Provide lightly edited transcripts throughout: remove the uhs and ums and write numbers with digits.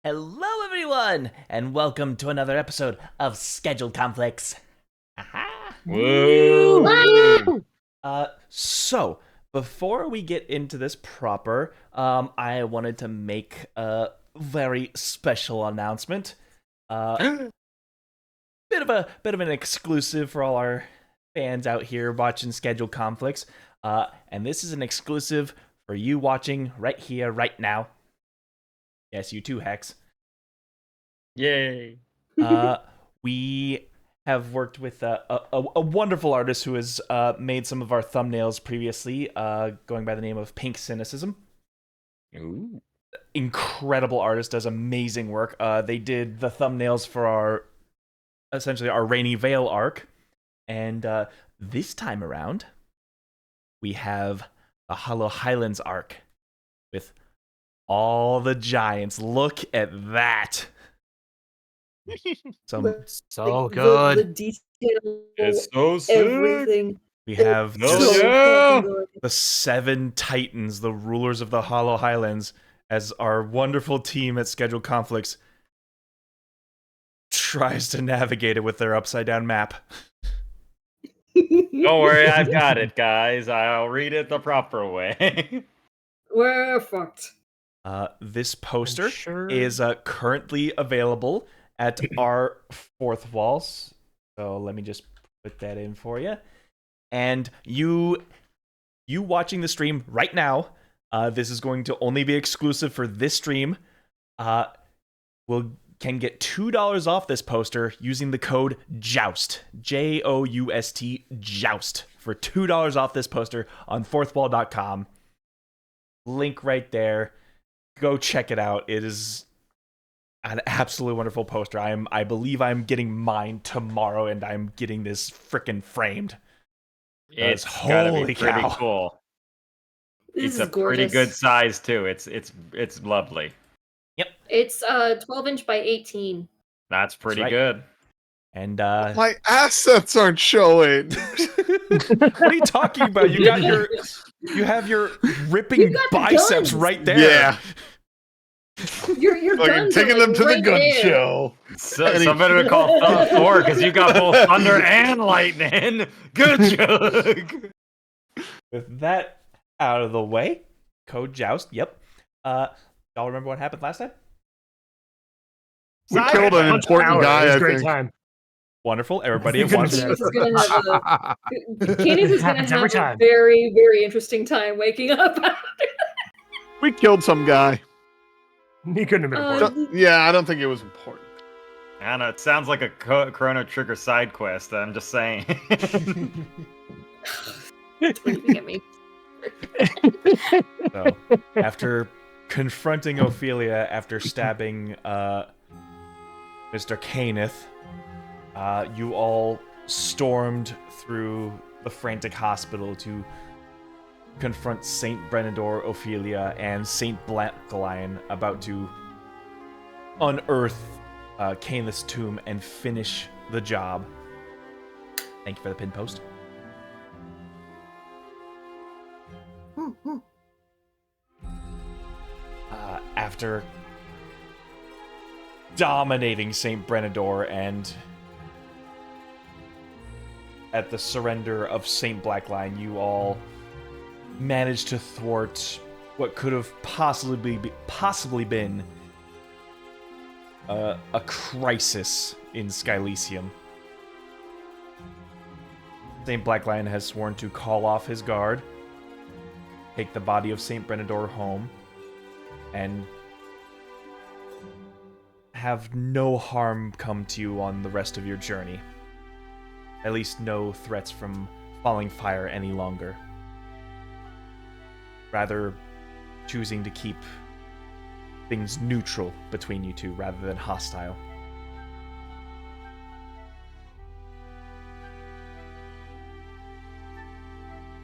Hello, everyone, and welcome to another episode of Scheduled Conflicts. Aha! Woo! So before we get into this proper, I wanted to make a very special announcement. Bit of an exclusive for all our fans out here watching Scheduled Conflicts. And this is an exclusive for you watching right here, right now. Yes, you too, Hex. Yay! We have worked with a wonderful artist who has made some of our thumbnails previously, going by the name of Pink Cynicism. Ooh. Incredible artist, does amazing work. They did the thumbnails for essentially our Rainy Vale arc, and this time around, we have the Hollow Highlands arc with all the giants. Look at that! So good. The detail, It's so sick. everything. We have the 7 Titans, the rulers of the Hollow Highlands, as our wonderful team at Scheduled Conflicts tries to navigate it with their upside down map. Don't worry, I've got it, guys. I'll read it the proper way. We're fucked. This poster Sure. is currently available at our fourth walls. So let me just put that in for you. And you watching the stream right now, this is going to only be exclusive for this stream. Can get $2 off this poster using the code JOUST, JOUST, JOUST, for $2 off this poster on fourthwall.com. Link right there. Go check it out. It is an absolutely wonderful poster. I believe I'm getting mine tomorrow, and I'm getting this freaking framed. It's gotta be Holy pretty cow. cool. This It's is a gorgeous. pretty good size too. It's lovely. It's 12-inch by 18. That's pretty right. good. And My assets aren't showing. what are you talking about? You have your ripping You got the biceps guns. right there. Yeah. Your Like, guns taking are, them like, to the right gun there. show. So better to call Thor because you got both thunder and lightning. Good joke. With that out of the way, code JOUST. Yep. Y'all remember what happened last time? We killed an important guy, I think. Time. Wonderful. Everybody at Candace once. Candace is gonna have Happens every a time. very, very interesting time waking up. We killed some guy. He couldn't have been important. Yeah, I don't think it was important. I don't know. It sounds like a Chrono Trigger side quest. I'm just saying. Don't even get me. So, after confronting Ophelia after stabbing Mr. Caneth, you all stormed through the frantic hospital to confront Saint Brenador, Ophelia, and Saint Blacklion, about to unearth Caneth's tomb and finish the job. Thank you for the pin post. After dominating Saint Brenador and at the surrender of Saint Blackline, you all managed to thwart what could have possibly been a crisis in Skylysium. Saint Blackline has sworn to call off his guard, take the body of Saint Brenador home, and have no harm come to you on the rest of your journey. At least no threats from falling fire any longer. Rather, choosing to keep things neutral between you two rather than hostile.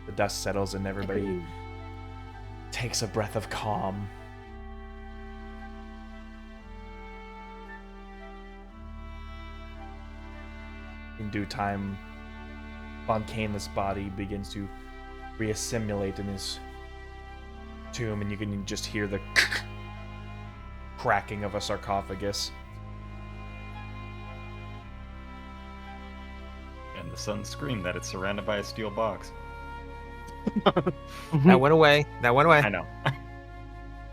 The dust settles and everybody takes a breath of calm. In due time, Von Cainless' body begins to reassimilate in his tomb, and you can just hear the cracking of a sarcophagus. And the sun screamed that it's surrounded by a steel box. That went away. That went away. I know.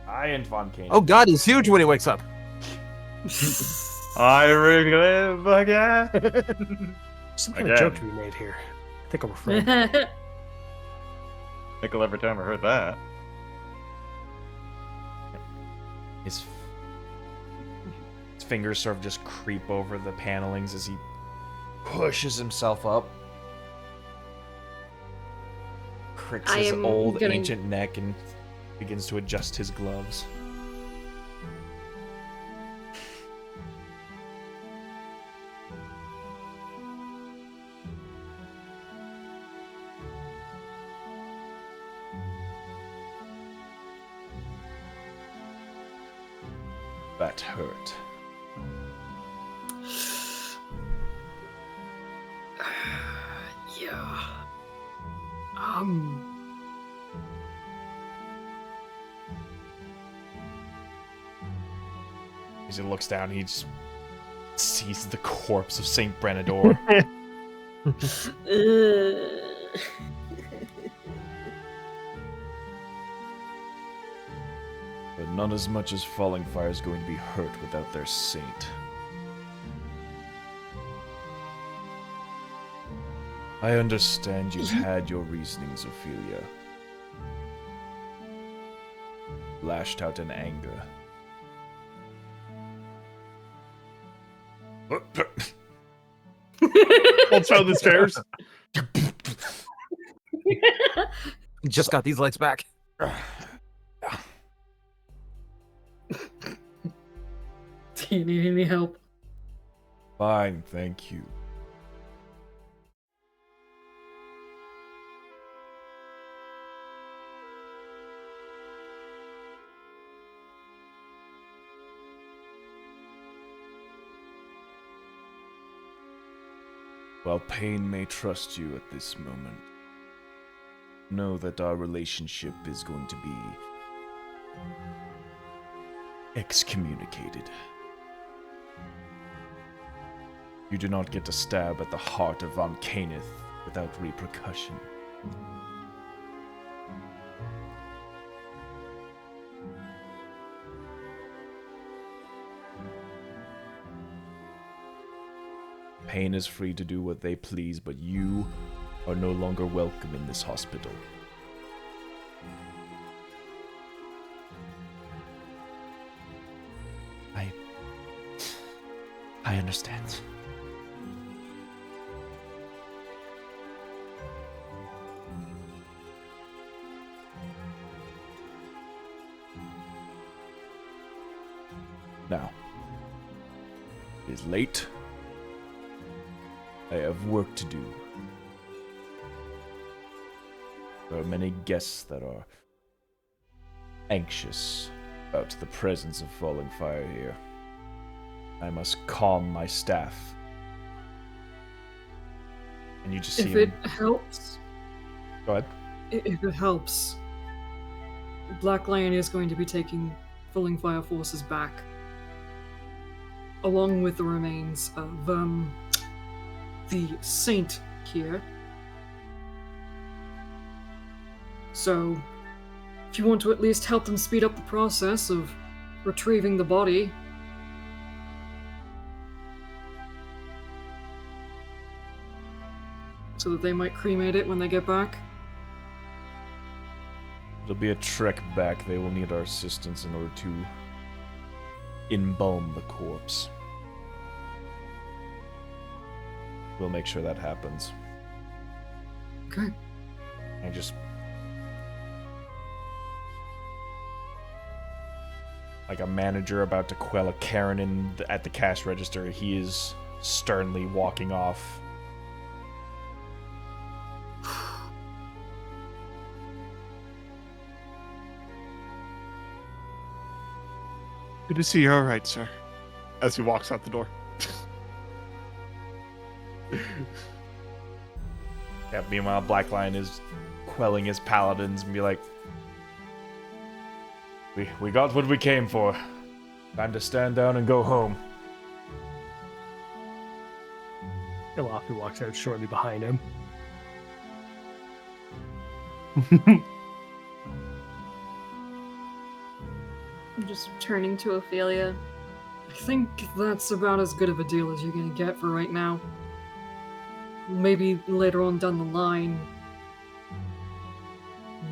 And Von Kane. Oh God, he's huge when he wakes up. I relive again. Some kind of joke to be made here. I think I'm afraid. Nickel every time I heard that. His fingers sort of just creep over the panelings as he pushes himself up. Cricks his old ancient neck and begins to adjust his gloves. That hurt. Yeah. As he looks down, he just sees the corpse of Saint Brenador. But not as much as Falling Fire is going to be hurt without their saint. I understand you had your reasonings, Ophelia. Lashed out in anger. Falls down the stairs. Just got these legs back. Do you need any help? Fine, thank you. While pain may trust you at this moment, know that our relationship is going to be excommunicated. You do not get to stab at the heart of Von Caneth without repercussion. Pain is free to do what they please, but you are no longer welcome in this hospital. I understand. Now, it is late. I have work to do. There are many guests that are anxious about the presence of Falling Fire here. I must calm my staff. And you just see If him... it helps, Go ahead. if it helps, Black Lion is going to be taking Falling Fire forces back, along with the remains of the Saint here. So, if you want to at least help them speed up the process of retrieving the body, so that they might cremate it when they get back. It'll be a trek back. They will need our assistance in order to embalm the corpse. We'll make sure that happens. Okay. And just... like a manager about to quell a Karen at the cash register, he is sternly walking off. Good to see you're all right, sir. As he walks out the door. Yeah, meanwhile, Black Lion is quelling his paladins and be like, we got what we came for. Time to stand down and go home. Ilafi walks out shortly behind him. I'm just turning to Ophelia. I think that's about as good of a deal as you're gonna get for right now. Maybe later on down the line,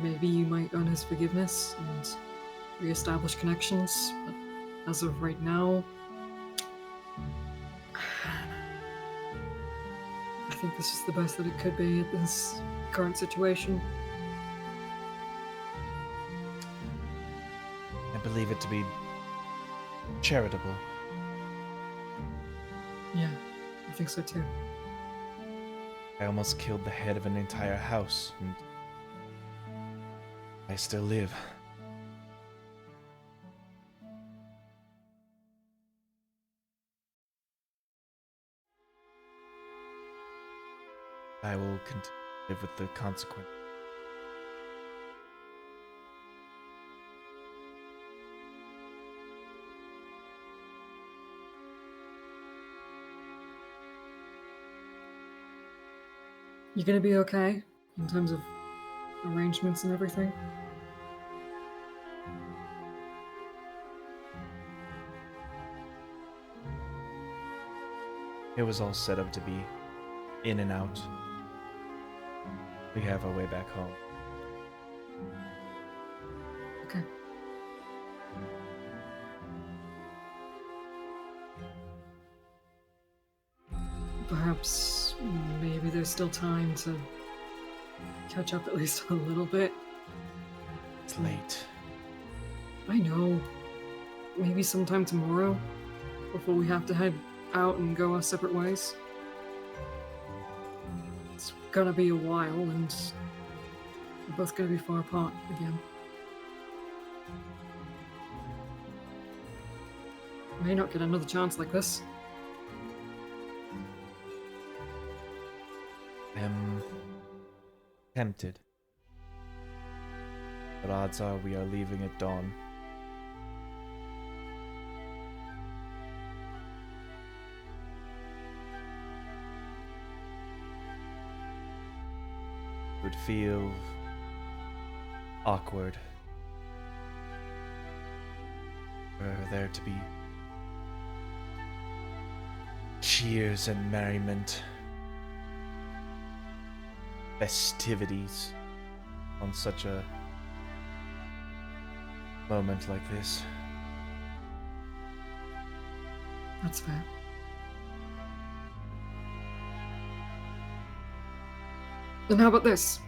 maybe you might earn his forgiveness and reestablish connections, but as of right now, I think this is the best that it could be at this current situation. I believe it to be charitable. Yeah, I think so too. I almost killed the head of an entire house, and I still live. I will continue to live with the consequence. You gonna be okay in terms of arrangements and everything? It was all set up to be in and out. We have our way back home. Okay. Perhaps maybe there's still time to catch up at least a little bit. It's late. I know. Maybe sometime tomorrow, before we have to head out and go our separate ways. It's gonna be a while, and we're both gonna be far apart again. May not get another chance like this. I'm tempted. But odds are we are leaving at dawn. It would feel awkward for there to be cheers and merriment, festivities on such a moment like this. That's fair. And how about this?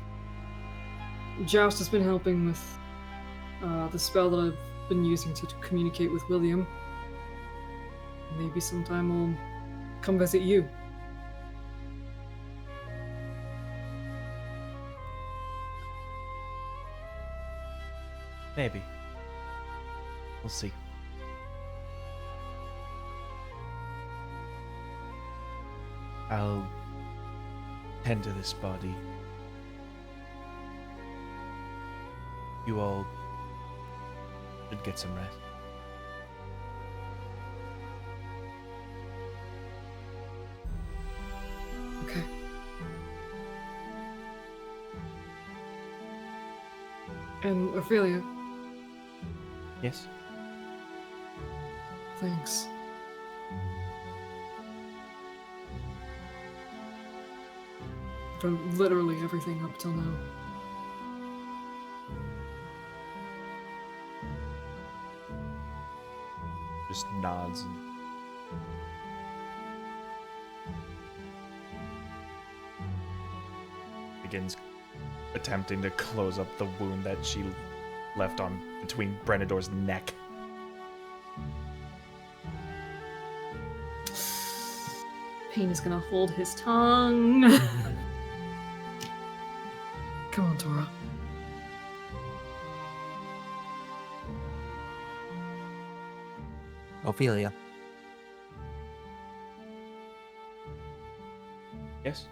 Joust has been helping with the spell that I've been using to communicate with William. Maybe sometime I'll come visit you. Maybe. We'll see. I'll tend to this body. You all should get some rest. Okay. And Ophelia, Yes? thanks. For literally everything up till now. Just nods and begins attempting to close up the wound that she left on between Brenador's neck. Payne is gonna hold his tongue. Come on, Tora. Ophelia. Yes?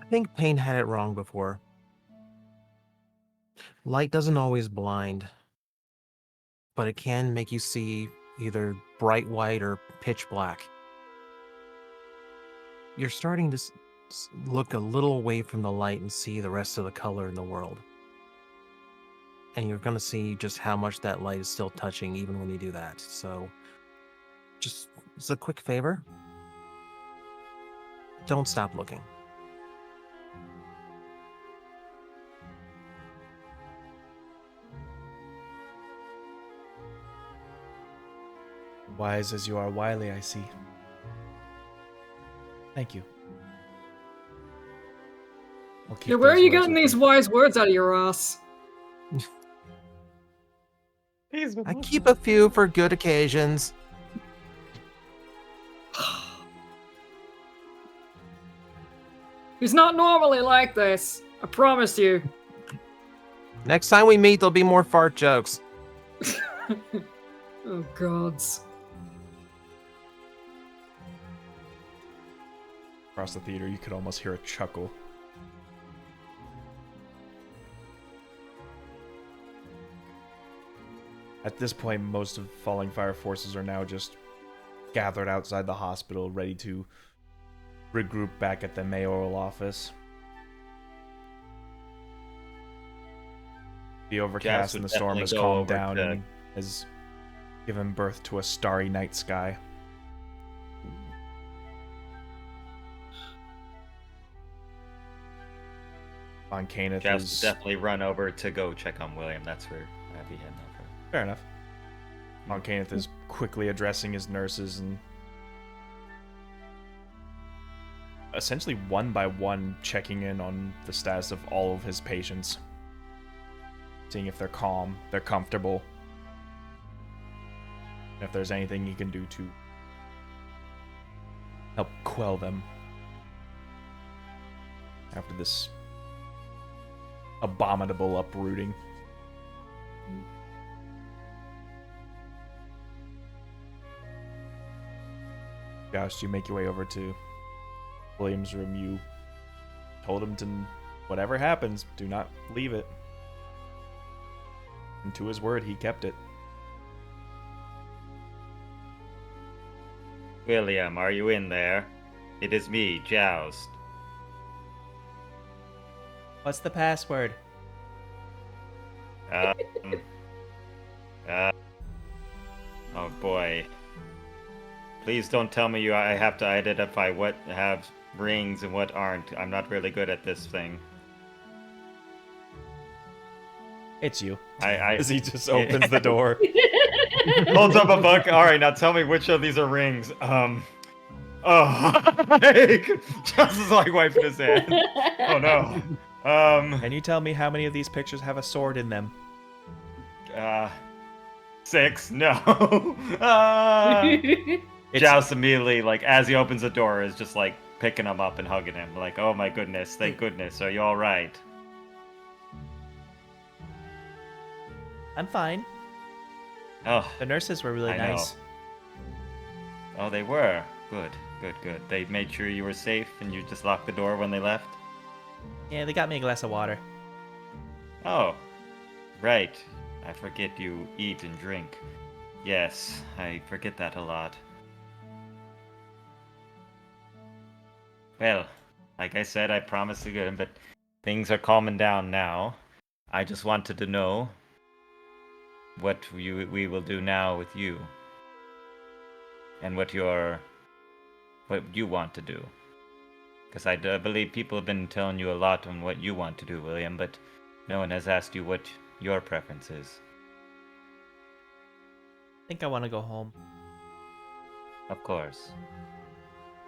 I think Payne had it wrong before. Light doesn't always blind. but it can make you see either bright white or pitch black. You're starting to look a little away from the light and see the rest of the color in the world. And you're going to see just how much that light is still touching even when you do that. So, just as a quick favor, don't stop looking. Wise as you are wily, I see. Thank you. I'll keep Yeah, where are those you words getting with these me. wise words out of your ass? I keep a few for good occasions. He's not normally like this. I promise you. Next time we meet, there'll be more fart jokes. Oh, gods. Across the theater, you could almost hear a chuckle. At this point, most of Falling Fire forces are now just gathered outside the hospital, ready to regroup back at the mayoral office. The overcast and the storm has calmed down and has given birth to a starry night sky. Von Caneth Jazz is... would definitely run over to go check on William. That's where I'd be heading over. Fair enough. Von Caneth is quickly addressing his nurses and essentially one by one checking in on the status of all of his patients. Seeing if they're calm, they're comfortable, and if there's anything he can do to help quell them after this abominable uprooting. Josh, you make your way over to William's room. You told him to, whatever happens, do not leave it. And to his word, he kept it. William, are you in there? It is me, Joust. What's the password? Oh boy. Please don't tell me I have to identify what have rings and what aren't. I'm not really good at this thing. It's you. I As he just opens the door. holds up a book. All right, now tell me which of these are rings. Joust is like wiping his hand. Oh no. Can you tell me how many of these pictures have a sword in them? 6. No. Joust immediately, like, as he opens the door, is just like picking him up and hugging him. Like, oh my goodness, thank goodness. Are you all right? I'm fine. Oh, The nurses were really I know. nice. oh, they were. Good. They made sure you were safe and you just locked the door when they left? Yeah, they got me a glass of water. Oh, right. I forget you eat and drink. Yes, I forget that a lot. Well, like I said, I promised to good, but things are calming down now. I just wanted to know what we will do now with you. And what you want to do. Because I believe people have been telling you a lot on what you want to do, William, but no one has asked you what your preference is. I think I want to go home. Of course.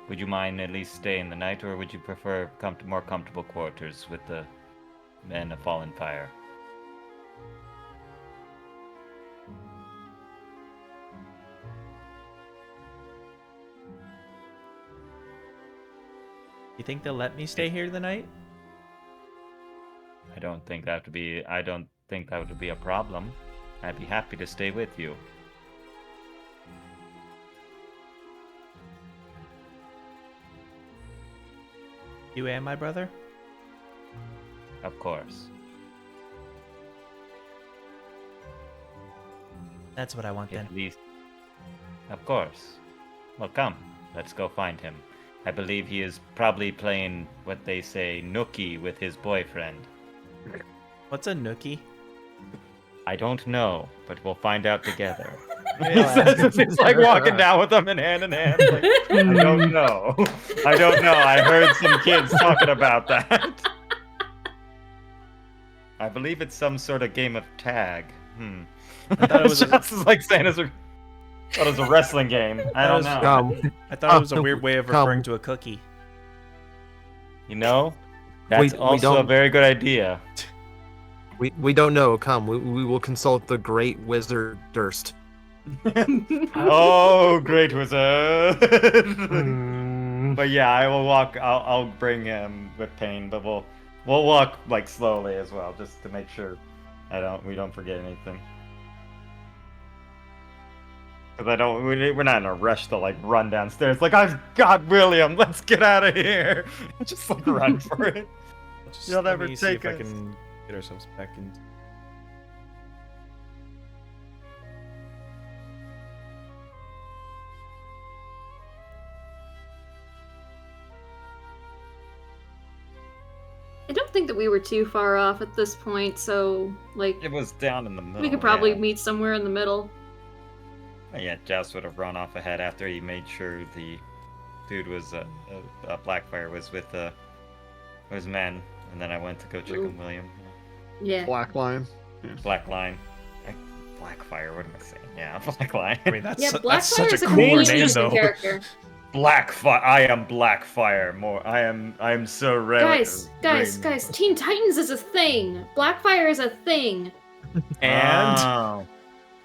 Would you mind at least staying the night, or would you prefer more comfortable quarters with the men of Fallen Fire? You think they'll let me stay here the night? I don't think that would be a problem. I'd be happy to stay with you. You and my brother? Of course. That's what I want then. At least, of course. Well, come. Let's go find him. I believe he is probably playing what they say nookie with his boyfriend. What's a nookie? I don't know, but we'll find out together. Maybe He I'll says ask. as he's like walking down with them in hand. Like, I don't know. I don't know. I heard some kids talking about that. I believe it's some sort of game of tag. I thought it was This is like saying thought it was a wrestling game. I don't know. I thought it was a weird way of referring to a cookie. You know, that's we also a don't- very good idea. We don't know. Come, we will consult the great wizard Durst. Oh, great wizard! Hmm. But yeah, I will walk. I'll bring him with Pain, but we'll walk like slowly as well, just to make sure we don't forget anything. Because we're not in a rush to like run downstairs. Like, I've got William. Let's get out of here. Just like run for it. You'll Let never me see if take I us. can get ourselves back in. I don't think that we were too far off at this point, so like It was down in the middle. we could probably yeah. meet somewhere in the middle. Yeah, Joust would have run off ahead after he made sure the dude was Blackfire was with his men, and then I went to go check on William. Yeah. Black line. Black Line. Blackfire, what am I saying? Yeah, Black Line. I mean, that's Yeah, that's such Blackfire a is a cooler completely name, different though. character. Blackfire. I am Blackfire. I am so red. Guys, Teen Titans is a thing. Blackfire is a thing. And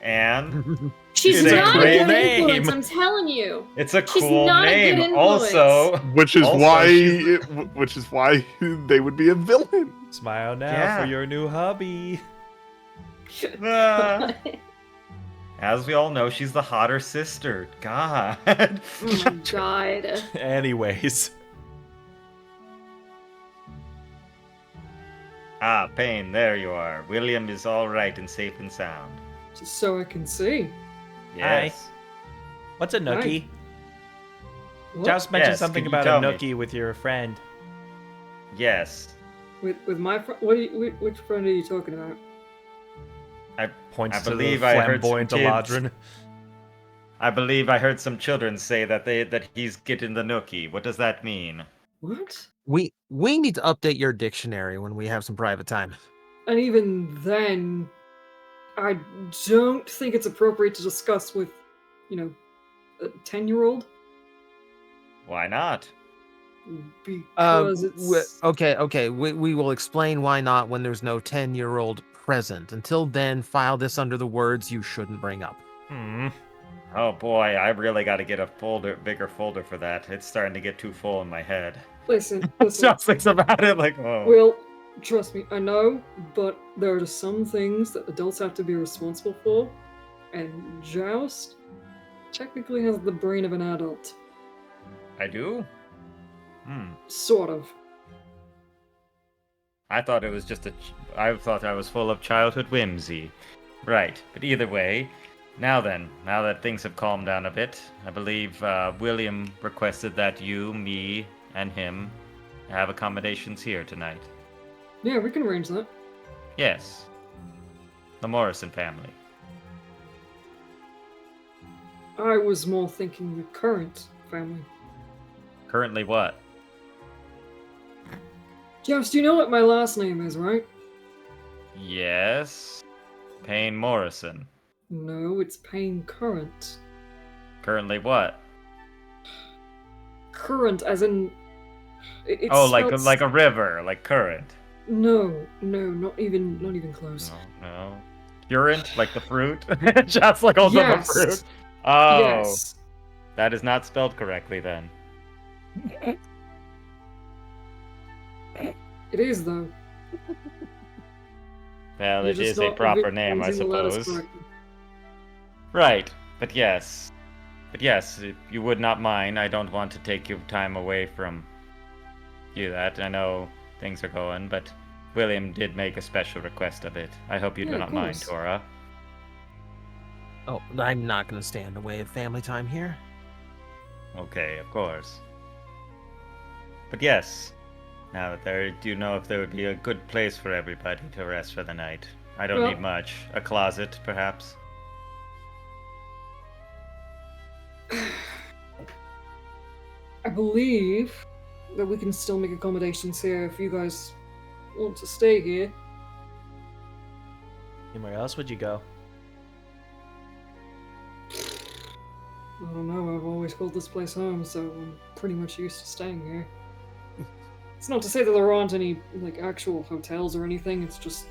And She's It's a not a cool good name. influence, I'm telling you. it's a She's cool not a good name. influence. Also, Which is Also, why they would be a villain. smile now Yeah. for your new hubby. as we all know, she's the hotter sister. God. Oh my god. Anyways, Ah, Pain, there you are. William is all right and safe and sound. Just so I can see. Yes. what's a nookie? What? Joust mentioned Yes, something could you about a tell me? nookie with your friend. Yes. With my friend? Which friend are you talking about? Points I to believe the I heard flamboyant some kids. Eladrin. I believe I heard some children say that he's getting the nookie. What does that mean? What? We need to update your dictionary when we have some private time. And even then, I don't think it's appropriate to discuss with, a 10-year-old. Why not? Because it's... Okay. We will explain why not when there's no 10-year-old present. Until then, file this under the words you shouldn't bring up. Oh boy, I really got to get a bigger folder for that. It's starting to get too full in my head. Listen. Just thinks about it like, oh. Well, trust me, I know, but there are just some things that adults have to be responsible for, and Joust technically has the brain of an adult. I do? Sort of. I thought it was just I thought I was full of childhood whimsy. Right, but either way, now that things have calmed down a bit, I believe William requested that you, me, and him have accommodations here tonight. Yeah, we can arrange that. Yes. The Morrison family. I was more thinking the current family. Currently what? Joust, you know what my last name is, right? Yes. Payne Morrison. No, it's Payne Current. Currently what? Current, as in... It's Oh, spelled- like a river, like current. No, not even close. No. Current, like the fruit? Just like also Yes. the fruit. Oh, Yes. that is not spelled correctly then. It is, though. Well, You're it just is a not proper name, I using the letters suppose. correctly. Right, but yes. If you would not mind, I don't want to take your time away from you that. I know things are going, but William did make a special request of it. I hope you Yeah, do of not mind, course. Tora. Oh, I'm not going to stand in the way of family time here. Okay, of course. But yes, now that there, do you know if there would be a good place for everybody to rest for the night? I don't Well- need much. A closet, perhaps? I believe that we can still make accommodations here if you guys want to stay here. Anywhere else would you go? I don't know, I've always called this place home, so I'm pretty much used to staying here. It's not to say that there aren't any, like, actual hotels or anything, it's just...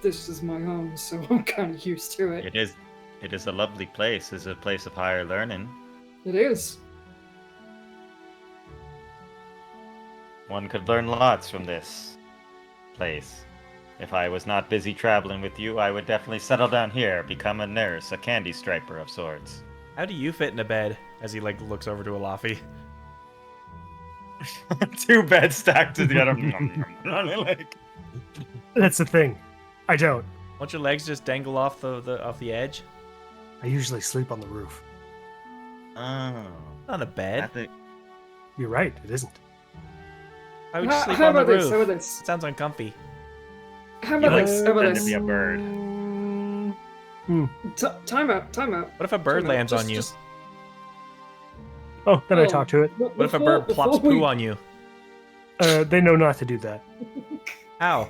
This is my home, so I'm kind of used to it. It is a lovely place. It's a place of higher learning. It is. One could learn lots from this place. If I was not busy traveling with you, I would definitely settle down here, become a nurse, a candy striper of sorts. How do you fit in a bed? As he like looks over to Alafi. 2 beds stacked together. Like, That's the thing. I don't. Won't your legs just dangle off the edge? I usually sleep on the roof. oh. On the I bed. think You're right. It isn't. Why would you sleep How on the about this? roof? How about this? It sounds uncomfy. How about like this? How about pretend to this? be a bird. Time out, time out. What if a bird Time out. lands on you? Oh, then I talk to it. What if a bird plops poo on you? They know not to do that How?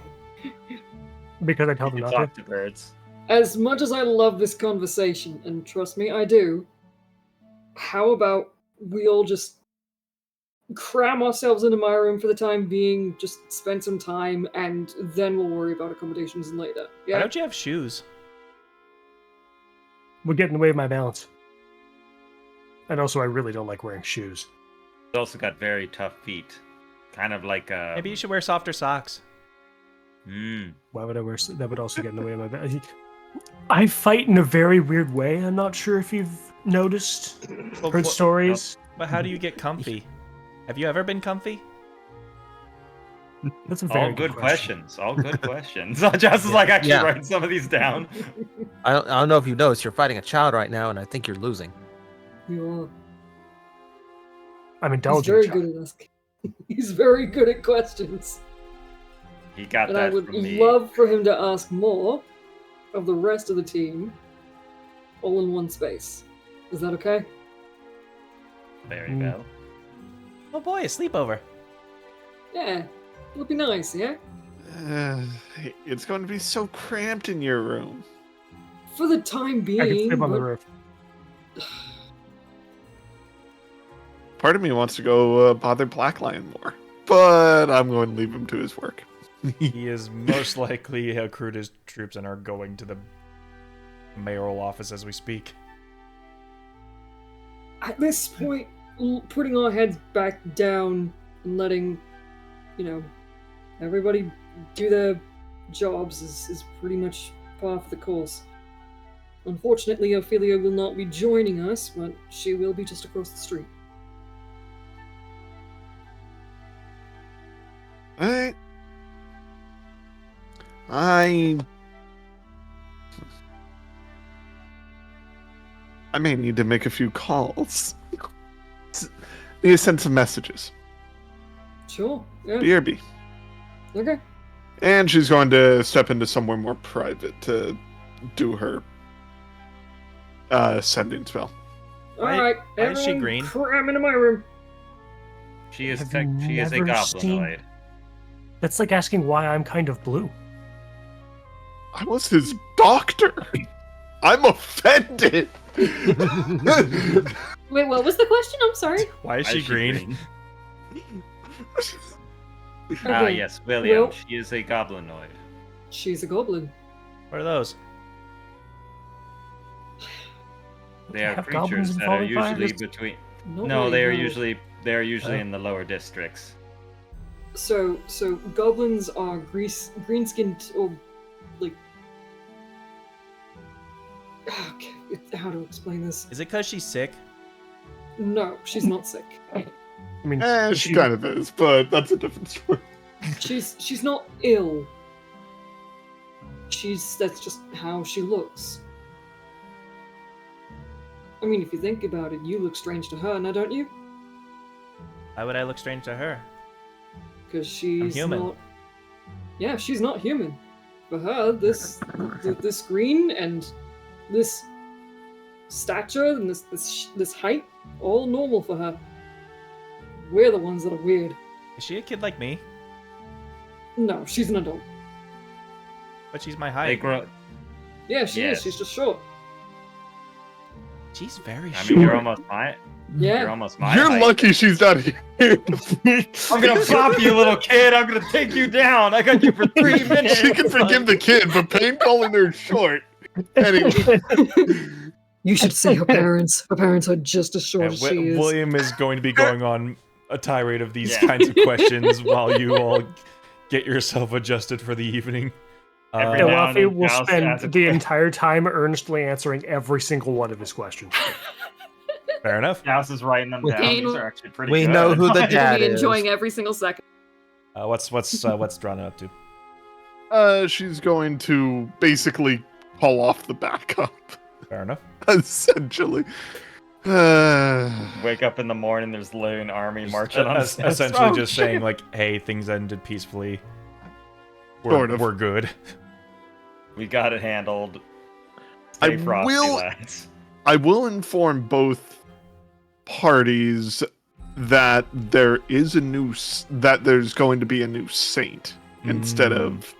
because I tell them You not talk to. to birds. As much as I love this conversation, and trust me, I do, how about we all just cram ourselves into my room for the time being, just spend some time, and then we'll worry about accommodations later. Why Yeah? don't you have shoes? Would get in the way of my balance. And also, I really don't like wearing shoes. He's also got very tough feet. Kind of like a... Maybe you should wear softer socks. Why would I wear? That would also get in the way of my balance. I fight in a very weird way. I'm not sure if you've noticed, Well, heard stories. But how do you get comfy? Have you ever been comfy? That's a very All good question. questions. All good questions. Jess is like actually Yeah. writing some of these down. I don't know if you noticed, you're fighting a child right now, and I think you're losing. You I'm are. He's indulging. very child. good at asking. He's very good at questions. He got And I that would from me. love for him to ask more of the rest of the team, all in one space. Is that okay? Very well. Oh boy, a sleepover. Yeah, it'll be nice, yeah? It's going to be so cramped in your room. For the time being. I can sleep on the but- roof. Part of me wants to go bother Black Lion more, but I'm going to leave him to his work. He is most likely accrued his troops and are going to the mayoral office as we speak. At this point, putting our heads back down and letting, everybody do their jobs is pretty much par for the course. Unfortunately, Ophelia will not be joining us, but she will be just across the street. Alright. I may need to make a few calls. Need to send some messages. Sure, yeah. BRB. Okay. And she's going to step into somewhere more private to do her sending spell. Why- Alright, why is she everyone green? cram into my room. She is Have tech, you she is a never goblinoid. seen- That's like asking why I'm kind of blue. I was his doctor. I'm offended. Wait, what was the question? I'm sorry. Why is Why she is green? Ah, Okay, yes, William. well- She is a goblinoid. She's a goblin. What are those? They are Have goblins creatures in that are Falling Fire? usually Just- between. Not No, really, they are no. usually Oh. in the lower districts. So goblins are green-skinned, or like, okay, how to explain this? Is it because she's sick? No, she's not sick. I mean, She kind of is, but that's a different story. She's not ill. That's just how she looks. mean, if you think about it, you look strange to her, now don't you? Why would I look strange to her? Because she's human. not. Yeah, she's not human. For her, this green and this stature and this height, all normal for her. We're the ones that are weird. Is she a kid like me? No, she's an adult. But she's my They height. grow. Yeah, she is. Yes. She's just short. She's very I short. mean, you're almost my. Yeah. You're almost my. You're height. lucky she's not here. I'm gonna pop you, little kid. I'm gonna take you down. I got you for 3 minutes. She can forgive the kid, but Pain calling her short. Anyway. You should see her parents. Her parents are just as short And as she is. William is going to be going on a tirade of these Yeah. kinds of questions while you all get yourself adjusted for the evening. Every now and Elafi then will Joust spend asks a the question. entire time earnestly answering every single one of his questions. Fair enough. House is writing them down. Pain- These are actually pretty We good. know who the You'll dad be is. enjoying every single second. What's Drana up to? She's going to basically call off the backup, Fair enough. essentially. Wake up in the morning, there's literally an army marching on Es- us. essentially Oh, just shit. saying like, hey, things ended peacefully. Sort of. We're good. We got it handled. Stay I frosty, will- lads. I will inform both parties that there's going to be a new saint instead of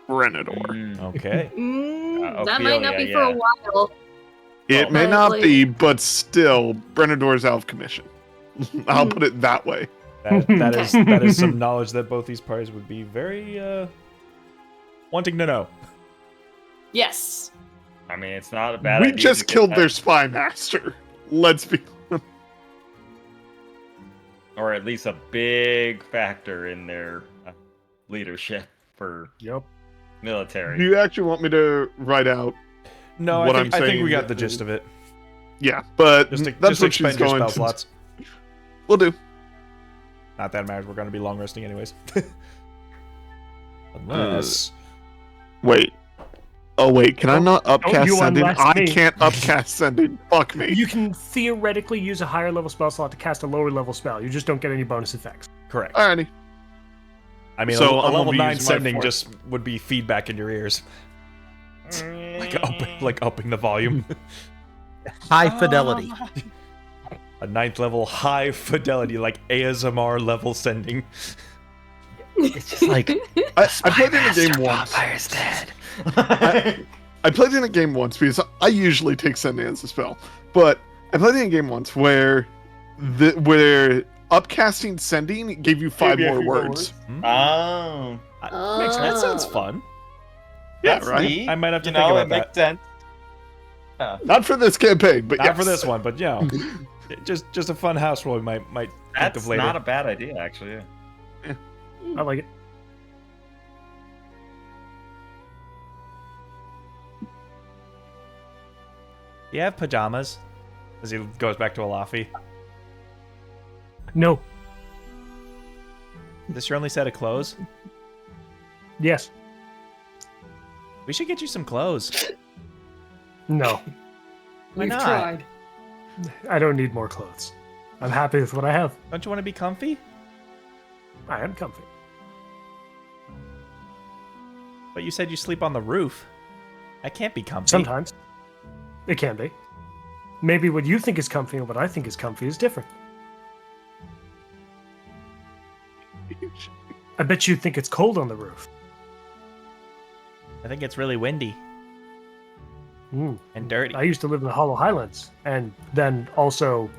Renador. Mm. Okay. That might not Ophelia, be for a yeah. while. It Oh. may not Like- be, but still, Brenador's out of commission. I'll put it that way. That is some knowledge that both these parties would be very wanting to know. Yes. I mean, it's not a bad We idea. just to get killed that- their spy master. Let's be. Or at least a big factor in their leadership for Yep. military. Do you actually want me to write out? No, What I I'm think saying we got is- the gist of it. Yeah, but Just, that's just what she's expend your going spell to. slots. We'll do. Not that it matters. We're going to be long resting anyways. Unless Wait. Oh wait, can I not upcast you sending? unless I me. can't upcast sending. Fuck me. You can theoretically use a higher level spell slot to cast a lower level spell. You just don't get any bonus effects. correct. Alrighty. I mean, So a I'm level gonna be 9 using my sending force. just would be feedback in your ears, like upping the volume. High fidelity. A 9th level high fidelity, like ASMR level sending. It's just like I played in a game once. dead. I played in a game once because I usually take sending as a spell, but I played in a game once where upcasting sending gave you 5 more words. Oh, That sounds fun. Yeah, that's right. neat. I might have to You think know, about it that. makes sense. Not for this campaign, but Not yes. for this one, but you know, just a fun house rule we might think That's of later. not a bad idea, actually. I like it. Do you have pajamas? As he goes back to Alafi. No. Is this your only set of clothes? Yes. We should get you some clothes. No. Why We've not? tried. I don't need more clothes. I'm happy with what I have. Don't you want to be comfy? I am comfy. But you said you sleep on the roof. That can't be comfy. Sometimes. It can be. Maybe what you think is comfy and what I think is comfy is different. I bet you think it's cold on the roof. I think it's really windy Mm. and dirty. I used to live in the Hollow Highlands, and then also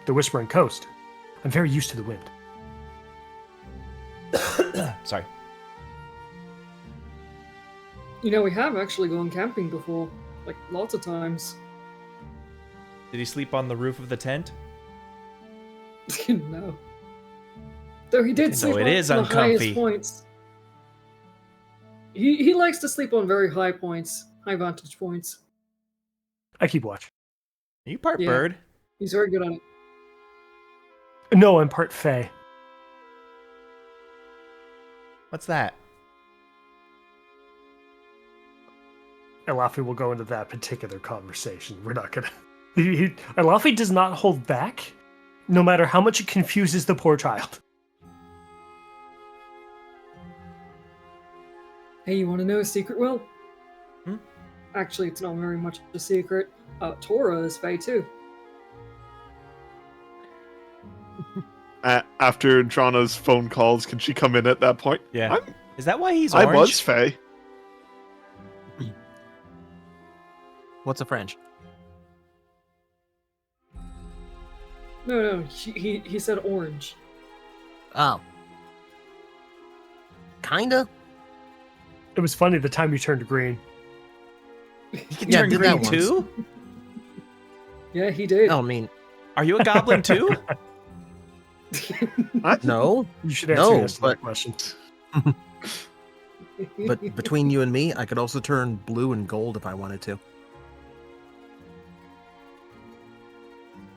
the Whispering Coast. I'm very used to the wind. Sorry. You know, we have actually gone camping before. Like, lots of times. Did he sleep on the roof of the tent? No. Though he did No, sleep it on is the uncomfy. highest points. He likes to sleep on very high points, high vantage points. I keep watch. Are you part Yeah. bird? He's very good on it. No, I'm part Fae. What's that? Elafi will go into that particular conversation. We're not gonna. Alafi does not hold back, no matter how much it confuses the poor child. Hey, you want to know a secret, Will? Hmm? Actually, it's not very much a secret. Tora is Fae too. After Drana's phone calls, can she come in at that point? Yeah. Is that why he's I orange? was Faye. What's a French? No, he said orange. Oh. Kinda? It was funny the time you turned green. He can Yeah, turn did that green once. too? Yeah, he did. No, I mean, Are you a goblin too? no. You should answer No, yes to that question. But between you and me, I could also turn blue and gold if I wanted to. You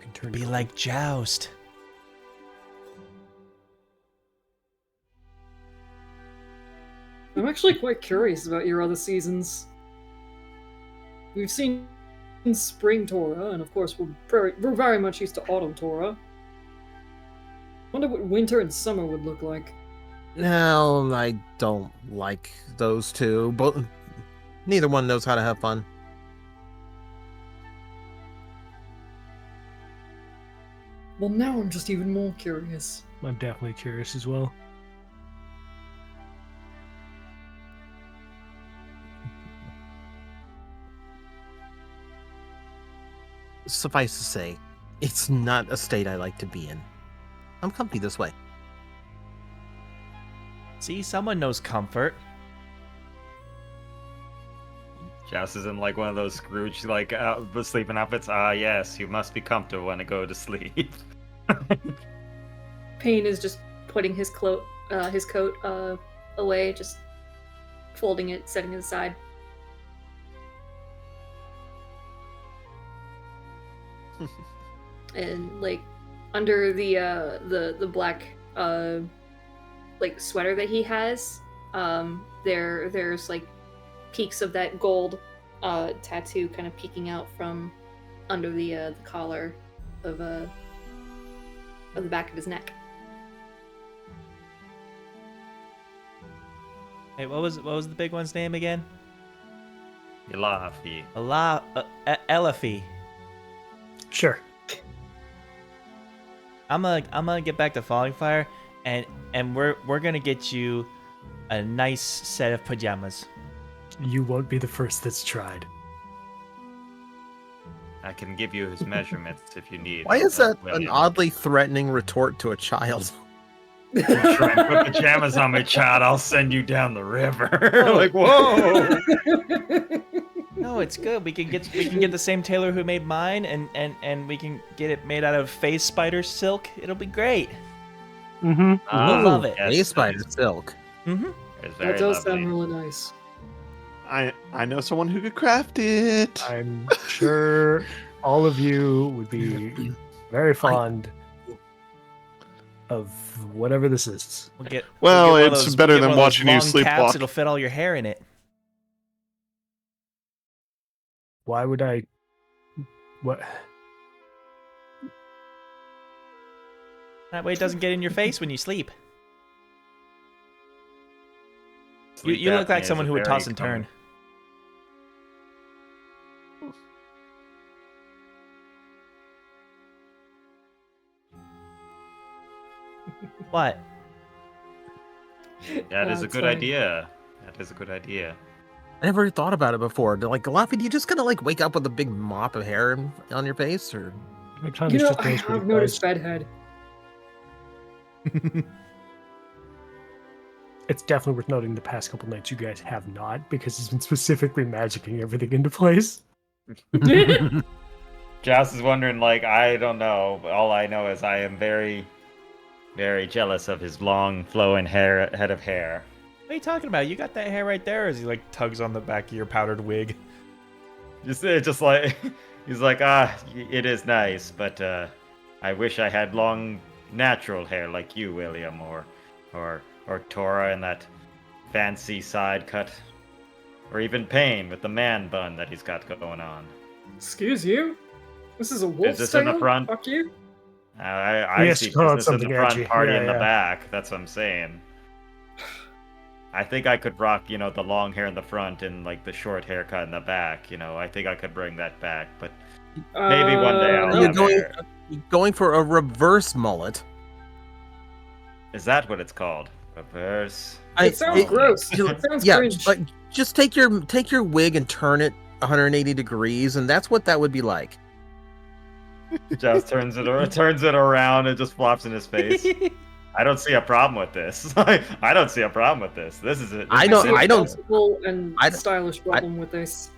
can turn Be gold. like Joust. I'm actually quite curious about your other seasons. We've seen Spring Tora, and of course we're very much used to Autumn Tora. Wonder what winter and summer would look like. No, I don't like those two. But neither one knows how to have fun. Well, now I'm just even more curious. I'm definitely curious as well. Suffice to say, it's not a state I like to be in. I'm comfy this way. See, someone knows comfort. Joust is in like one of those Scrooge like sleeping outfits. Ah, yes, you must be comfortable when I go to sleep. Payne is just putting his coat away, just folding it, setting it aside. And like under the black like sweater that he has, there's like peaks of that gold tattoo kind of peeking out from under the collar of the back of his neck. Hey, what was the big one's name again? Ilafi. Elafie. Sure. I'm gonna get back to Falling Fire, and we're gonna get you a nice set of pajamas. You won't be the first that's tried. I can give you his measurements if you need. Why is that an William. oddly threatening retort to a child? You try and put pajamas on my child, I'll send you down the river. Like, whoa! No, it's good. We can get the same tailor who made mine, and we can get it made out of phase spider silk. It'll be great. Mm-hmm. I love it. Yes, Yes, spider silk. Mm-hmm. It's very That does sound lovely. really nice. I know someone who could craft it. I'm sure all of you would be very fond of whatever this is. Well, we'll get one of it's those- better we'll get than one of those watching you long sleepwalk. caps. It'll fit all your hair in it. Why would I? What? That way it doesn't get in your face when you sleep. Sleep You look apnea like is someone a who would very toss and turn. What? That is a That's good fine. idea. That is a good idea. I never thought about it before. Like, Laffy, do you just kind of like wake up with a big mop of hair on your face, or? My kind You of know, just I knows what have it noticed does. bedhead. It's definitely worth noting the past couple nights you guys have not, because he's been specifically magicking everything into place. Joust is wondering, like, I don't know. But all I know is I am very, very jealous of his long, flowing head of hair. What are you talking about? You got that hair right there. As he like tugs on the back of your powdered wig. Just like he's like, it is nice, but I wish I had long, natural hair like you, William, or Tora in that fancy side cut, or even Payne with the man bun that he's got going on. Excuse you? This is a wolf this in the stable? front? Fuck you. I Yes, see call it business in the something front, edgy. party Yeah, in the yeah. back. That's what I'm saying. I think I could rock, the long hair in the front and like the short haircut in the back. I think I could bring that back, but maybe one day I'll no. You're have going, hair. going for a reverse mullet. Is that what it's called? Reverse. It sounds gross. you- It sounds yeah, cringe. but just take your wig and turn it 180 degrees, and that's what that would be like. Just turns it around and just flops in his face. I don't see a problem with this. I don't see a problem with this. This is it. I see don't- a I don't- sensible and I- stylish problem with this.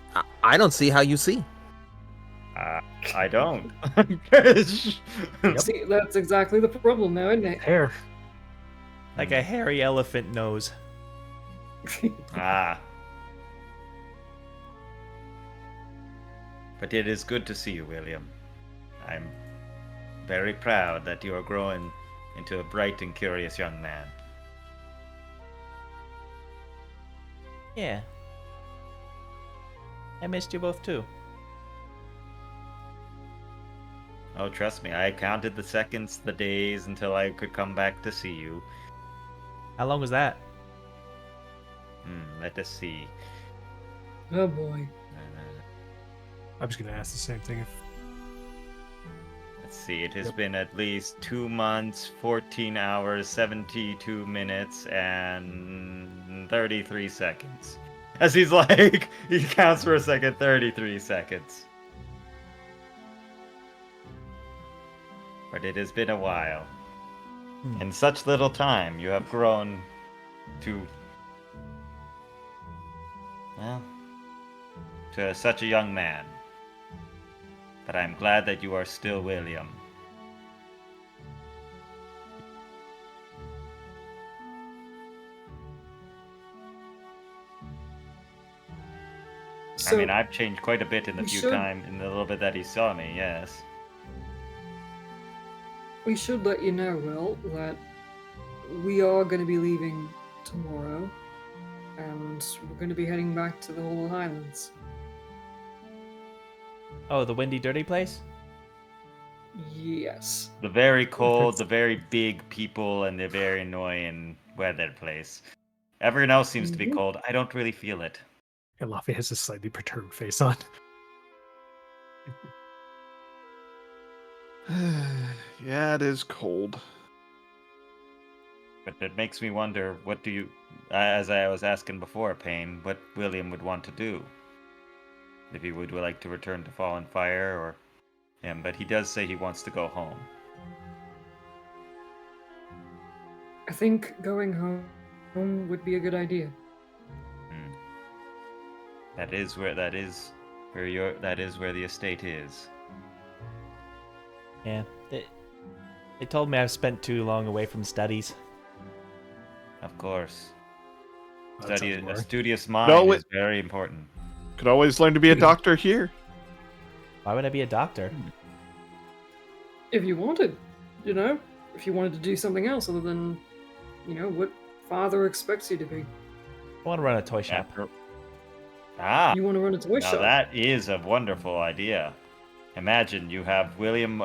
I don't see how you see. I don't. See, that's exactly the problem now, isn't it? Hair. Like a hairy elephant nose. Ah. But it is good to see you, William. I'm very proud that you are growing into a bright and curious young man. Yeah. I missed you both too. Oh, trust me, I counted the seconds, the days until I could come back to see you. How long was that? Let us see. Oh boy. I was gonna ask the same thing. Let's see, it has been at least 2 months, 14 hours, 72 minutes, and 33 seconds. As he's like, he counts for a second, 33 seconds. But it has been a while. In such little time, you have grown to, well, to such a young man. But I'm glad that you are still William. So, I mean, I've changed quite a bit in the we few should- time, in the little bit that he saw me, yes. we should let you know, Will, that we are going to be leaving tomorrow, and we're going to be heading back to the Hollow Highlands. Oh, the windy, dirty place? Yes. The very cold, the very big people, and the very annoying weather place. Everyone else seems to be Mhm. cold. I don't really feel it. And Laffy has a slightly perturbed face on. Yeah, it is cold. But it makes me wonder, what do you, as I was asking before, Payne, what William would want to do? If he would like to return to Fallen Fire, or him, but he does say he wants to go home. I think going home would be a good idea. That is where the estate is. Yeah. They told me I've spent too long away from studies. Of course. That sounds A boring. studious mind No, is very important. Could always learn to be a doctor here. Why would I be a doctor? If you wanted, if you wanted to do something else other than, what father expects you to be. I want to run a toy shop. Ah, You want to run a toy now shop. that is a wonderful idea. Imagine you have William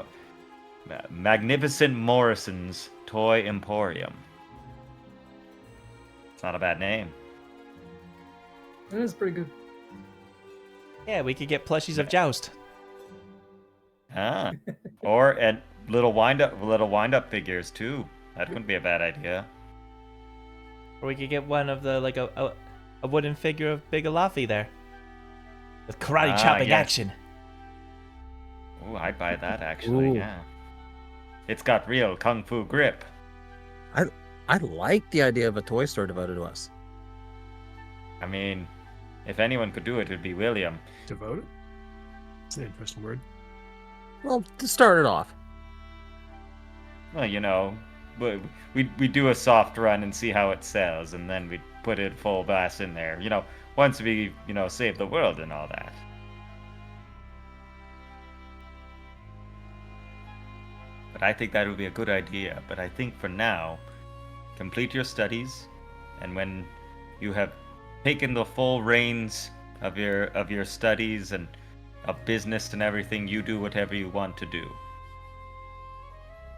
Magnificent Morrison's Toy Emporium. It's not a bad name. That is pretty good. Yeah, we could get plushies of Joust. Ah, and little wind up figures too. That wouldn't be a bad idea. Or we could get one of the, like, a wooden figure of Big Alafi there. With karate chopping yes. action. Ooh, I'd buy that actually. Ooh. Yeah, it's got real kung fu grip. I like the idea of a toy store devoted to us. I mean, if anyone could do it, it'd be William. Devoted? It's an interesting word. Well, to start it off. Well, we do a soft run and see how it sells, and then we put it full blast in there. Once we save the world and all that. But I think that would be a good idea. But I think for now, complete your studies, and when you have taken the full reins of your studies and of business and everything, you do whatever you want to do.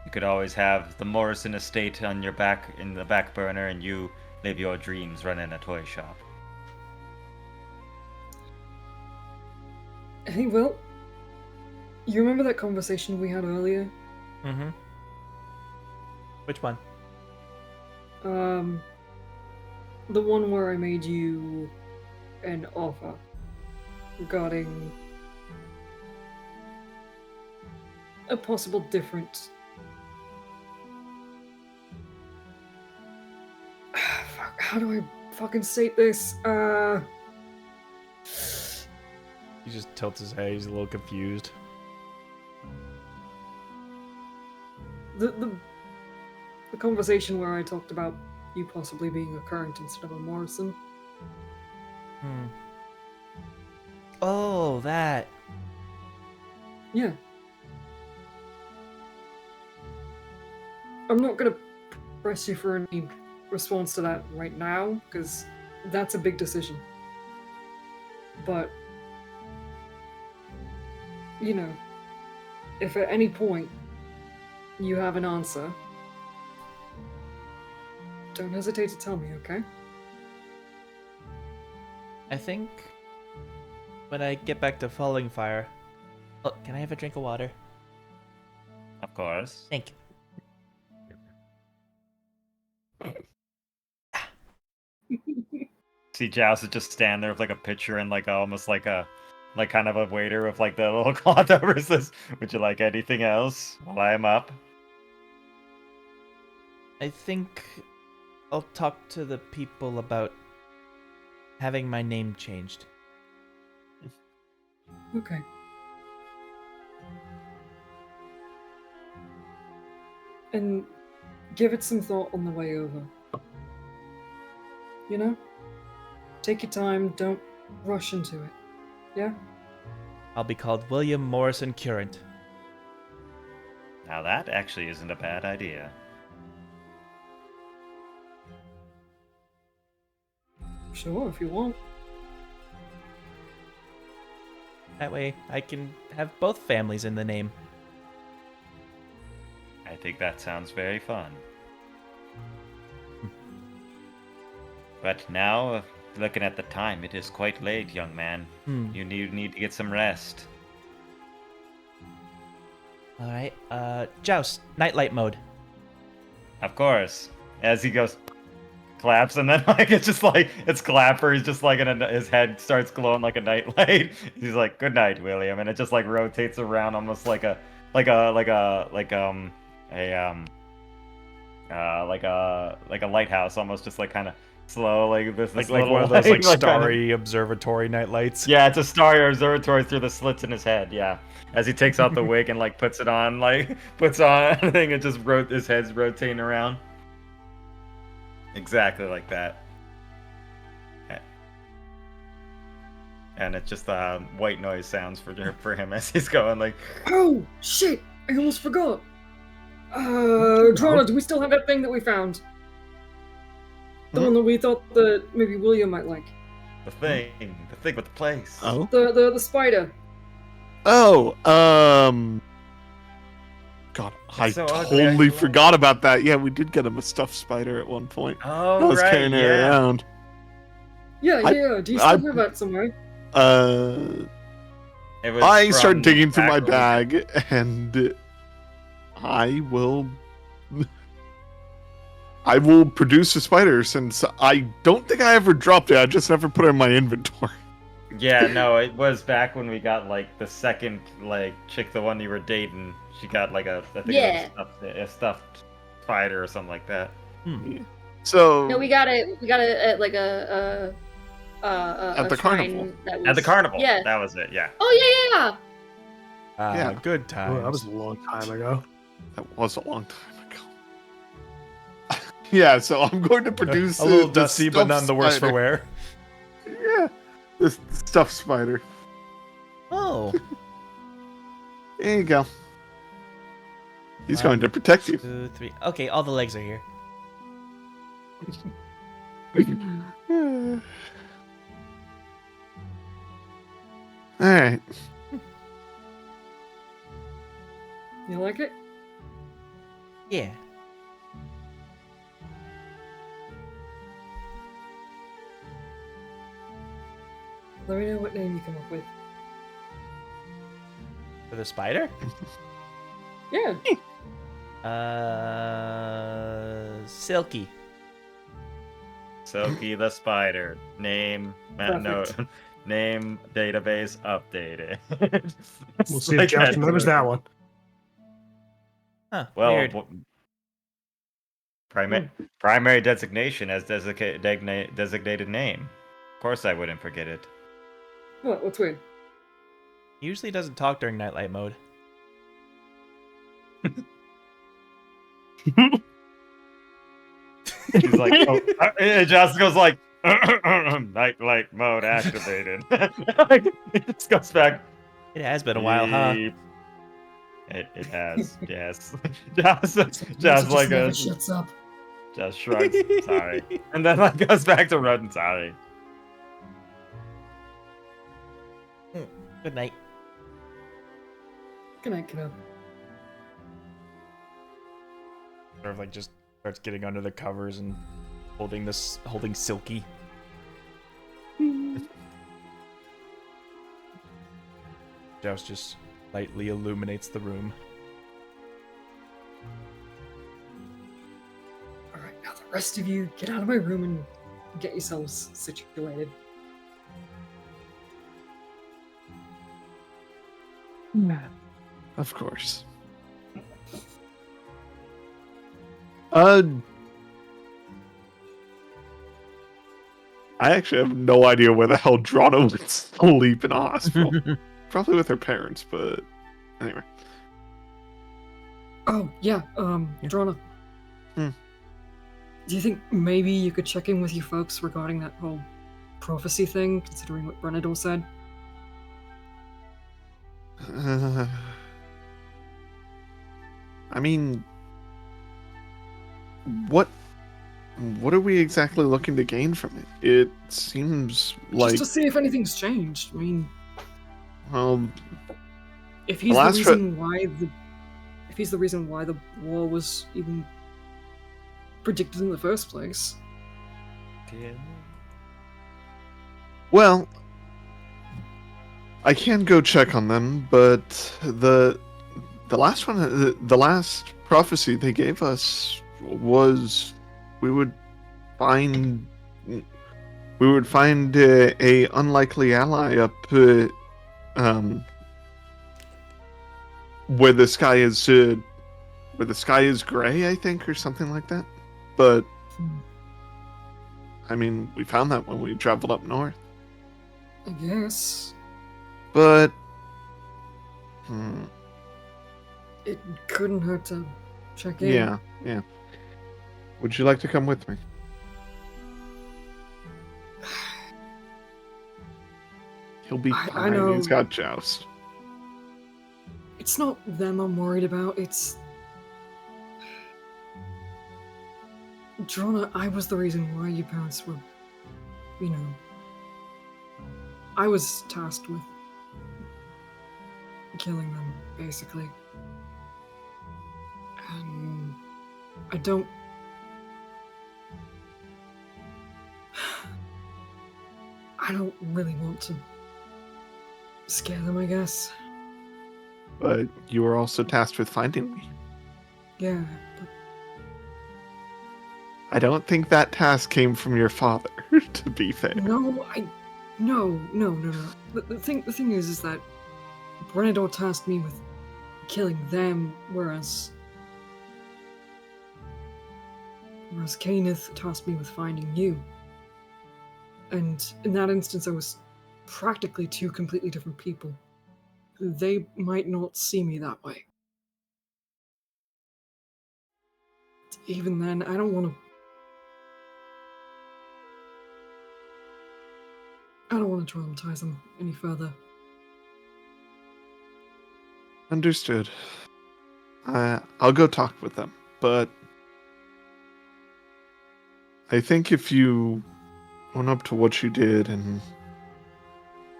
You could always have the Morrison estate on your back in the back burner, and you live your dreams running a toy shop. Hey, Will. You remember that conversation we had earlier? Mm-hmm. Which one? The one where I made you an offer regarding a possible different. Fuck, how do I fucking state this? He just tilts his head. He's a little confused. The conversation where I talked about you possibly being a Current instead of a Morrison. Oh, that. Yeah. I'm not gonna press you for any response to that right now, because that's a big decision. But, you know, if at any point you have an answer, don't hesitate to tell me, okay? I think when I get back to Falling Fire. Oh, can I have a drink of water? Of course. Thank you. See Joust is just stand there with like a pitcher and like almost like a kind of a waiter with like the little cloth over his says, "Would you like anything else while I am up?" I think I'll talk to the people about having my name changed. Okay. And give it some thought on the way over. You know? Take your time, don't rush into it. Yeah? I'll be called William Morrison Current. Now that actually isn't a bad idea. Sure, if you want. That way I can have both families in the name. I think that sounds very fun. But now, looking at the time, it is quite late, young man. You need to get some rest. Alright, Joust, nightlight mode. Of course. As he goes, claps, and then like it's just like it's Clapper. He's just like his head starts glowing like a nightlight. He's like, "Good night, William," and it just like rotates around almost like a lighthouse, almost just like kind of slow, like this Like little one of those light, like kinda- starry observatory nightlights. Yeah, it's a starry observatory through the slits in his head. Yeah, as he takes out the wig and like puts it on, like puts on a thing, it just his head's rotating around. Exactly like that. And it's just white noise sounds for him as he's going like. Oh, shit! I almost forgot! Drona, do we still have that thing that we found? The one that we thought that maybe William might like. The thing with the place. Oh. The spider. Oh, God, I So ugly, totally I- forgot about that. Yeah, we did get him a stuffed spider at one point. Oh, I was right, carrying it yeah. around. Yeah, I- yeah. Do you still I- have that somewhere? It was I from started digging through my back when bag, and I will produce a spider, since I don't think I ever dropped it. I just never put it in my inventory. Yeah, no, it was back when we got like the second like chick, the one you were dating. She got like I think it was a stuffed spider or something like that. So No, we got it at like a At the shrine carnival. that was... At the carnival. Yeah. That was it. Yeah. Oh yeah. Yeah. Good times. Oh, that was a long time ago. that was a long time ago. Yeah, so I'm going to produce a little the dusty, but stuffed none the worse for spider. wear. Yeah, this stuffed spider. Oh. There you go. He's going to protect you. 2, 3. Okay, all the legs are here. All right. You like it? Yeah. Let me know what name you come up with. For the spider? Yeah. Silky. Silky the spider. Name. No. Perfect. Name database updated. We'll see if Joust remembers that one. Huh. Well, Weird. primary designation as designated name. Of course, I wouldn't forget it. What? What's weird? He usually doesn't talk during nightlight mode. He's like, oh, and Josh goes like, nightlight mode activated. It just goes back. It has been a while, huh? Beep. It has, yes. Josh Just like never a shuts up. just shrugs, sorry, and then like goes back to running. Sorry. Good night. Good night, kiddo. Sort of like just starts getting under the covers and holding Silky. Joust just lightly illuminates the room. Alright, now the rest of you get out of my room and get yourselves situated. Of course. I actually have no idea where the hell Drana would sleep in a hospital. Probably with her parents, but anyway. Oh, yeah, Drona. Hmm. Do you think maybe you could check in with your folks regarding that whole prophecy thing, considering what Brenador said? I mean, what are we exactly looking to gain from it? It seems like, Just to see if anything's changed. I mean, well, if he's last the tri- reason why if he's the reason why the war was even predicted in the first place. well, I can go check on them, but the last one, the last prophecy they gave us was we would find a unlikely ally up where the sky is gray, I think, or something like that. But I mean, we found that when we traveled up north. I guess. But It couldn't hurt to check in. yeah. Would you like to come with me? He'll be I fine. know. He's got Joust. It's not them I'm worried about, it's... Drona, I was the reason why your parents were, you know... I was tasked with killing them, basically. And I don't... I don't really want to scare them, I guess. But you were also tasked with finding me. Yeah, but I don't think that task came from your father, to be fair. no. The thing is that Brenador tasked me with killing them, whereas Cainith tasked me with finding you. And in that instance, I was practically two completely different people. They might not see me that way. Even then, I don't want to traumatize them any further. Understood. I'll go talk with them, but I think if you own up to what you did and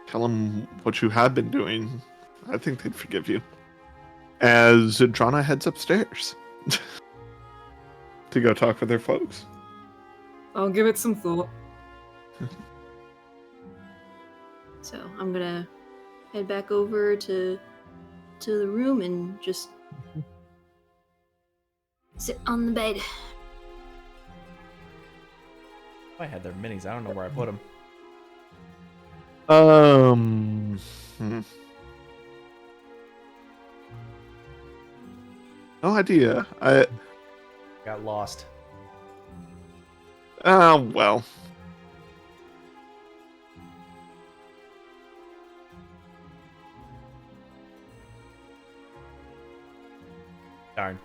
tell them what you have been doing, I think they'd forgive you. as Drana heads upstairs to go talk with her folks. I'll give it some thought. So I'm gonna head back over to the room and just sit on the bed. I had their minis. I don't know where I put them. No idea. Got lost. Well. Darn.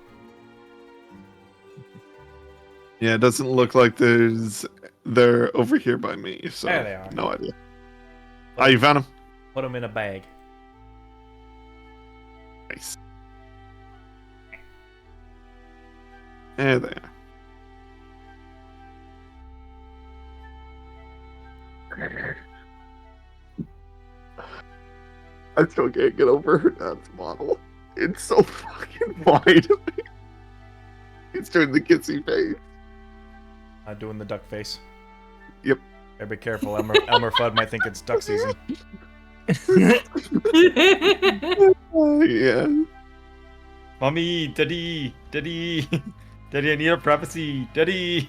Yeah, it doesn't look like they're over here by me, so There they are. no idea. Oh, you found them? Put them in a bag. Nice. There they are. I still can't get over her dad's model. It's so fucking wide. He's doing the kissy face. Doing the duck face. Yep. Better be careful. Elmer Fudd might think it's duck season. Yeah. Mommy, daddy, daddy, daddy, I need a prophecy, daddy.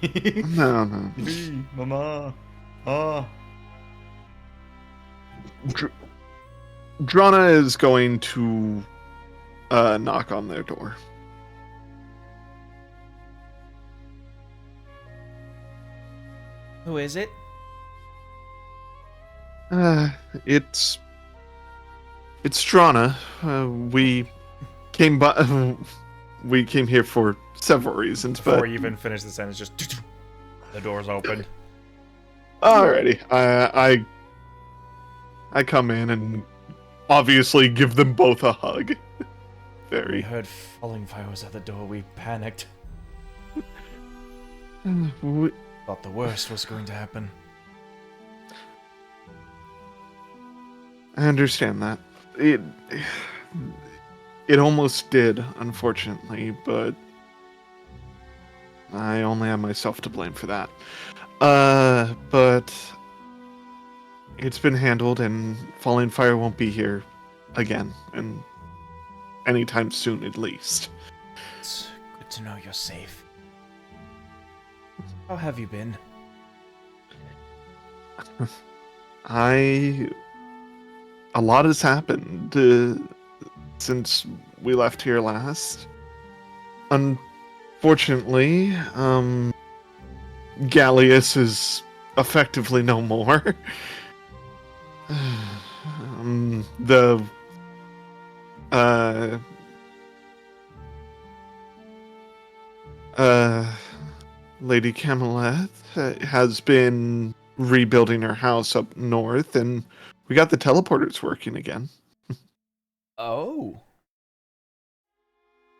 No. Daddy, mama. Oh. Drana is going to knock on their door. Who is it? It's Drana. We came here for several reasons, Before but you even finish the sentence, just the door's open. alrighty. I come in and obviously give them both a hug. We Very. heard falling fire was at the door. We panicked. We- Thought the worst was going to happen. I understand that. It almost did, unfortunately, but I only have myself to blame for that. But it's been handled, and Falling Fire won't be here again, and anytime soon, at least. It's good to know you're safe. How have you been? A lot has happened since we left here last. Unfortunately, Gallius is effectively no more. Lady Cameleth has been rebuilding her house up north, and we got the teleporters working again. Oh.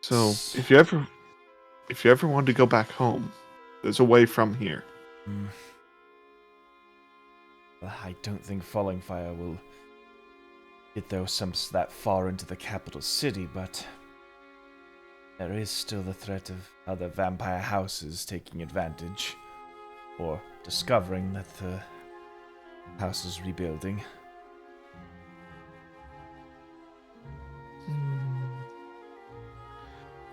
So if you ever wanted to go back home, there's a way from here. Well, I don't think Falling Fire will get that far into the capital city, but there is still the threat of other vampire houses taking advantage, or discovering that the house is rebuilding.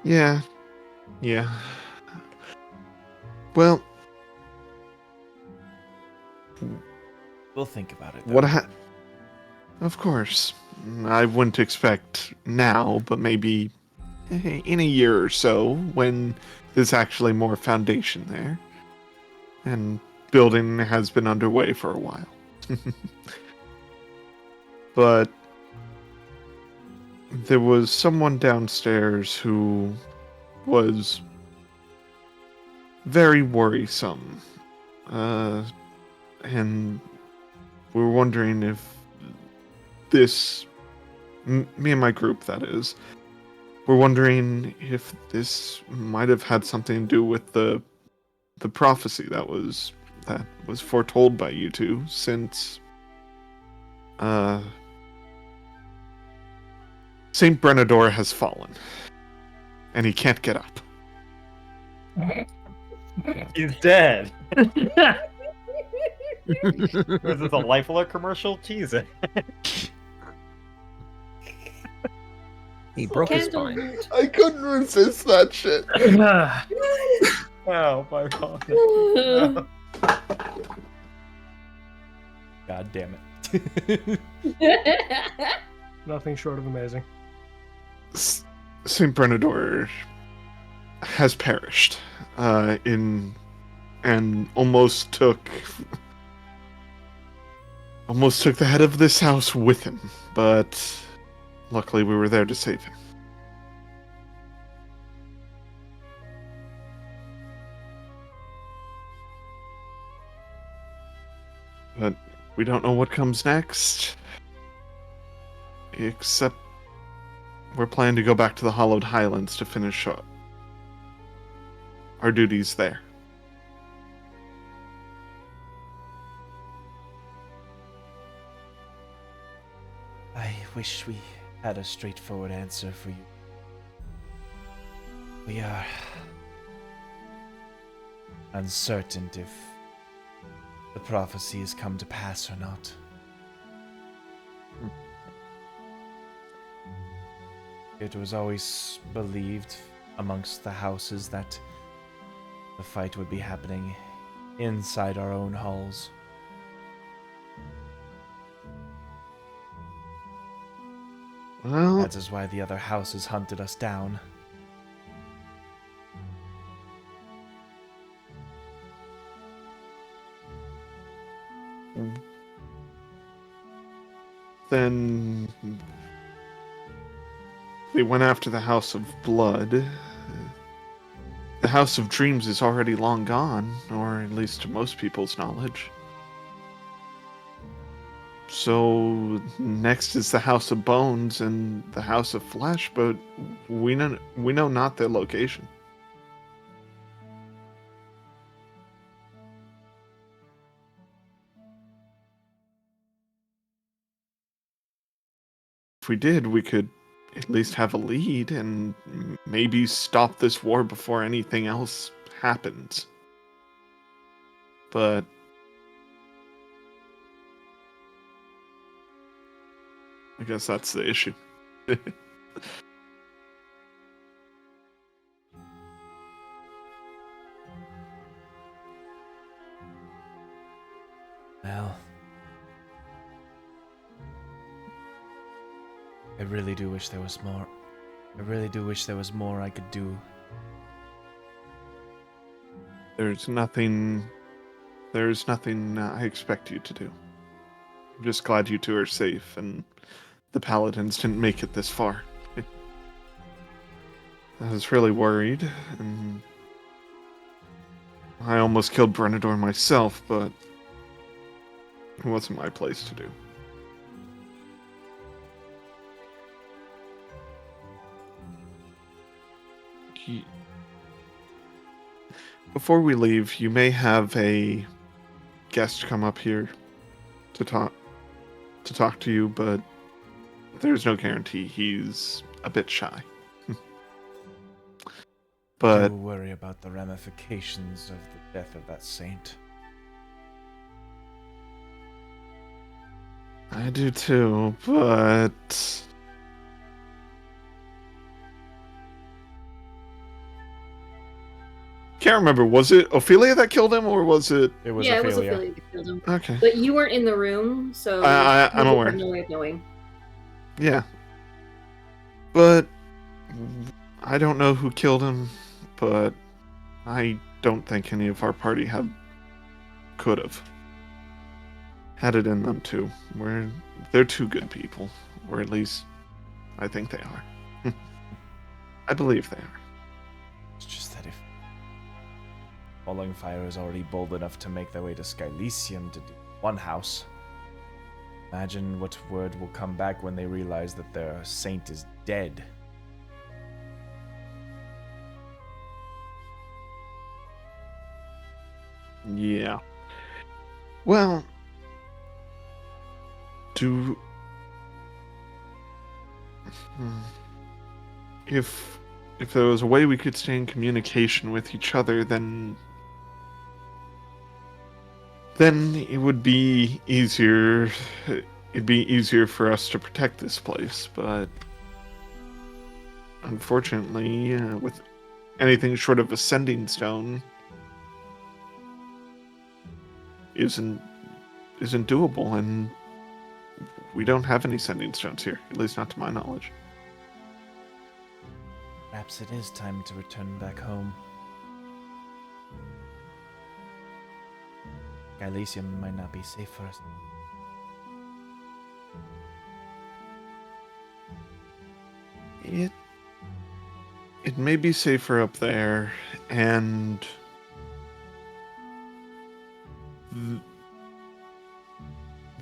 Yeah. Well, We'll think about it, though. Of course. I wouldn't expect now, but maybe in a year or so, when there's actually more foundation there. And building has been underway for a while. But there was someone downstairs who was very worrisome. And we were wondering if me and my group, that is, we're wondering if this might have had something to do with the prophecy that was foretold by you two, since Saint Brenador has fallen, and he can't get up. He's dead. Was this a Life Alert commercial? Jesus. He broke his Candle spine. root. I couldn't resist that shit. Oh my god. God damn it. Nothing short of amazing. Saint Brenador has perished and almost took the head of this house with him, but luckily we were there to save him. But we don't know what comes next, except we're planning to go back to the Hollow Highlands to finish our duties there. I wish we had a straightforward answer for you. We are uncertain if the prophecy has come to pass or not. It was always believed amongst the houses that the fight would be happening inside our own halls. Well, That is why the other houses hunted us down. then they went after the House of Blood. The House of Dreams is already long gone, or at least to most people's knowledge. So next is the House of Bones and the House of Flesh, but we know not their location. If we did, we could at least have a lead and maybe stop this war before anything else happens. But I guess that's the issue. Well, I really do wish there was more. I really do wish there was more I could do. There's nothing I expect you to do. I'm just glad you two are safe and the paladins didn't make it this far. I was really worried, and I almost killed Brenador myself, but it wasn't my place to do. Before we leave, you may have a guest come up here to talk to you, but there's no guarantee. He's a bit shy. But Do worry about the ramifications of the death of that saint. I do too, but can't remember. Was it Ophelia that killed him, or was it? It was Yeah, it was Ophelia. Ophelia that killed him. Okay. But you weren't in the room, so I'm you aware. have no way of knowing. Yeah. But I don't know who killed him, but I don't think any of our party could have had it in them too. They're two good people, or at least I think they are. I believe they are. It's just that if Falling Fire is already bold enough to make their way to Skylysium to do one house, imagine what word will come back when they realize that their saint is dead. Yeah. Well, if there was a way we could stay in communication with each other, then it would be easier. It'd be easier for us to protect this place, but unfortunately, with anything short of a sending stone, isn't doable, and we don't have any sending stones here, at least not to my knowledge. Perhaps it is time to return back home. Elysium might not be safe for us. It may be safer up there, and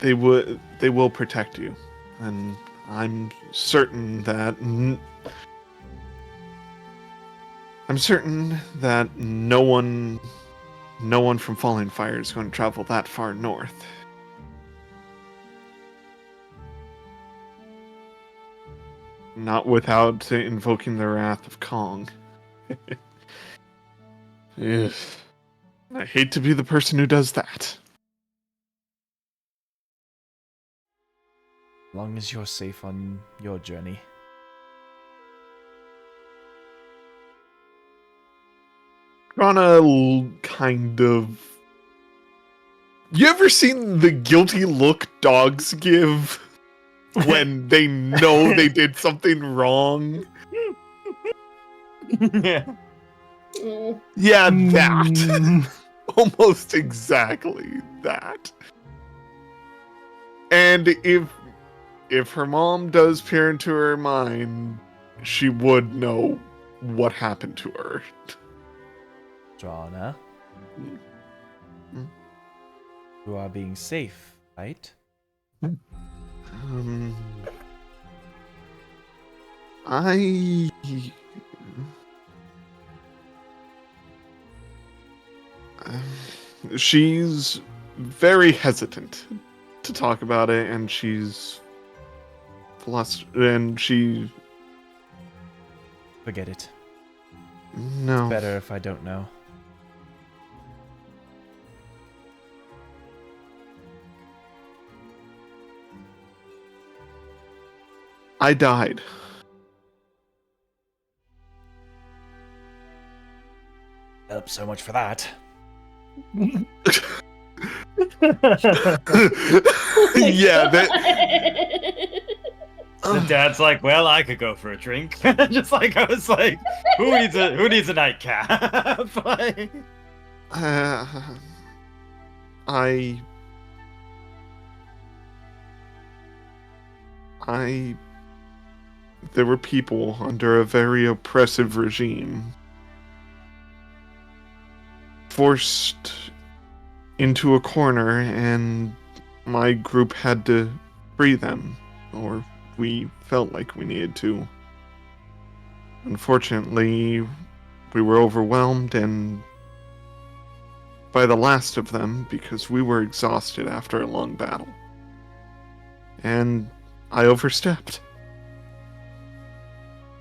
they will protect you, and I'm certain that no one from Falling Fire is going to travel that far north. Not without invoking the wrath of Kong. Ugh. I hate to be the person who does that. As long as you're safe on your journey. Rana kind of... You ever seen the guilty look dogs give when they know they did something wrong? Yeah. Mm. Yeah, that. Almost exactly that. And if her mom does peer into her mind, she would know what happened to her. Drana. You are being safe, right? She's very hesitant to talk about it, and she's flustered, and she... Forget it. No. Better if I don't know. I died. So much for that. Yeah, The dad's like, well, I could go for a drink. Just like I was like, who needs a nightcap? Like, there were people under a very oppressive regime forced into a corner, and my group had to free them, or we felt like we needed to. Unfortunately, we were overwhelmed and by the last of them because we were exhausted after a long battle. And I overstepped.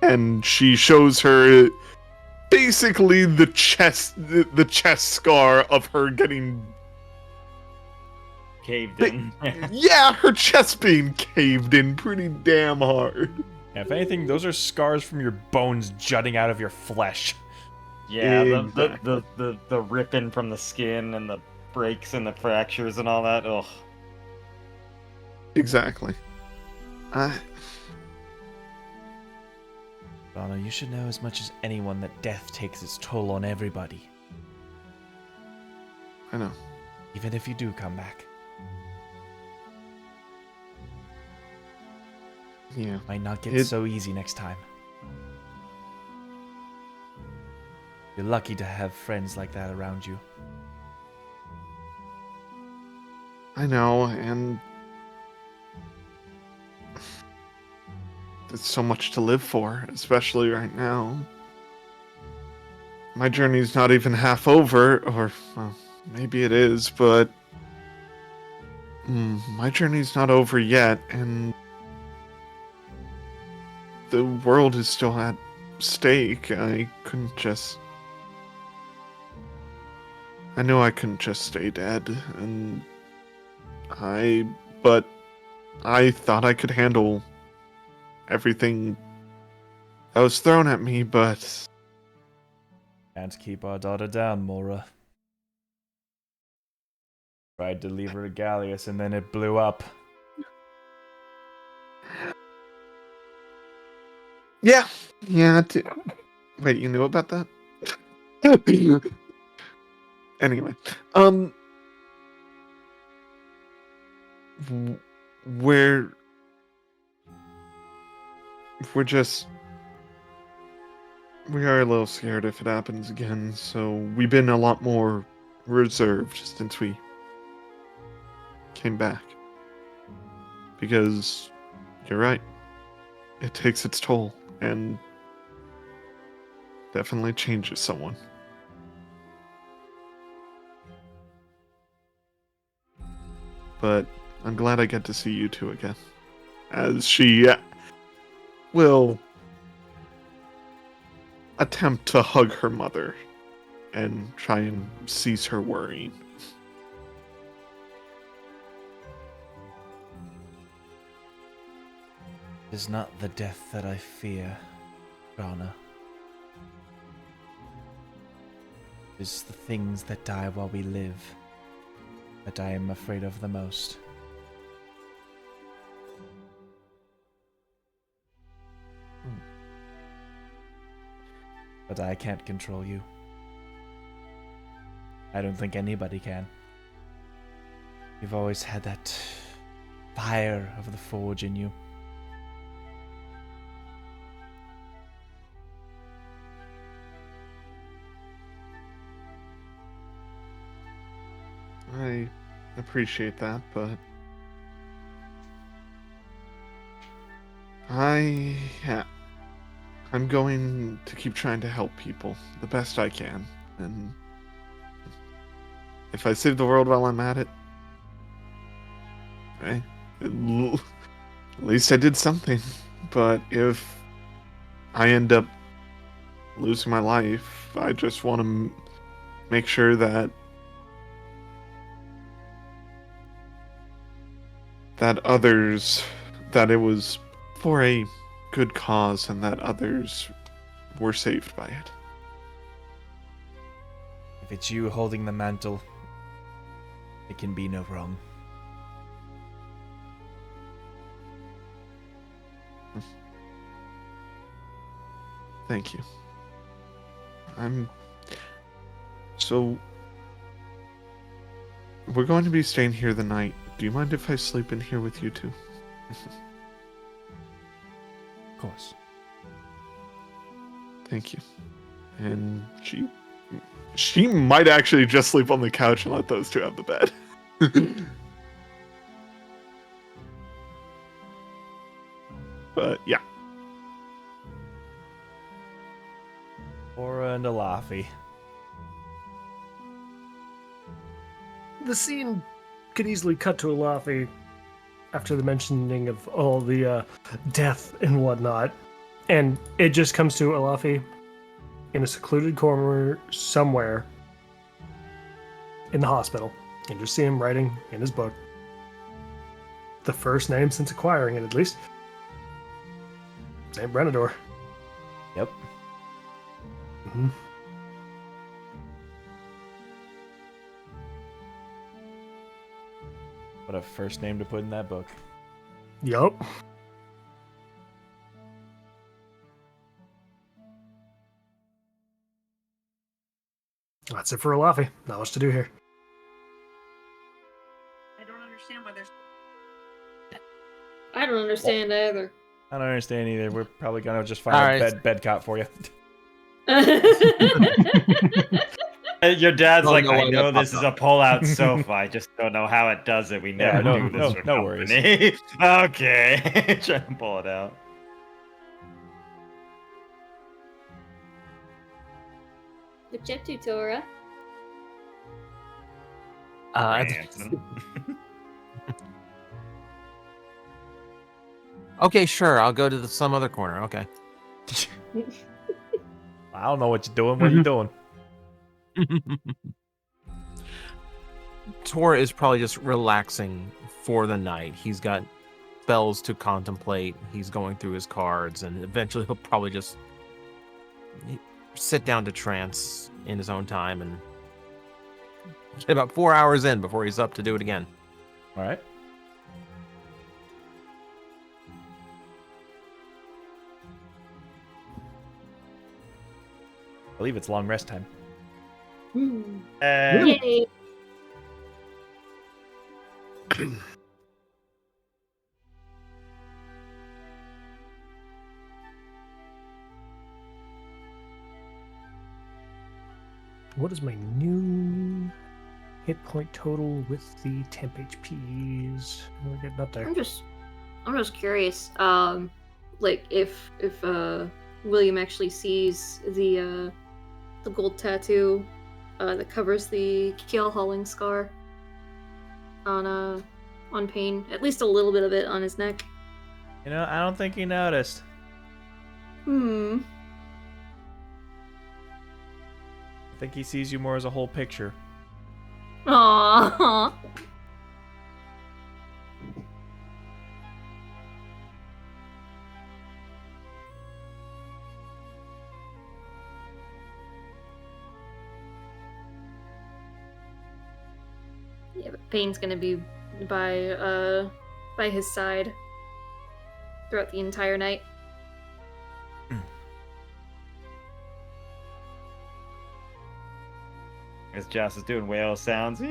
And she shows her basically the chest scar of her getting caved in. yeah, her chest being caved in pretty damn hard. Yeah, if anything, those are scars from your bones jutting out of your flesh. Yeah, Exactly. the ripping from the skin and the breaks and the fractures and all that. Ugh. Exactly. Rana, you should know as much as anyone that death takes its toll on everybody. I know. Even if you do come back. Yeah. Might not get so easy next time. You're lucky to have friends like that around you. I know, and there's so much to live for, especially right now. My journey's not even half over, or well, maybe it is, but my journey's not over yet, and the world is still at stake. I couldn't just... I know I couldn't just stay dead, and but I thought I could handle everything that was thrown at me, but... Can't keep our daughter down, Mora. Tried to leave her to Gallius, and then it blew up. Yeah, wait, you knew about that? Anyway, we're just... We are a little scared if it happens again, so we've been a lot more reserved since we came back. Because, you're right, it takes its toll, and definitely changes someone. But I'm glad I get to see you two again. As she will attempt to hug her mother and try and cease her worrying. It is not the death that I fear, Rana. It is the things that die while we live that I am afraid of the most. But I can't control you. I don't think anybody can. You've always had that fire of the forge in you. I appreciate that, but I'm going to keep trying to help people the best I can, and if I save the world while I'm at it, hey, at least I did something. But if I end up losing my life, I just want to make sure that it was for a good cause and that others were saved by it. If it's you holding the mantle, it can be no wrong. Thank you. So, we're going to be staying here the night. Do you mind if I sleep in here with you two? Of course. Thank you. And she might actually just sleep on the couch and let those two have the bed. But yeah. Aura and Alafi. The scene could easily cut to Alafi after the mentioning of all the death and whatnot, and it just comes to Alafi in a secluded corner somewhere in the hospital. You can just see him writing in his book. The first name since acquiring it, at least. Saint Brenador. Yep. Mm-hmm. What a first name to put in that book. Yup. That's it for Alafi. Not much to do here. I don't understand why there's. I don't understand either. I don't understand either. We're probably gonna just find All a right. bed cot for you. Your dad's Oh, like, no I way, know that this popped is a pull-out sofa. I just don't know how it does it. We Yeah, never no- do this no- for no worries. company. Okay, trying to pull it out. What you up to, Tora? Hanson. Okay, sure. I'll go to some other corner. Okay. I don't know what you're doing. What are you doing? Tor is probably just relaxing for the night. He's got spells to contemplate. He's going through his cards, and eventually he'll probably just sit down to trance in his own time and get about 4 hours in before he's up to do it again. All right. I believe it's long rest time. Yay! What is my new hit point total with the temp HPs? We're getting up there. I'm just curious. Like if William actually sees the gold tattoo that covers the keel hauling scar on Pain, at least a little bit of it on his neck. You know, I don't think he noticed. Hmm. I think he sees you more as a whole picture. Aww. Yeah, but Pain's gonna be by his side throughout the entire night. As Joss is doing whale sounds,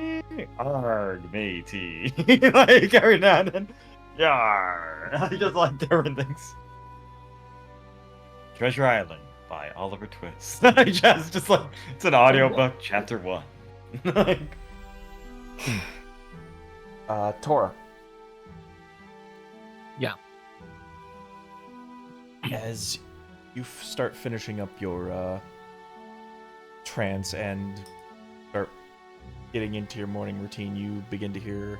arg, matey. Like every now and then, yar. I just like different things. Treasure Island by Oliver Twist. just like it's an audiobook, chapter 1. Like, Tora. Yeah. As you start finishing up your trance and start getting into your morning routine, you begin to hear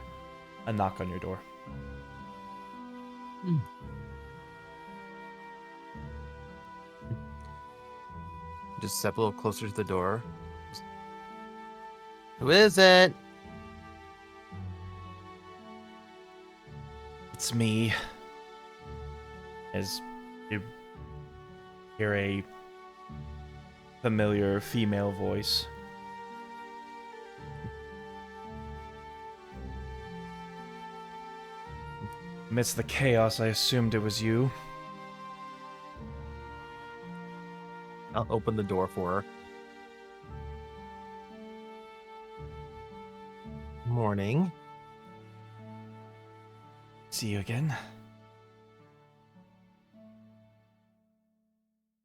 a knock on your door. Just step a little closer to the door. Who is it? It's me. As you hear a familiar female voice. Amidst the chaos, I assumed it was you. I'll open the door for her. Morning. See you again.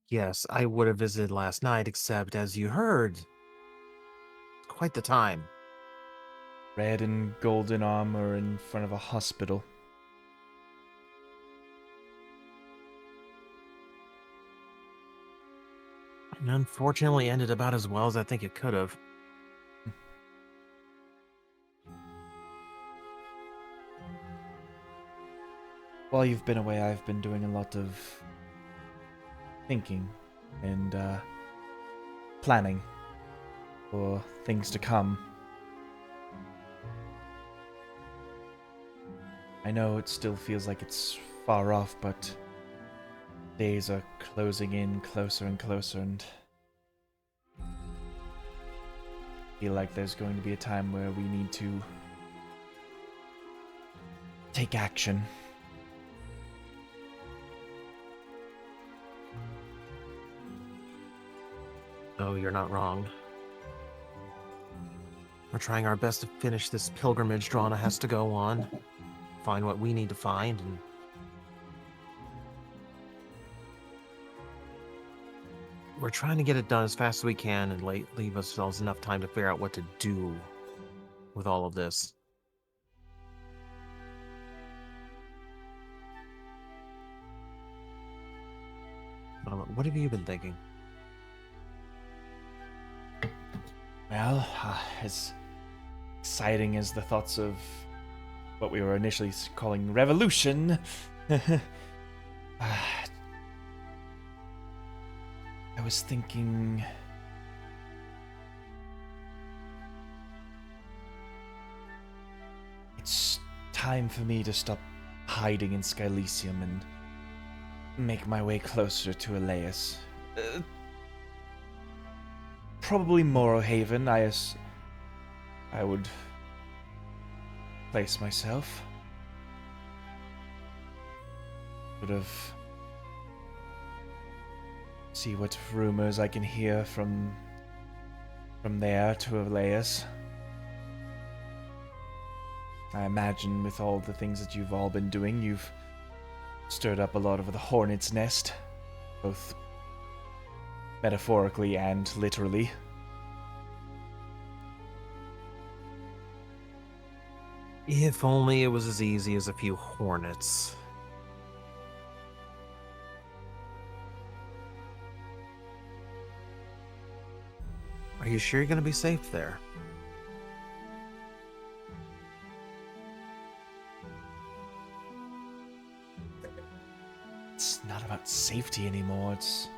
Yes, I would have visited last night, except as you heard, quite the time. Red and golden armor in front of a hospital. And unfortunately ended about as well as I think it could have. While you've been away, I've been doing a lot of thinking and planning for things to come. I know it still feels like it's far off, but days are closing in closer and closer, and I feel like there's going to be a time where we need to take action. Oh, you're not wrong. We're trying our best to finish this pilgrimage Drana has to go on. Find what we need to find, and we're trying to get it done as fast as we can and leave ourselves enough time to figure out what to do with all of this. What have you been thinking? Well, as exciting as the thoughts of what we were initially calling revolution I was thinking... It's time for me to stop hiding in Skylysium and make my way closer to Elias. Probably Morrowhaven, I would place myself. Sort of see what rumors I can hear from there to Elias. I imagine with all the things that you've all been doing, you've stirred up a lot of the hornet's nest, both metaphorically and literally. If only it was as easy as a few hornets. Are you sure you're going to be safe there? It's not about safety anymore, it's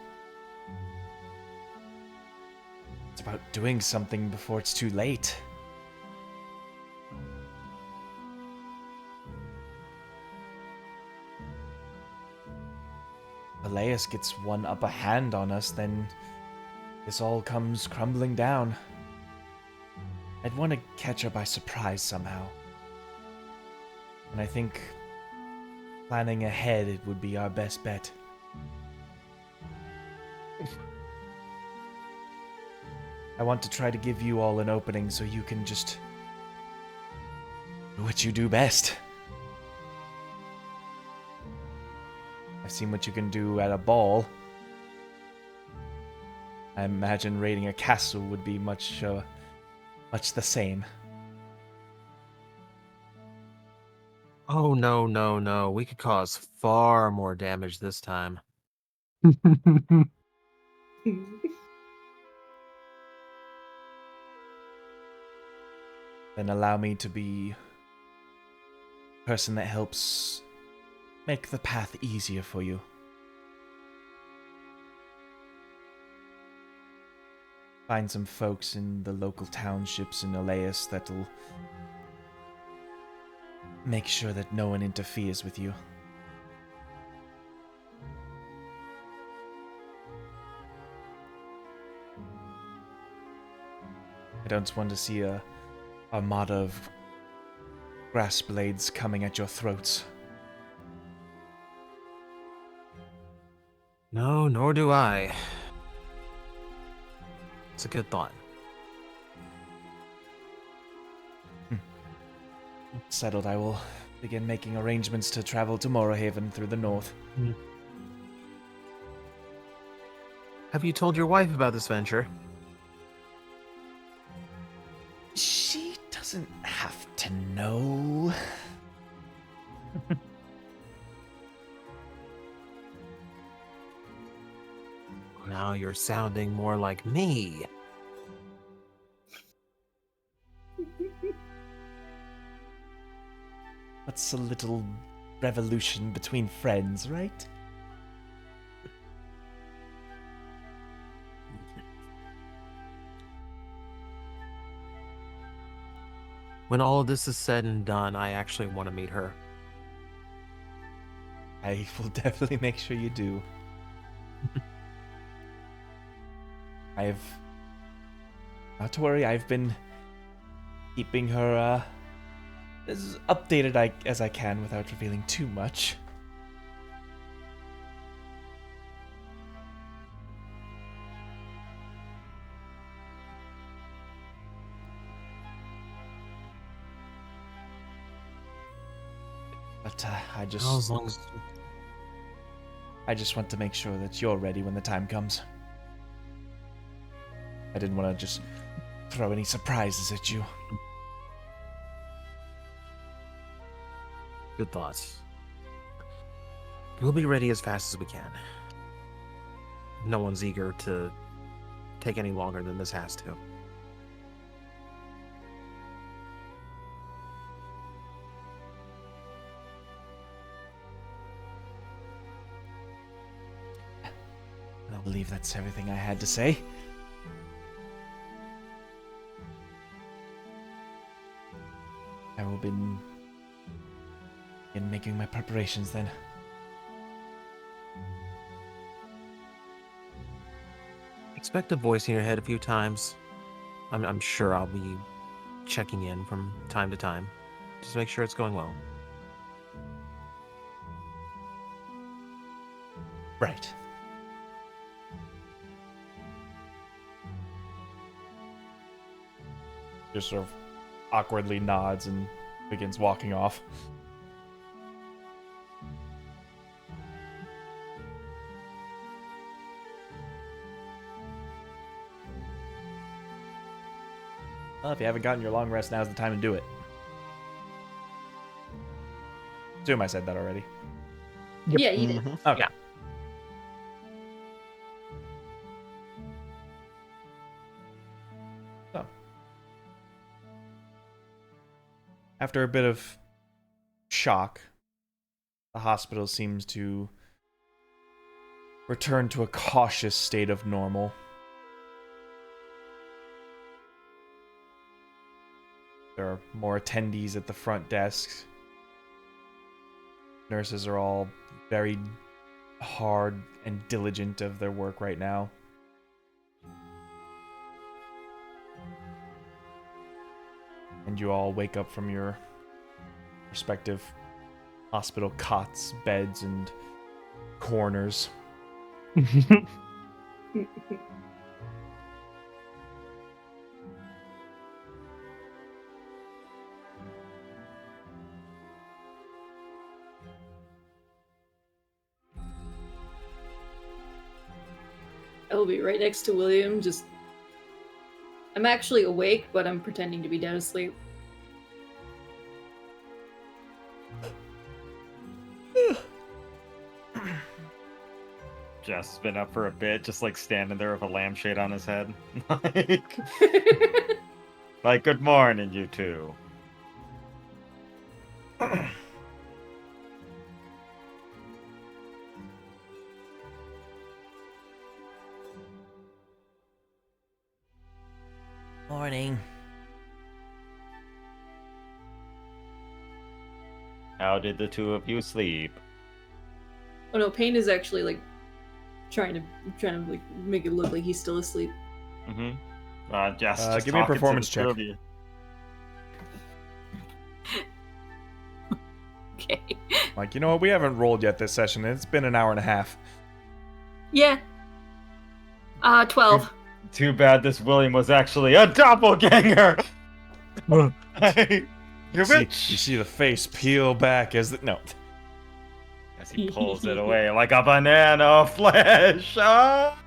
about doing something before it's too late. Elias gets one upper hand on us, then this all comes crumbling down. I'd want to catch her by surprise somehow. And I think planning ahead it would be our best bet. I want to try to give you all an opening so you can just do what you do best. I've seen what you can do at a ball. I imagine raiding a castle would be much the same. Oh, no, no, no. We could cause far more damage this time. Then allow me to be the person that helps make the path easier for you. Find some folks in the local townships in Elias that'll make sure that no one interferes with you. I don't want to see a armada of grass blades coming at your throats. No, nor do I. It's a good thought. Settled, I will begin making arrangements to travel to Morrowhaven through the north. Have you told your wife about this venture? She doesn't have to know. Now you're sounding more like me. What's a little revolution between friends, right? When all of this is said and done, I actually want to meet her. I will definitely make sure you do. Not to worry, I've been keeping her as updated as I can without revealing too much. But I Oh, as long as... just want to make sure that you're ready when the time comes. I didn't want to just throw any surprises at you. Good thoughts. We'll be ready as fast as we can. No one's eager to take any longer than this has to. believe that's everything I had to say. I will begin making my preparations then. Expect a voice in your head a few times. I'm sure I'll be checking in from time to time. Just make sure it's going well. Right. Just sort of awkwardly nods and begins walking off. Well, if you haven't gotten your long rest, now's the time to do it. Assume I said that already. Yeah, you did. Okay. Yeah. So, after a bit of shock, the hospital seems to return to a cautious state of normal. There are more attendees at the front desks. Nurses are all very hard and diligent of their work right now. And you all wake up from your respective hospital cots, beds, and corners. I will be right next to William, just... I'm actually awake, but I'm pretending to be dead asleep. Jess has been up for a bit, just like standing there with a lampshade on his head. Like, good morning, you two. Morning. How did the two of you sleep? Oh no, Payne is actually like trying to like make it look like he's still asleep. Mm-hmm. Jess, just give me a talking to performance the check. two of you. Okay. Like, you know what? We haven't rolled yet this session. It's been an hour and a half. Yeah. 12. Too bad this William was actually a doppelganger. You bitch. You see the face peel back as the... No. As he pulls it away like a banana of flesh. Ah!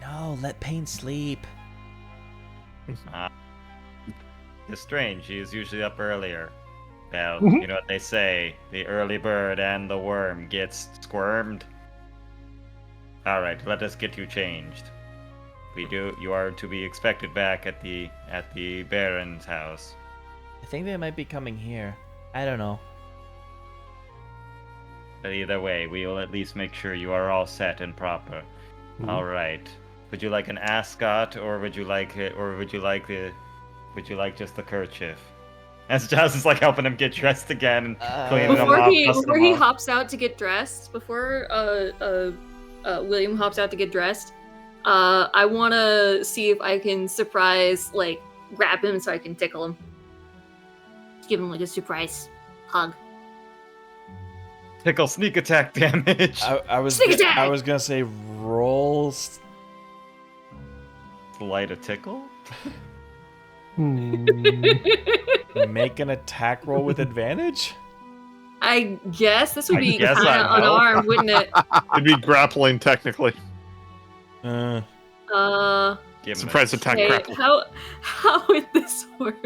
No, let Payne sleep. It's strange. He is usually up earlier. Well, you know what they say: the early bird and the worm gets squirmed. All right, let us get you changed. You are to be expected back at the Baron's house. I think they might be coming here. I don't know. But either way, we will at least make sure you are all set and proper. All right. Would you like an ascot, or would you like just the kerchief? As Jazz is like helping him get dressed again and cleaning him up. Before he hops out to get dressed, before William hops out to get dressed, I want to see if I can grab him so I can tickle him. Give him like a surprise hug. Tickle sneak attack damage. I was gonna say roll. Light a tickle. Make an attack roll with advantage. I guess this would be guess kind of I know. unarmed, wouldn't it? It'd be grappling technically. Give him Surprise attack Okay, grapple. how would this work?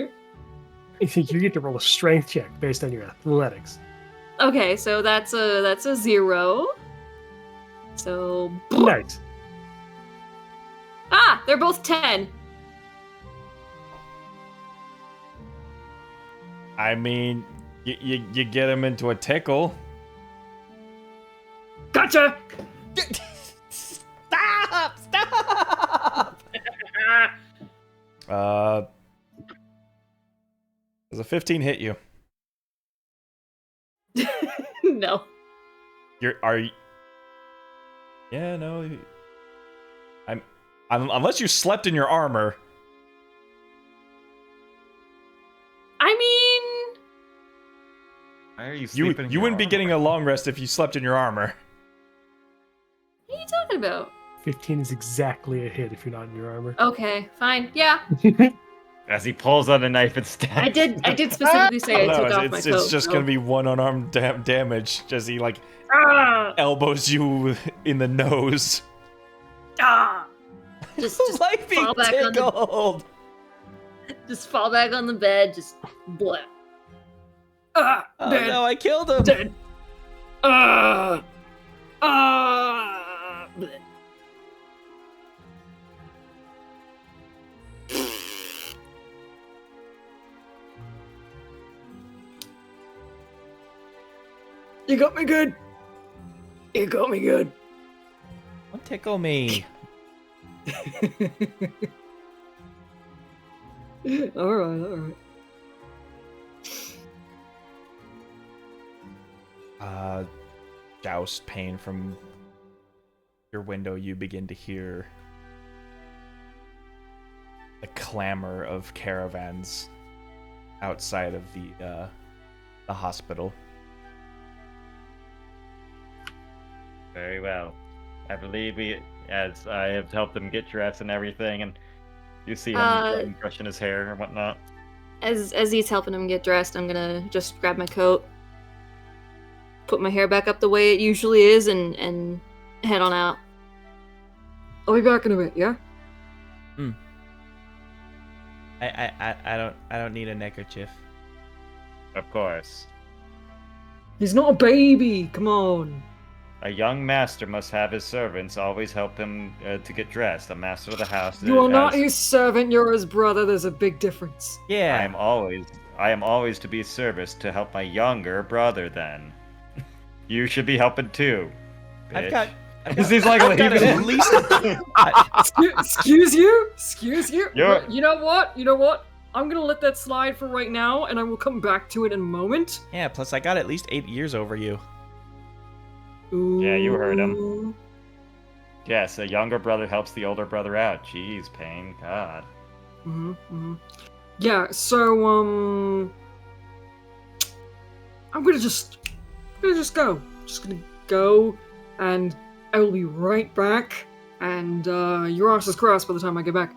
You get to roll a strength check based on your athletics. Okay, so that's a 0. So Nice. they're both 10. I mean, you get him into a tickle. Gotcha! Stop! Does a 15 hit you? No. Are you? Yeah, no. Unless you slept in your armor. I mean, Why are you You sleeping? in your wouldn't be armor? getting a long rest if you slept in your armor. what are you talking about? 15 is exactly a hit if you're not in your armor. Okay, fine. Yeah, As he pulls out a knife and stabs. I did specifically say I No, took off my it's coat. just so- gonna be one unarmed damage as he like Ah! elbows you in the nose. Ah! Just like being fall back on the- tickled. Just fall back on the bed, just bleh. Ah, Oh dead, no, I killed him. dead. Ah, bleh. You got me good. You got me good. Don't tickle me. All right. Joust pain from your window. You begin to hear the clamor of caravans outside of the hospital. Very well. I believe as I have helped him get dressed and everything, and you see him brushing his hair and whatnot. As he's helping him get dressed, I'm gonna just grab my coat, put my hair back up the way it usually is, and head on out. I'll be back in a bit. Yeah. I don't need a neckerchief. Of course. He's not a baby. Come on. A young master must have his servants always help him to get dressed. The master of the house. You are not has- his servant. You're his brother. There's a big difference. Yeah. I am always to be of service to help my younger brother. Then, you should be helping too. I've bitch. got. He's like I've got leaving at it. least. Excuse you. Excuse you. You're- You know what? You know what? I'm gonna let that slide for right now, and I will come back to it in a moment. Yeah. Plus, I got at least 8 years over you. Ooh. Yeah, you heard him. Yes, a younger brother helps the older brother out. Jeez, pain. God. Yeah. So I'm gonna just go. Just gonna go, and I will be right back. And your arse is crossed by the time I get back.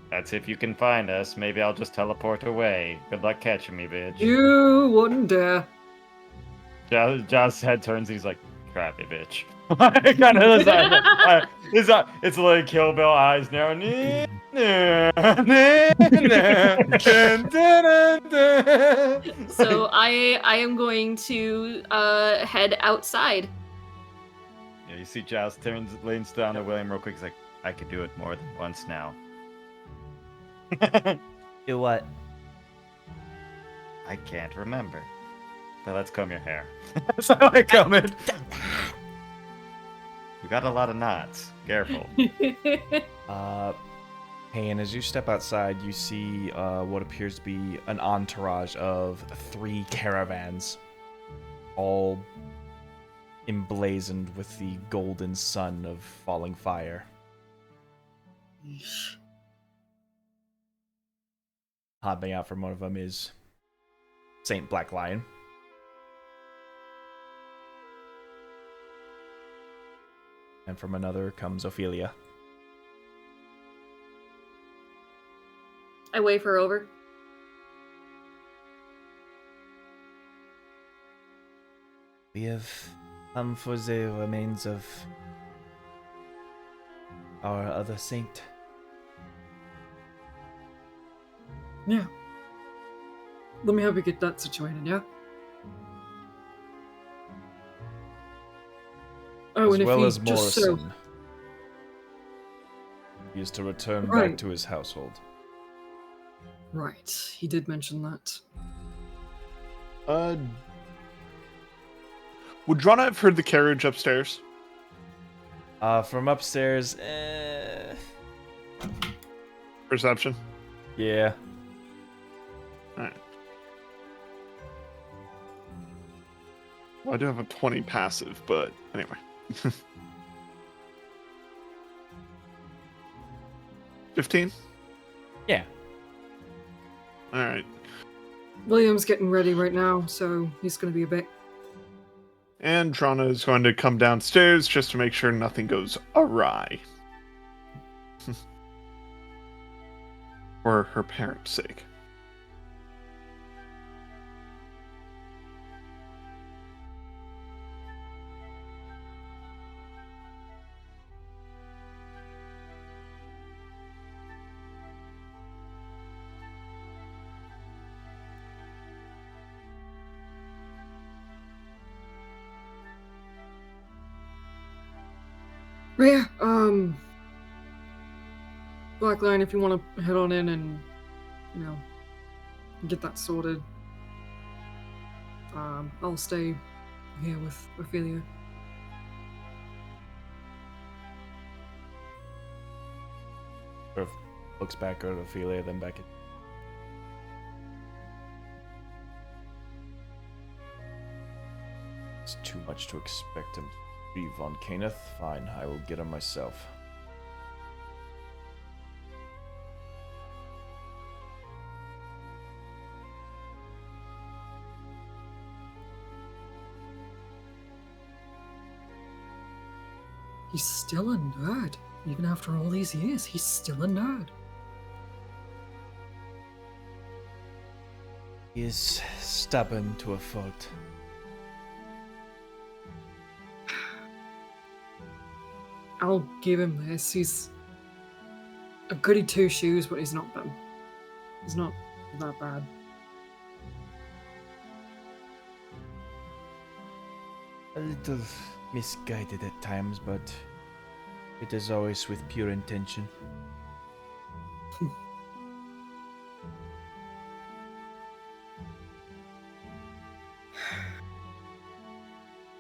That's if you can find us. Maybe I'll just teleport away. Good luck catching me, bitch. You wouldn't dare. Josh's head turns. He's like, "Crap it, bitch." Kind of. It's like Kill Bill eyes now. So I am going to head outside. Yeah, you see, Giles leans down to William real quick. He's like, "I could do it more than once now." Do what? I can't remember. But let's comb your hair. That's how I comb it. You got a lot of knots. Careful. Hey, and as you step outside, you see what appears to be an entourage of 3 caravans, all emblazoned with the golden sun of falling fire. Hopping out from one of them is Saint Black Lion. And from another comes Ophelia. I wave her over. We have come for the remains of our other saint. Yeah. Let me help you get that situated, yeah? Oh, As and if well he as just Morrison. so... He is to return Right. back to his household. Right, he did mention that. Would Drana have heard the carriage upstairs? From upstairs, Perception. Yeah. Alright. Well, I do have a 20 passive, but anyway. 15? Yeah. Alright. William's getting ready right now, so he's going to be a bit. And Trana is going to come downstairs just to make sure nothing goes awry. For her parents' sake. But yeah, Blackline, if you want to head on in and, you know, get that sorted, I'll stay here with Ophelia. Sort of looks back at Ophelia, then back at. It's too much to expect him to be Von Kenneth. Fine, I will get him myself. He's still a nerd. Even after all these years, he's still a nerd. He is stubborn to a fault. I'll give him this. He's a goody two shoes, but he's not bad. He's not that bad. A little misguided at times, but it is always with pure intention.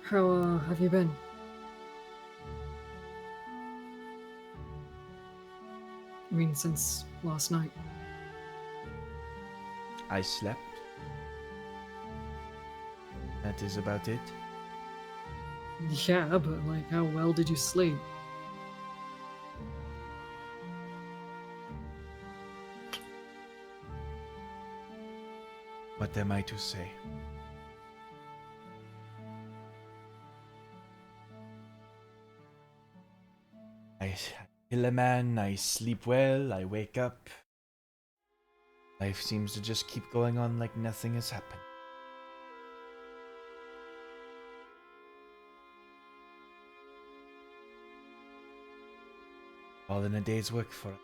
How have you been? I mean, since last night. I slept. That is about it. Yeah, but like, how well did you sleep? What am I to say? I kill a man, I sleep well, I wake up. Life seems to just keep going on like nothing has happened. All in a day's work for it.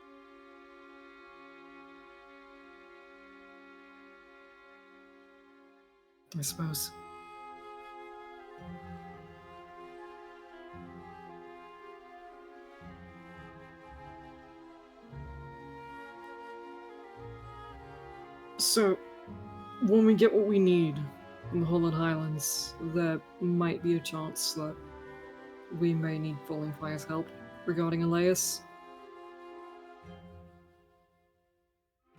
I suppose. So, when we get what we need in the Hollow Highlands, there might be a chance that we may need Falling Fire's help regarding Elias.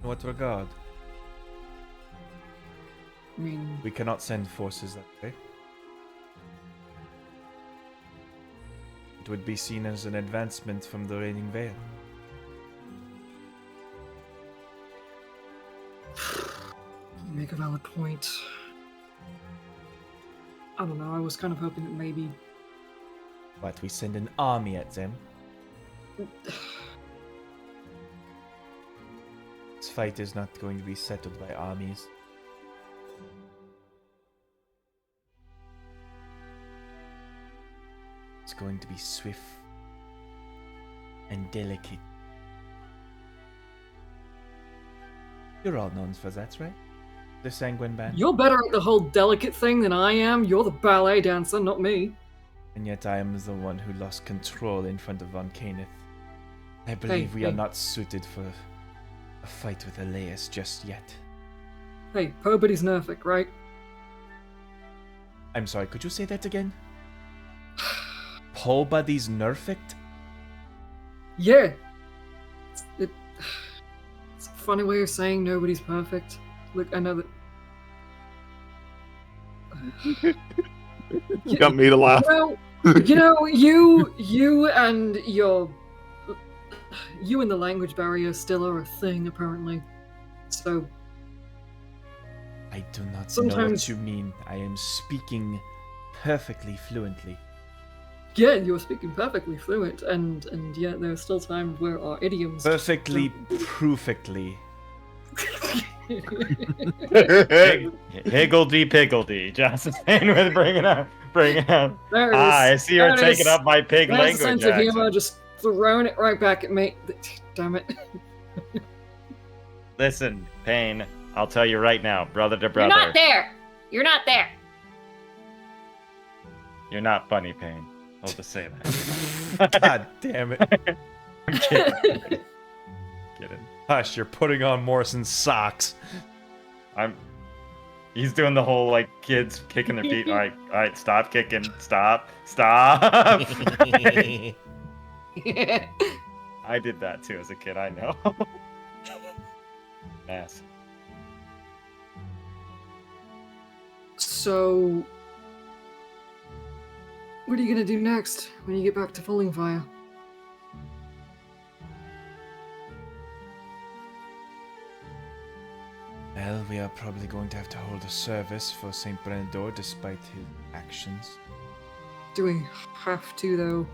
In what regard? I mean, We cannot send forces that way. It would be seen as an advancement from the Reigning Veil. you make a valid point. I don't know, I was kind of hoping that maybe... But we send an army at them. This fight is not going to be settled by armies. It's going to be swift and delicate. You're all known for that, right? The Sanguine Band. You're better at the whole delicate thing than I am. You're the ballet dancer, not me. And yet I am the one who lost control in front of Von Kenneth. I believe we are hey. not suited for a fight with Elias just yet. Hey, Pobody's Nerfic, right? I'm sorry, could you say that again? Pole Buddy's nerfed? Yeah. It... funny way of saying nobody's perfect? Look, I know that. You got me to laugh. You and your. You and the language barrier still are a thing, apparently. So. I do not know what Sometimes- you mean. I am speaking perfectly fluently. Yeah, you're speaking perfectly fluent, and yet there are still times where our idioms. Perfectly, perfectly. Higgledy-piggledy. Johnson Payne with bringing out. There it is. I see you're There it taking is. up my pig There's a language sense of humor, accent. just throwing it right back at me. Damn it. Listen, Payne, I'll tell you right now, brother to You're brother. not there. You're not there. You're not funny, Payne. I'll just say that. God damn it. I'm kidding. Kidding. Hush, you're putting on Morrison's socks. He's doing the whole like kids kicking their feet. All right, stop kicking. Stop. I did that too as a kid. I know. Ass. So, what are you gonna do next when you get back to Falling Fire? Well, we are probably going to have to hold a service for Saint Bernador despite his actions. Do we have to, though?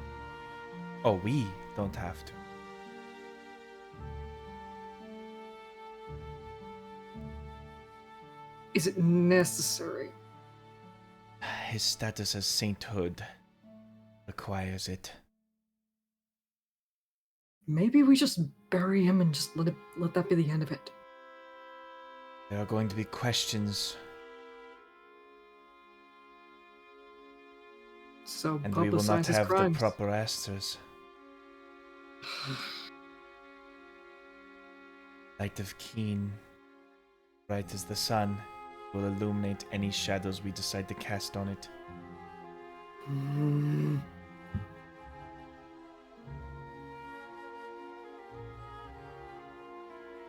Oh, we don't have to. Is it necessary? His status as sainthood requires it. Maybe we just bury him and just let that be the end of it. There are going to be questions, So and we will not publicize his have crimes. the proper answers. Light of Keen, bright as the sun, will illuminate any shadows we decide to cast on it. Hmm.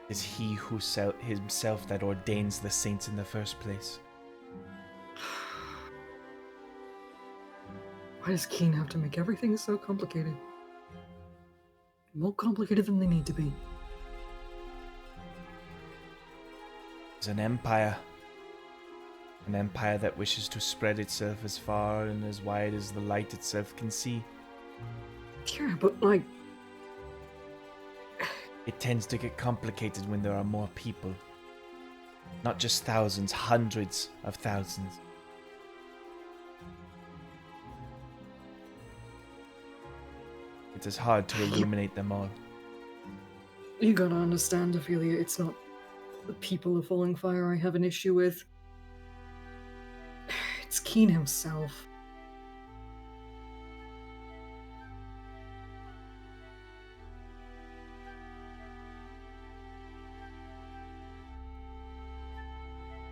It is he who himself that ordains the saints in the first place. Why does Keen have to make everything so complicated? More complicated than they need to be. It's an empire. An empire that wishes to spread itself as far and as wide as the light itself can see. Yeah, but like, It tends to get complicated when there are more people. Not just thousands, hundreds of thousands. It is hard to illuminate them all. you gotta understand, Ophelia, it's not the people of Falling Fire I have an issue with. It's Keen himself.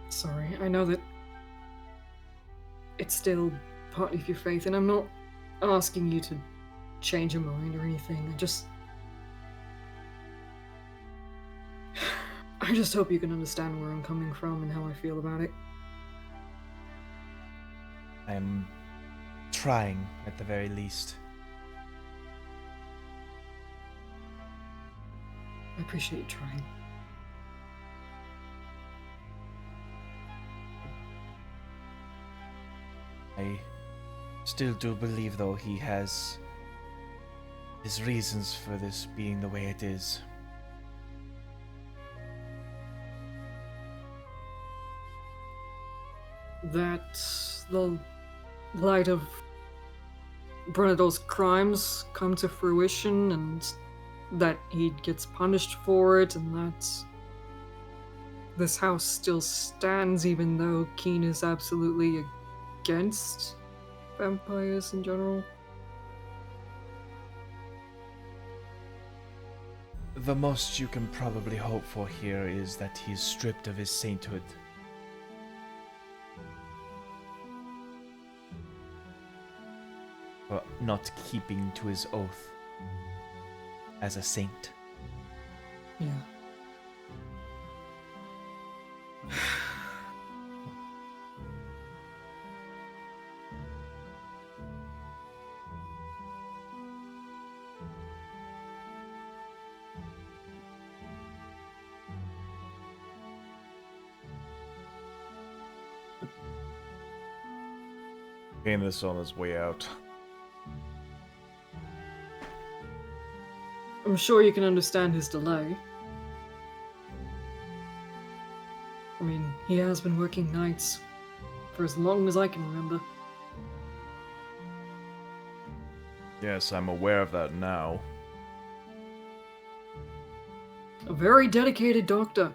Sorry, I know that it's still part of your faith, and I'm not asking you to change your mind or anything. I just hope you can understand where I'm coming from and how I feel about it. I am trying, at the very least. I appreciate you trying. I still do believe, though, he has his reasons for this being the way it is. That the light of Bernadotte's crimes come to fruition and that he gets punished for it, and that this house still stands even though Keen is absolutely against vampires in general. The most you can probably hope for here is that he is stripped of his sainthood. For not keeping to his oath as a saint. Yeah. Gain this on his way out. I'm sure you can understand his delay. I mean, he has been working nights for as long as I can remember. Yes, I'm aware of that now. A very dedicated doctor.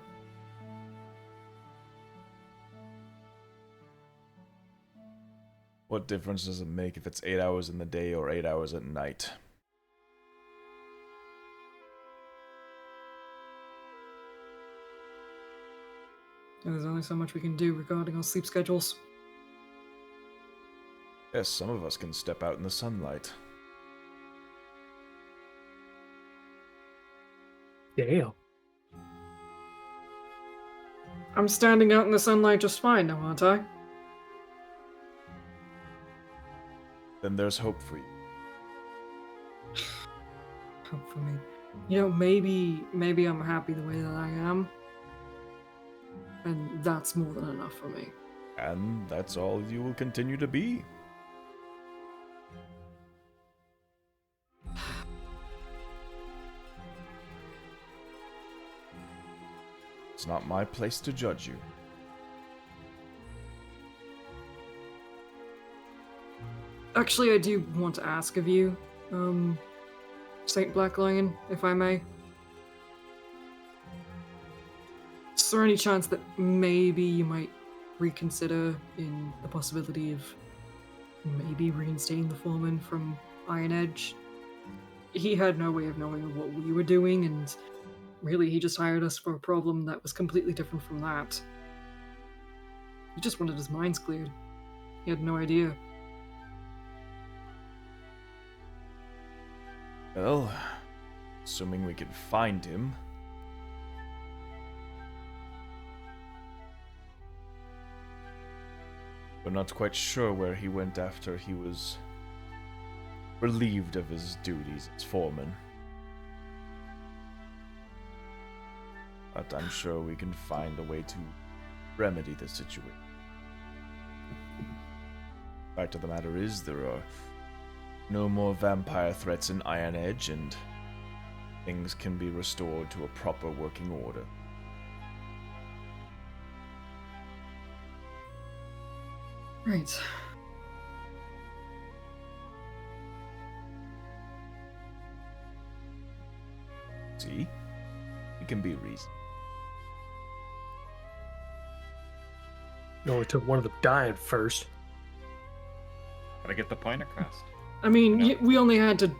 What difference does it make if it's 8 hours in the day or 8 hours at night? And there's only so much we can do regarding our sleep schedules. Yes, some of us can step out in the sunlight. Damn. I'm standing out in the sunlight just fine now, aren't I? Then there's hope for you. Hope for me. You know, maybe I'm happy the way that I am. And that's more than enough for me. And that's all you will continue to be. It's not my place to judge you. Actually, I do want to ask of you, Saint Black Lion, if I may. Is there any chance that maybe you might reconsider in the possibility of maybe reinstating the foreman from Iron Edge? He had no way of knowing what we were doing, and really he just hired us for a problem that was completely different from that. He just wanted his minds cleared. He had no idea. Well, assuming we can find him. We're not quite sure where he went after he was relieved of his duties as foreman. But I'm sure we can find a way to remedy the situation. Fact of the matter is, there are no more vampire threats in Iron Edge, and things can be restored to a proper working order. Right. See? We can be reasonable. It only took one of them dying first. Gotta get the point across. I mean, No. we only had to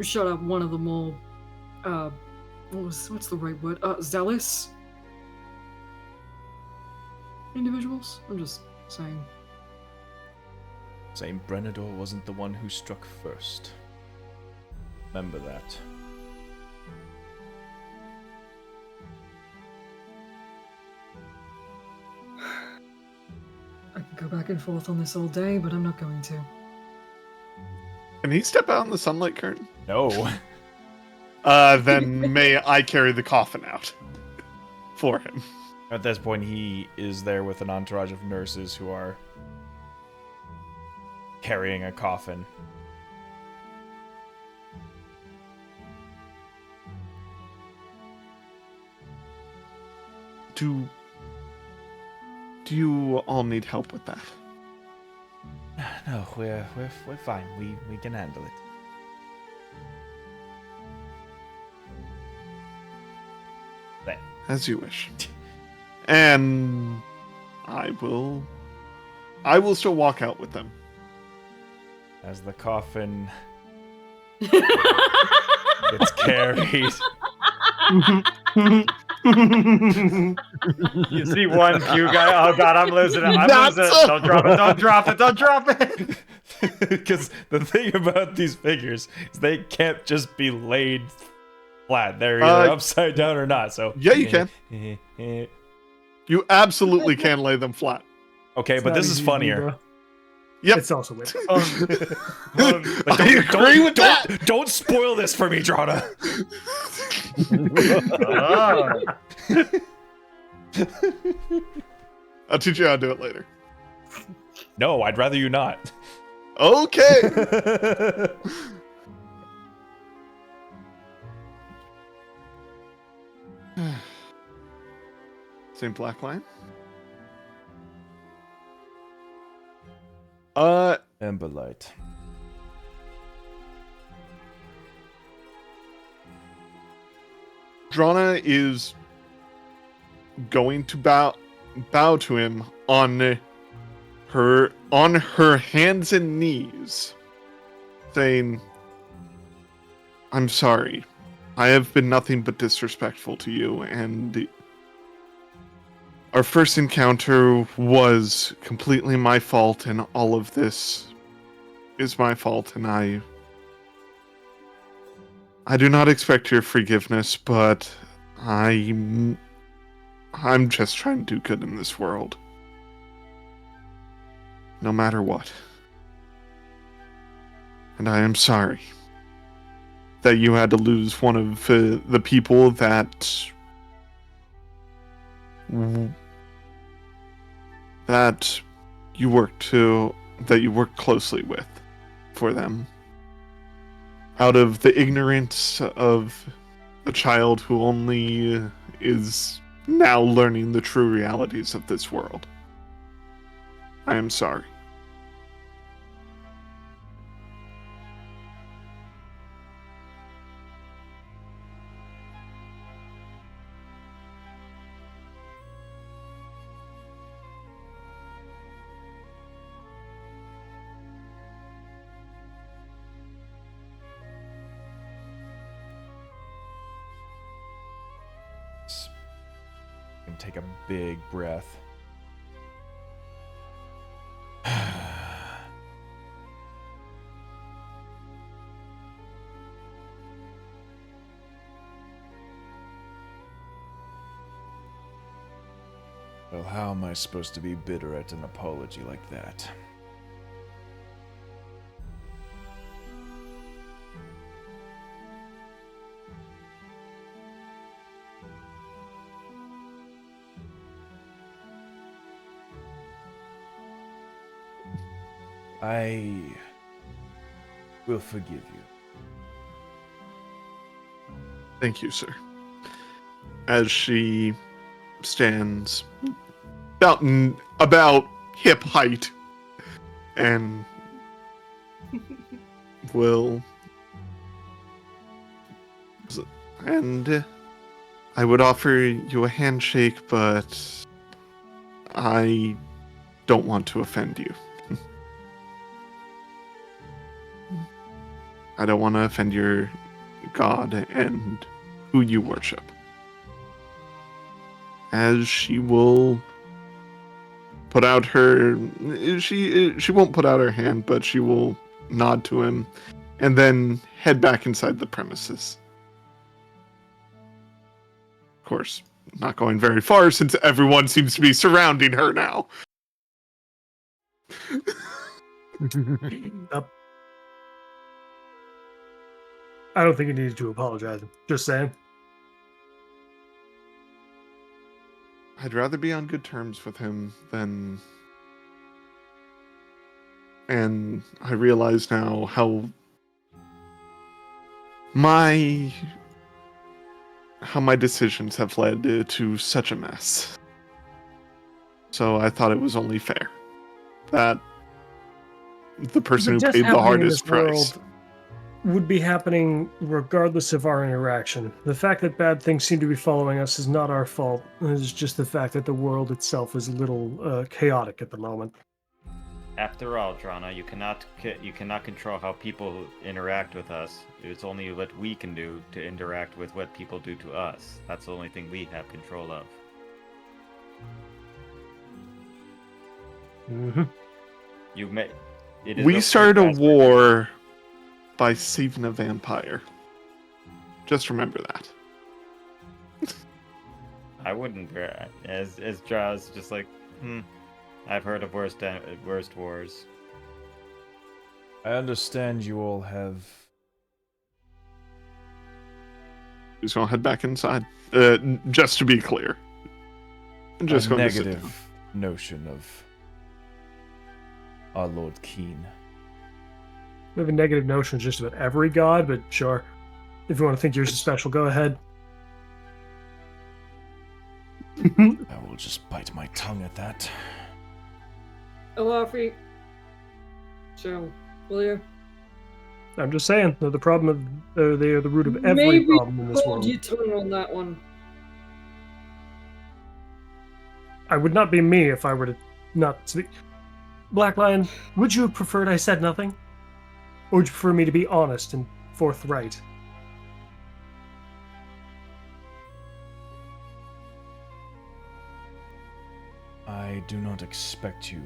shut up one of the more, what's the right word? Zealous individuals? I'm just saying. Saint Brenador wasn't the one who struck first. Remember that. I could go back and forth on this all day, but I'm not going to. Can he step out in the sunlight curtain? No. Then may I carry the coffin out for him. At this point, he is there with an entourage of nurses who are carrying a coffin. Do you all need help with that? No, we're fine. We can handle it. There. As you wish. And I will still walk out with them. As the coffin gets carried. You see one few guy. Oh god, I'm losing it. I'm Not losing so- it. Don't drop it. Don't drop it. Don't drop it. Because the thing about these figures is they can't just be laid flat. They're either upside down or not. So Yeah, you can. You absolutely can lay them flat. Okay, It's but not this is easy to do, funnier. bro. Yep. It's also weird. But I agree with that. Don't spoil this for me, Drana. Oh. I'll teach you how to do it later. No, I'd rather you not. Okay. Same black line. Emberlight. Drana is going to bow to him on her hands and knees, saying, "I'm sorry. I have been nothing but disrespectful to you, and our first encounter was completely my fault, and all of this is my fault, and I do not expect your forgiveness, but I'm just trying to do good in this world. No matter what. And I am sorry that you had to lose one of the people that you worked closely with for them. Out of the ignorance of a child who only is now learning the true realities of this world. I am sorry." And take a big breath. Well, how am I supposed to be bitter at an apology like that? I will forgive you. Thank you, sir. As she stands about hip height and I would offer you a handshake, but I don't want to offend you. I don't want to offend your God and who you worship. As she will put out her... She won't put out her hand, but she will nod to him and then head back inside the premises. Of course, not going very far since everyone seems to be surrounding her now. Up. I don't think you needed to apologize. Just saying. I'd rather be on good terms with him than... And I realize now how my decisions have led to such a mess. So I thought it was only fair that the person who Just paid the happening in hardest this price... world would be happening regardless of our interaction. The fact that bad things seem to be following us is not our fault. It's just the fact that the world itself is a little chaotic at the moment. After all, Drana, you cannot control how people interact with us. It's only what we can do to interact with what people do to us. That's the only thing we have control of. Mm-hmm. We started a war by saving a vampire. Just remember that. I wouldn't. As Jaws, just like, I've heard of worst wars. I understand you all have... He's gonna head back inside. Just to be clear. a negative notion of our Lord Keen. We have a negative notion just about every god, but sure. If you want to think yours is special, go ahead. I will just bite my tongue at that. Alafi. So, will you? I'm just saying, they're the problem of, they are the root of every Maybe problem in this hold world. your tongue on that one. I would not be me if I were to not speak. Black Lion, would you have preferred I said nothing? Or would you prefer me to be honest and forthright? I do not expect you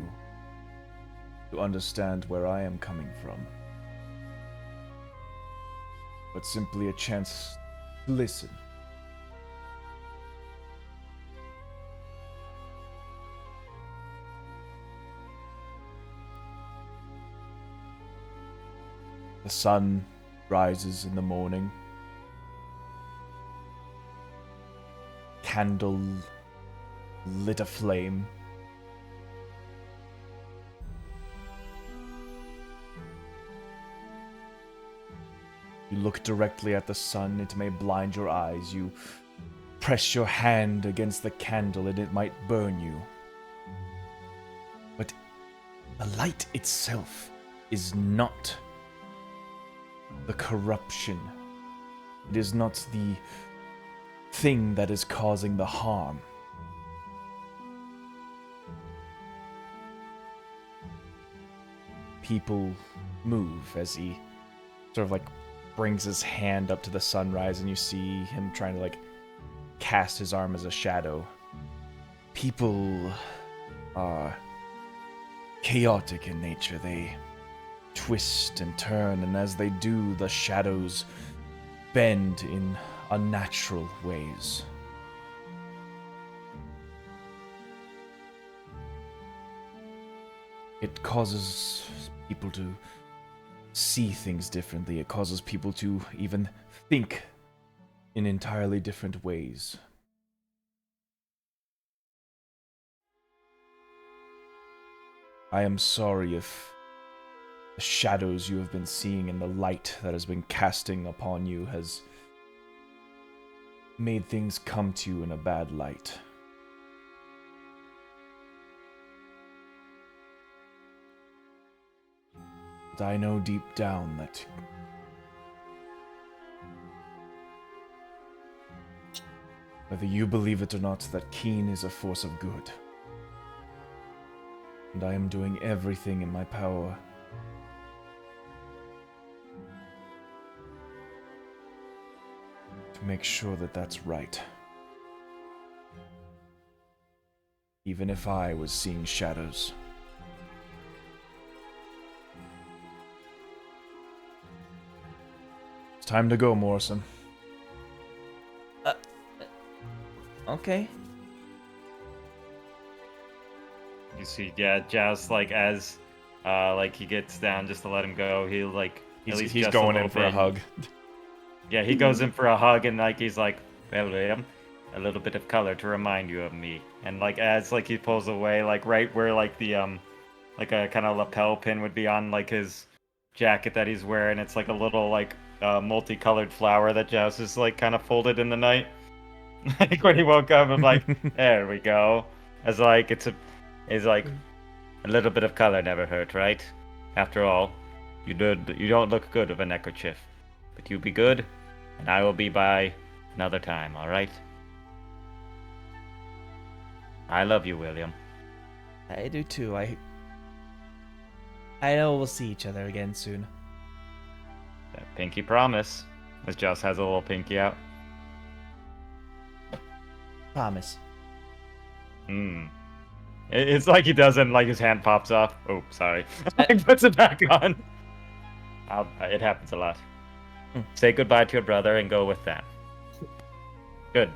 to understand where I am coming from, but simply a chance to listen. The sun rises in the morning. Candle lit aflame. You look directly at the sun, it may blind your eyes. You press your hand against the candle and it might burn you. But the light itself is not the corruption. It is not the thing that is causing the harm. People move as he sort of like brings his hand up to the sunrise, and you see him trying to like cast his arm as a shadow. People are chaotic in nature. They twist and turn, and as they do, the shadows bend in unnatural ways. It causes people to see things differently. It causes people to even think in entirely different ways. I am sorry if the shadows you have been seeing and the light that has been casting upon you has made things come to you in a bad light. But I know deep down that whether you believe it or not, that Keen is a force of good. And I am doing everything in my power to make sure that that's right. Even if I was seeing shadows. It's time to go, Morrison. Okay. You see, yeah, Joust, like, as, like, he gets down just to let him go, he'll, like, at least He's just going little in for a bit. hug. Yeah, he goes in for a hug, and, like, he's like, well, William, a little bit of color to remind you of me. And, like, as, like, he pulls away, like, right where, like, the, like, a kind of lapel pin would be on, like, his jacket that he's wearing, it's, like, a little, like, multicolored flower that Joust is, like, kind of folded in the night. Like, when he woke up, I'm like, there we go. As, like, it's like, a little bit of color never hurt, right? After all, you don't look good with a neckerchief. But you be good, and I will be by another time, alright? I love you, William. I do too. I know we'll see each other again soon. That pinky promise. As Joust has a little pinky out. Promise. It's like he doesn't, like his hand pops off. Oh, sorry. He puts it back on. It happens a lot. Say goodbye to your brother and go with them. Good.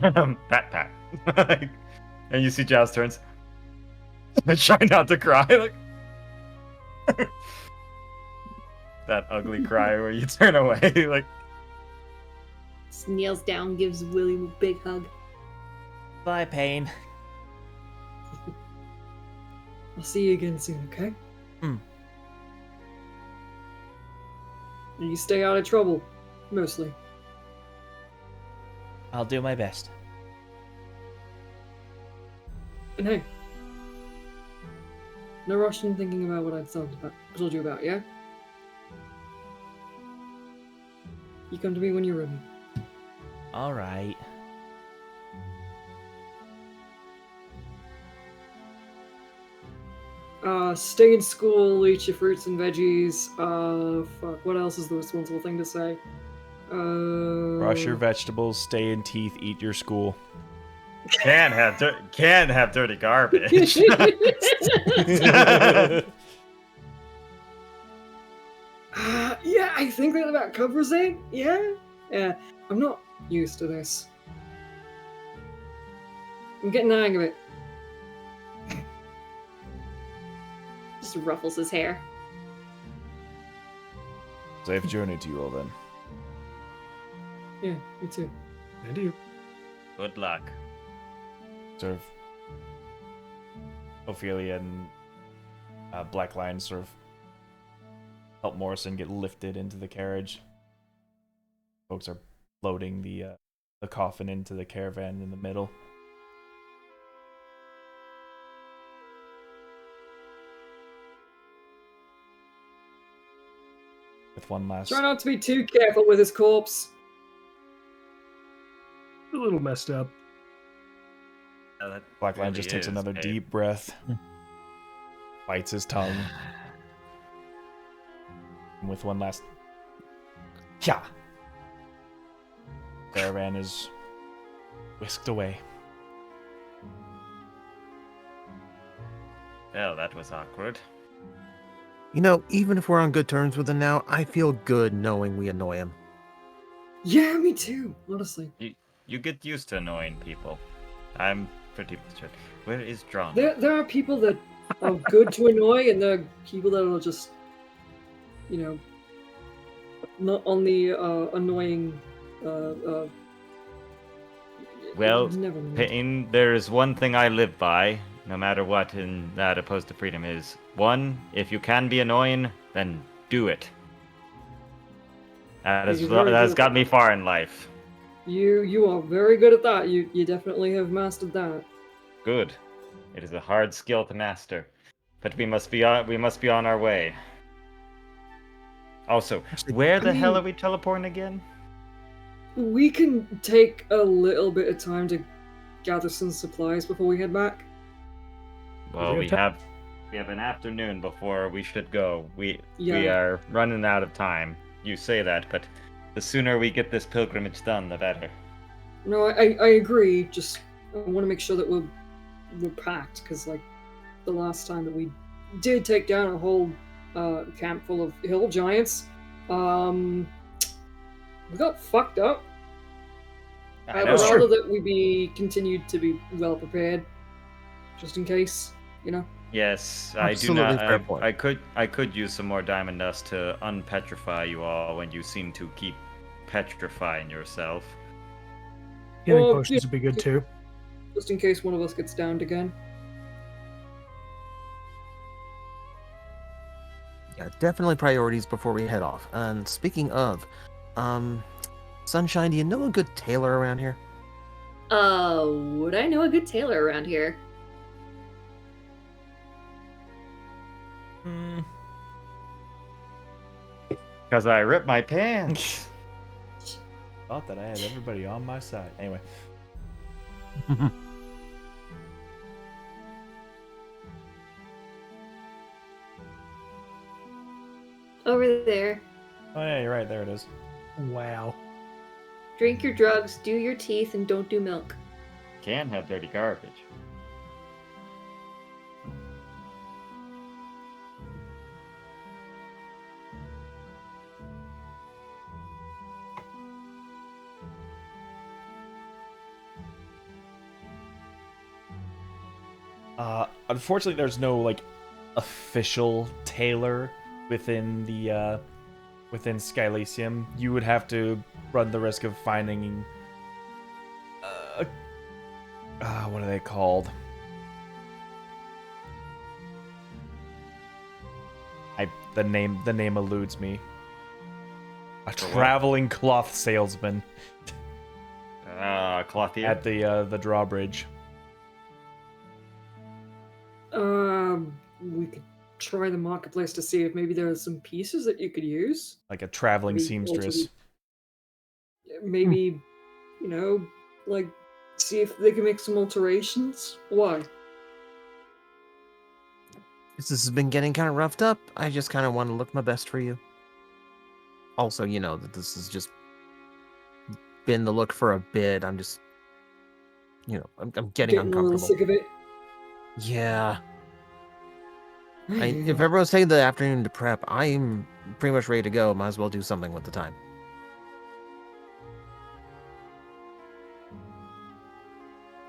Pat, pat. And you see Joust turns. Try not to cry. Like that ugly cry where you turn away. Like Kneels down, gives William a big hug. Bye, Pain. I'll see you again soon, okay? Hmm. And you stay out of trouble, mostly. I'll do my best. And hey, no rush in thinking about what I told you about, yeah? You come to me when you're ready. All right. Stay in school, eat your fruits and veggies. Fuck, what else is the responsible thing to say? Brush your vegetables, stay in teeth, eat your school. Can't have dirty garbage. Yeah, I think that about covers it. Yeah? Yeah, I'm not used to this. I'm getting the hang of it. Just ruffles his hair. Safe journey to you all then. Yeah, me too. And you. Good luck. Sort of Ophelia and Black Lion sort of help Morrison get lifted into the carriage. Folks are loading the coffin into the caravan in the middle. With one last... Try not to be too careful with his corpse. A little messed up. Oh, that Black Lion really just takes is, another babe. deep breath. Bites his tongue. And with one last... Yeah. Caravan is whisked away. Well, that was awkward. You know, even if we're on good terms with him now, I feel good knowing we annoy him. Yeah, me too, honestly. You get used to annoying people. I'm pretty sure. Where is John? There are people that are good to annoy, and there are people that are just, you know, not on the annoying. Well, never mind. Peyton, there is one thing I live by, no matter what, in that opposed to freedom is one, if you can be annoying, then do it. That You're very has good. got me far in life. You are very good at that. You definitely have mastered that. Good. It is a hard skill to master, but we must be on our way. Also, where the hell mean- are we teleporting again? We can take a little bit of time to gather some supplies before we head back. Well, we we have have an afternoon before we should go. We Yeah. are running out of time. You say that, but the sooner we get this pilgrimage done, the better. No, I agree. Just I want to make sure that we're packed, because like the last time that we did take down a whole camp full of hill giants, we got fucked up. I I'd know. rather that we be continued to be well prepared, just in case, you know. Yes, Absolutely I do fair not. point. I could use some more diamond dust to unpetrify you all when you seem to keep petrifying yourself. Healing Well, potions would be good too. Just in case one of us gets downed again. Yeah, definitely priorities before we head off. And speaking of, Sunshine, do you know a good tailor around here? Would I know a good tailor around here? Because I ripped my pants. Thought that I had everybody on my side. Anyway. Over there. Oh yeah, you're right. There it is. Wow. Drink your drugs, do your teeth, and don't do milk. Can have dirty garbage. Unfortunately, there's no like official tailor within the within Skylacium. You would have to run the risk of finding what are they called? The name eludes me. A For what? traveling cloth salesman Clothier? at the drawbridge. We could try the marketplace to see if maybe there are some pieces that you could use. Like a traveling Maybe seamstress. Maybe, like, see if they can make some alterations. Why? This has been getting kind of roughed up. I just kind of want to look my best for you. Also, you know that this has just been the look for a bit. I'm just, I'm getting Getting a little uncomfortable. sick of it. Yeah. If everyone's taking the afternoon to prep, I'm pretty much ready to go. Might as well do something with the time.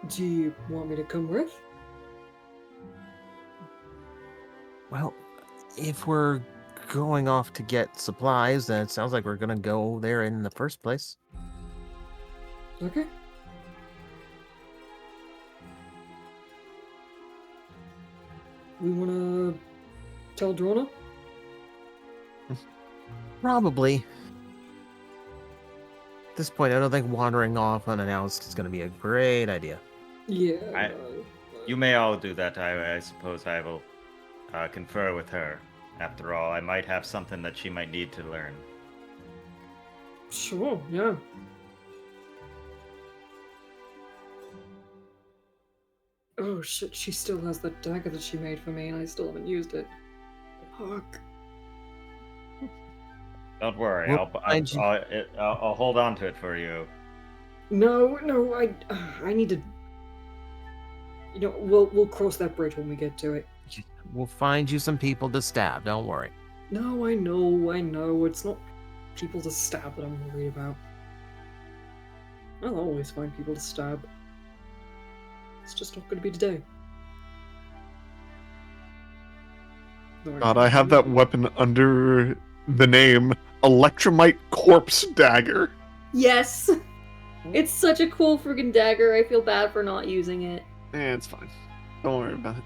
Do you want me to come with? Well, if we're going off to get supplies, then it sounds like we're going to go there in the first place. Okay. We wanna tell Drona? Probably. At this point, I don't think wandering off unannounced is going to be a great idea. Yeah. You may all do that. I suppose I will confer with her. After all, I might have something that she might need to learn. Sure, yeah. Oh shit, she still has that dagger that she made for me and I still haven't used it. Fuck. Don't worry, We'll find you- I'll hold on to it for you. No, I need to. We'll cross that bridge when we get to it. We'll find you some people to stab. Don't worry. No, I know. It's not people to stab that I'm worried about. I'll always find people to stab. It's just not going to be today. God, I have that weapon under the name Electromite Corpse Dagger. Yes! It's such a cool freaking dagger. I feel bad for not using it. It's fine. Don't worry about it.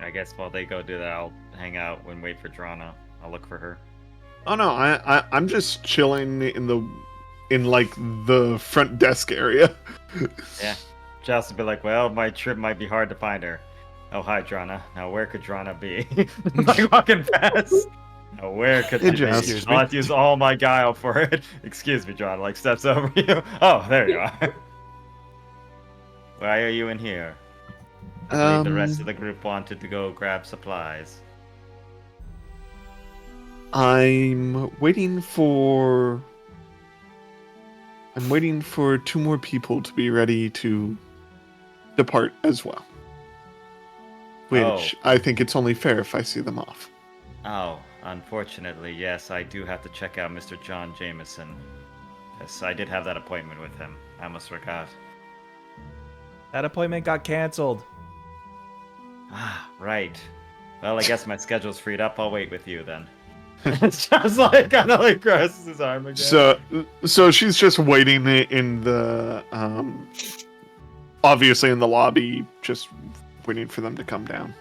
I guess while they go do that, I'll hang out and wait for Drana. I'll look for her. Oh no, I'm just chilling in the front desk area. Yeah. Joust will be like, well, my trip might be hard to find her. Oh, hi, Drana. Now, where could Drana be? Like walking past. Now, where could Hey, she Joust. be? I'll have to use all my guile for it. Excuse me, Drana. Like, steps over you. Oh, there you are. Why are you in here? I believe the rest of the group wanted to go grab supplies. I'm waiting for 2 more people to be ready to depart as well. Which I think it's only fair if I see them off. Oh, unfortunately, yes, I do have to check out Mr. John Jameson. Yes, I did have that appointment with him. I almost forgot. That appointment got canceled. Ah, right. Well, I guess my schedule's freed up. I'll wait with you then. It's just like kind of like crosses his arm again. So she's just waiting in the obviously in the lobby, just waiting for them to come down.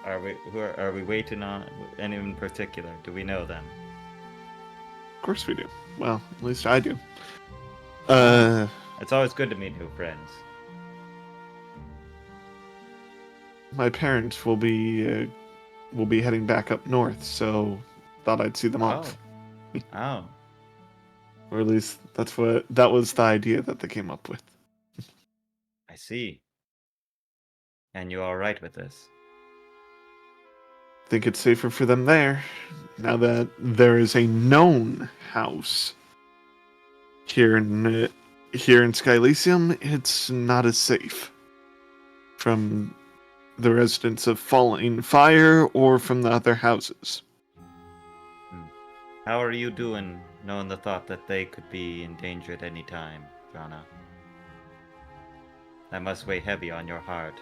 Are we waiting on anyone in particular? Do we know them? Of course we do. Well, at least I do. It's always good to meet new friends. My parents will be heading back up north, so thought I'd see them off. Oh. Or at least that was the idea that they came up with. I see. And you all right with this? Think it's safer for them there, now that there is a known house here in Skylysium. It's not as safe from the residents of Falling Fire or from the other houses. How are you doing, knowing the thought that they could be in danger at any time, Drana? That must weigh heavy on your heart.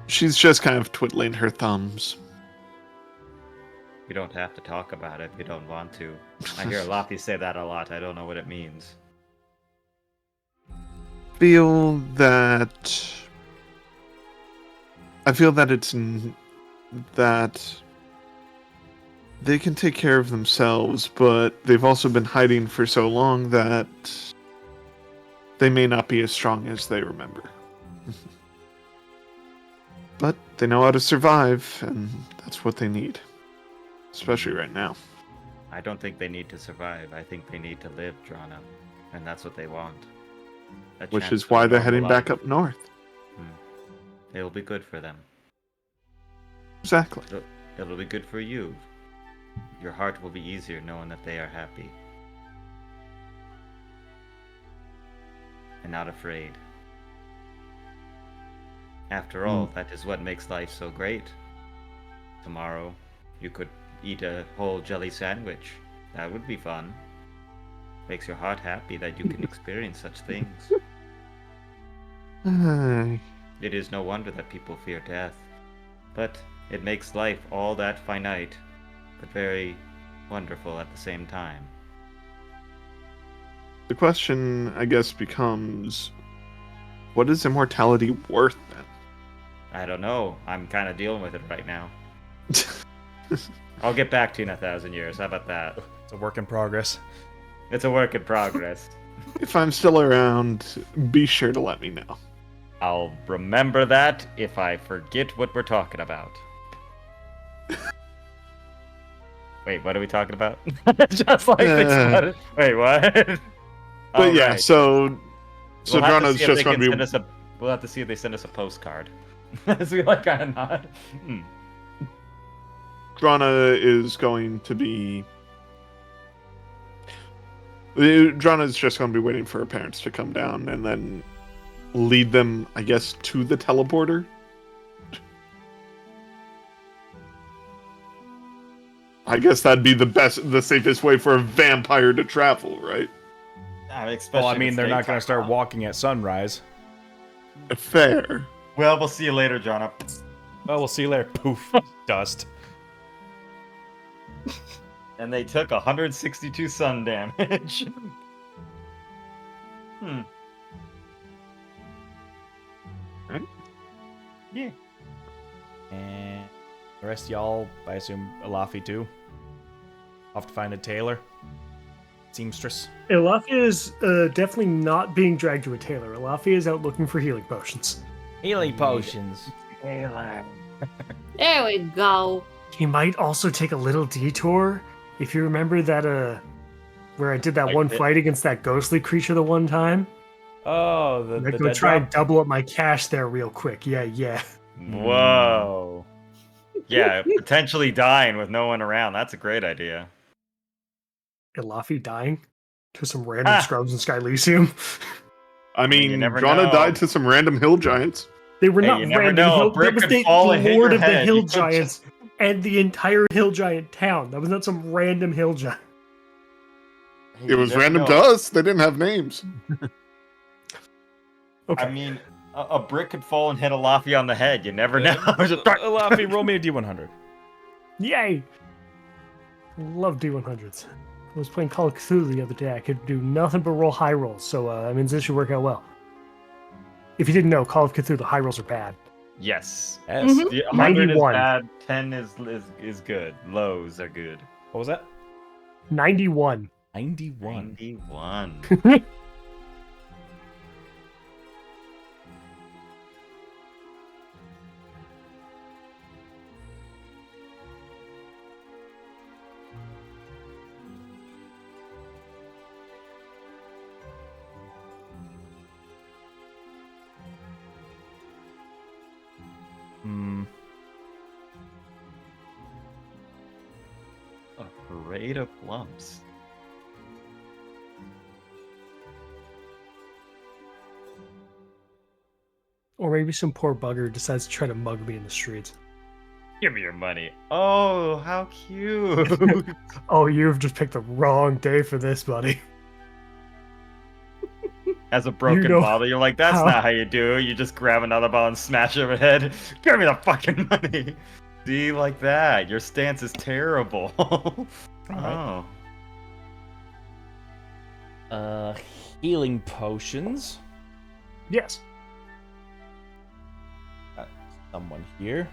She's just kind of twiddling her thumbs. We don't have to talk about it. We don't want to. I hear Laffy say that a lot. I don't know what it means. I feel that that they can take care of themselves, but they've also been hiding for so long that they may not be as strong as they remember. But they know how to survive, and that's what they need. Especially right now. I don't think they need to survive. I think they need to live, Drana. And that's what they want. A Which chance is for a why they're normal heading back life. up north. It'll be good for them. Exactly. It'll be good for you. Your heart will be easier knowing that they are happy. And not afraid. After all, that is what makes life so great. Tomorrow, you could eat a whole jelly sandwich. That would be fun. Makes your heart happy that you can experience such things. It is no wonder that people fear death. But it makes life all that finite, but very wonderful at the same time. The question, I guess, becomes, what is immortality worth then? I don't know. I'm kind of dealing with it right now. I'll get back to you in 1,000 years. How about that? It's a work in progress. It's a work in progress. If I'm still around, be sure to let me know. I'll remember that if I forget what we're talking about. Wait, what are we talking about? Just like this. Wait, what? But yeah, so We'll have to Drana's see if just they going can to be... send us we'll have to see if they send us a postcard. As we like kind of nod. Drana is going to be... Drana's just going to be waiting for her parents to come down and then lead them, I guess, to the teleporter. I guess that'd be the safest way for a vampire to travel, right? Well, I mean, they're not going to start walking at sunrise. Fair. Well, we'll see you later, John. Well, we'll see you later. Poof. Dust. And they took 162 sun damage. Yeah. And the rest of y'all, I assume, Alafi too. Off to find a tailor. Seamstress. Elafia is definitely not being dragged to a tailor. Elafia is out looking for healing potions. Healing potions. Tailor. There we go. He might also take a little detour. If you remember that, where I did that Like one it- fight against that ghostly creature the one time. Oh, the I'm dead gonna try and drop? double up my cash there real quick. Yeah. Whoa. Yeah, potentially dying with no one around. That's a great idea. Elafi dying to some random scrubs in Skylysium. I mean, you mean, never Drana know. died to some random hill giants. They were Hey, not you never random know, a hill. brick That was could the fall and hit lord your of the head. hill You could giants and the entire hill giant town. That was not some random hill giant. Hey, It you was never random know. to us. They didn't have names. Okay. I mean, a brick could fall and hit a Laffy on the head. You never know. Alafi, roll me a d100. Yay! Love D100s. I was playing Call of Cthulhu the other day. I could do nothing but roll high rolls, so I mean, this should work out well. If you didn't know, Call of Cthulhu, high rolls are bad. Yes. Yes. Mhm. The 100 is 91. bad. 10 is good. Lows are good. What was that? 91. 91. 91. A parade of lumps. Or maybe some poor bugger decides to try to mug me in the streets. Give me your money. Oh, how cute. Oh, you've just picked the wrong day for this, buddy. As a broken You know bottle, you're like, that's how- not how you do it. You just grab another bottle and smash it over the head. Give me the fucking money. See, like that. Your stance is terrible. right. Oh. Healing potions. Yes. Got someone here.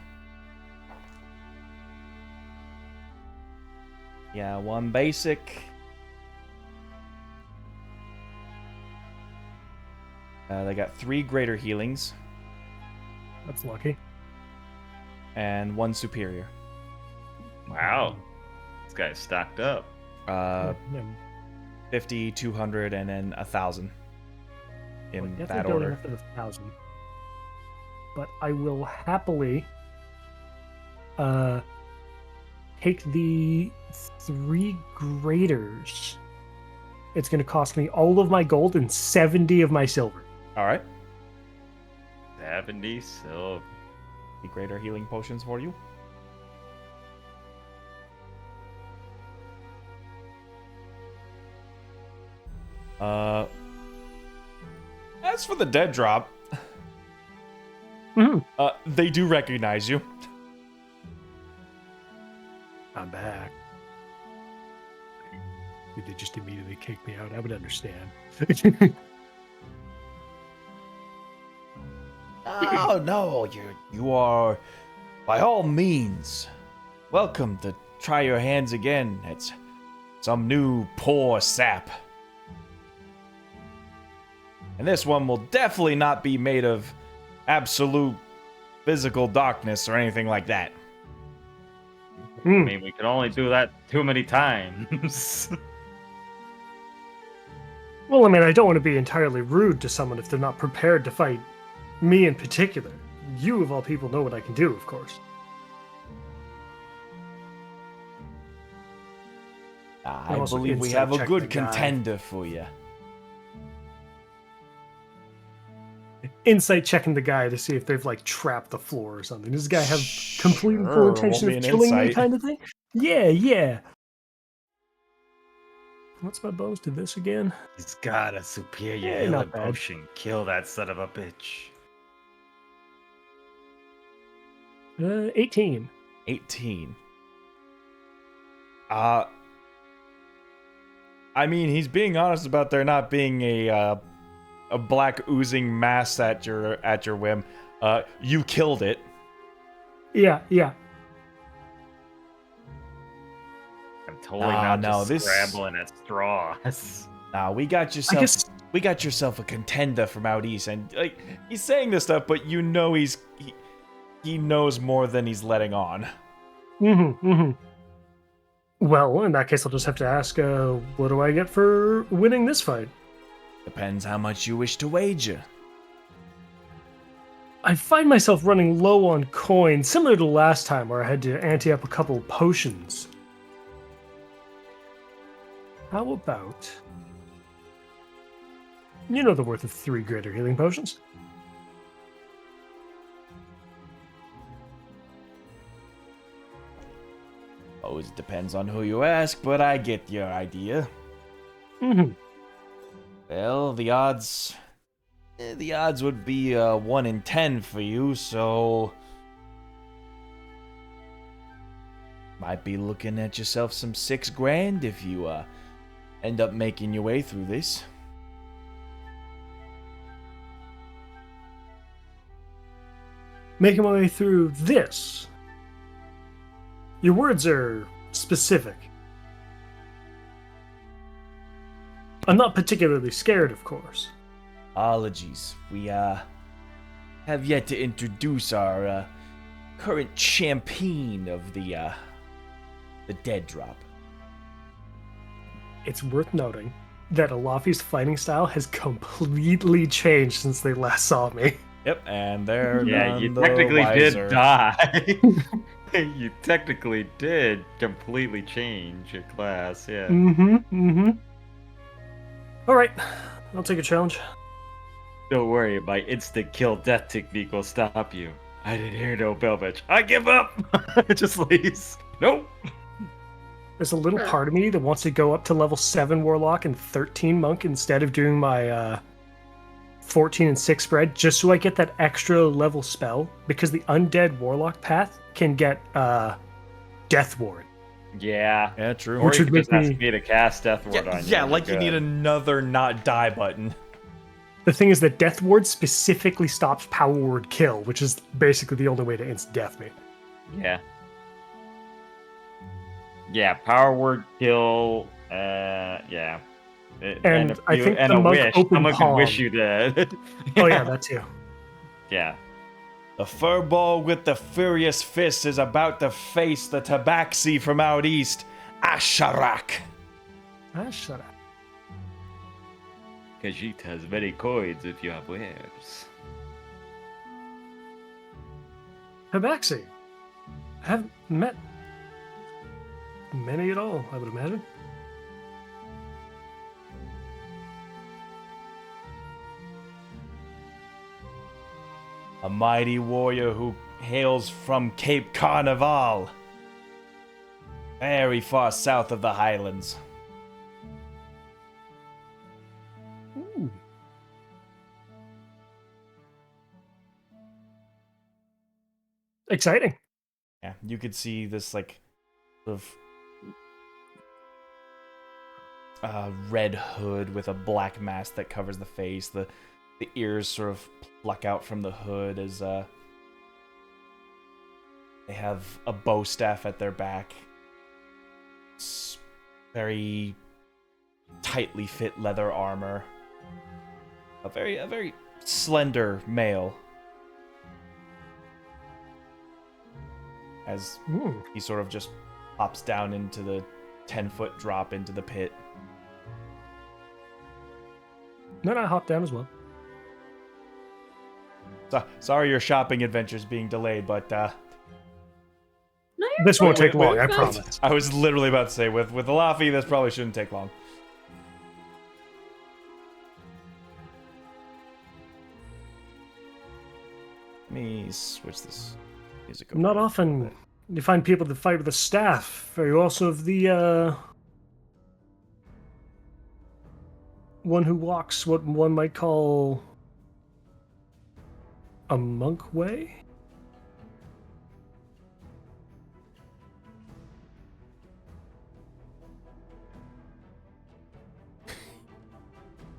Yeah, one basic. They got 3 greater healings That's lucky. and 1 superior. Wow. This guy's stocked up. Yeah. 50, 200, and then 1,000 in Well, that definitely order. after the 1,000. But I will happily take the 3 graders. It's going to cost me all of my gold and 70 of my silver. All right. 70 silver. The greater healing potions for you. As for the dead drop, Mhm. they do recognize you. I'm back. Did they just immediately kick me out? I would understand. Oh no, you are by all means welcome to try your hands again at some new poor sap. And this one will definitely not be made of absolute physical darkness or anything like that. I mean, we can only do that too many times. Well, I mean, I don't want to be entirely rude to someone if they're not prepared to fight me in particular. You, of all people, know what I can do, of course. I also believe we insight have a check good the guy. contender for you. Insight checking the guy to see if they've like trapped the floor or something. Does this guy have complete and Sure, full won't intention be of an killing me, insight. kind of thing? Yeah. What's my bonus to this again? He's got a superior Yeah, healing not bad. potion. Kill that son of a bitch. 18. 18. I mean, he's being honest about there not being a black oozing mass at your whim. You killed it. Yeah. I'm totally not no, just this- scrambling at straws. We got I guess yourself a contender from out east, and like he's saying this stuff, but you know he knows more than he's letting on. Well, in that case, I'll just have to ask, what do I get for winning this fight? Depends how much you wish to wager. I find myself running low on coins, similar to last time where I had to ante up a couple potions. How about... You know the worth of 3 greater healing potions. Always depends on who you ask, but I get your idea. Mm-hmm. Well, the odds would be 1 in 10 for you, so might be looking at yourself some $6,000 if you end up making your way through this. Making my way through this. Your words are specific. I'm not particularly scared, of course. Apologies. We have yet to introduce our current champion of the dead drop. It's worth noting that Alafi's fighting style has completely changed since they last saw me. Yep, and they're Yeah, you none the technically wiser. did die. You technically did completely change your class, yeah. Alright, I'll take a challenge. Don't worry, my instant kill death technique will stop you. I didn't hear no bell bitch. I give up! It just leaves. Nope! There's a little part of me that wants to go up to level 7 Warlock and 13 Monk instead of doing my 14 and 6 spread, just so I get that extra level spell, because the Undead Warlock path can get Death Ward. Yeah. Yeah, true. Or Which you would could just make ask me- me to cast Death Ward on you. Yeah, and like you're you need good. another not die button. The thing is that Death Ward specifically stops Power Word Kill, which is basically the only way to instant death me. Yeah. Yeah, power word kill. Yeah. And I think and the a monk wish. open Someone can wish palm. you dead. Oh yeah, that too. Yeah. The furball with the furious fist is about to face the tabaxi from out east, Asharak. Ah, shut up. Khajiit has many coins if you have wares. Tabaxi. I haven't met many at all, I would imagine. A mighty warrior who hails from Cape Carnival, very far south of the Highlands. Ooh. Exciting. Yeah, you could see this like sort of red hood with a black mask that covers the face. The ears sort of pluck out from the hood as they have a bow staff at their back. It's very tightly fit leather armor. A very slender male. As Ooh. he sort of just pops down into the 10-foot drop into the pit. Then I hop down as well. So, sorry your shopping adventure's being delayed, but No, you're This won't fine. take long, I You're fine. promise. I was literally about to say, with Alafi, this probably shouldn't take long. Let me switch this music over. Not often you find people that fight with a staff. Are you also of the one who walks what one might call a monk way?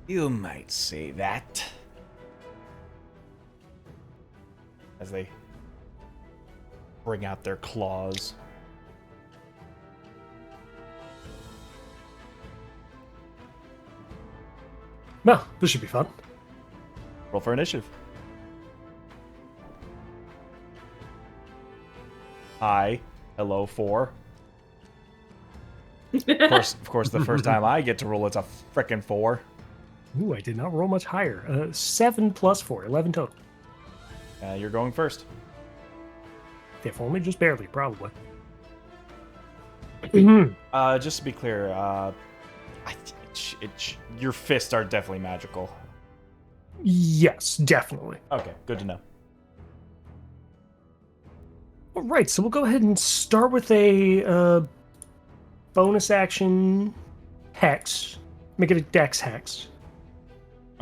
You might say that. As they bring out their claws. Well, this should be fun. Roll for initiative. Hi. Hello, 4. Of course, the first time I get to roll, it's a frickin' 4. Ooh, I did not roll much higher. 7 plus 4, 11 total. You're going first. If only just barely, probably. Just to be clear, your fists are definitely magical. Yes, definitely. Okay, good to know. All right, so we'll go ahead and start with a bonus action hex. Make it a dex hex.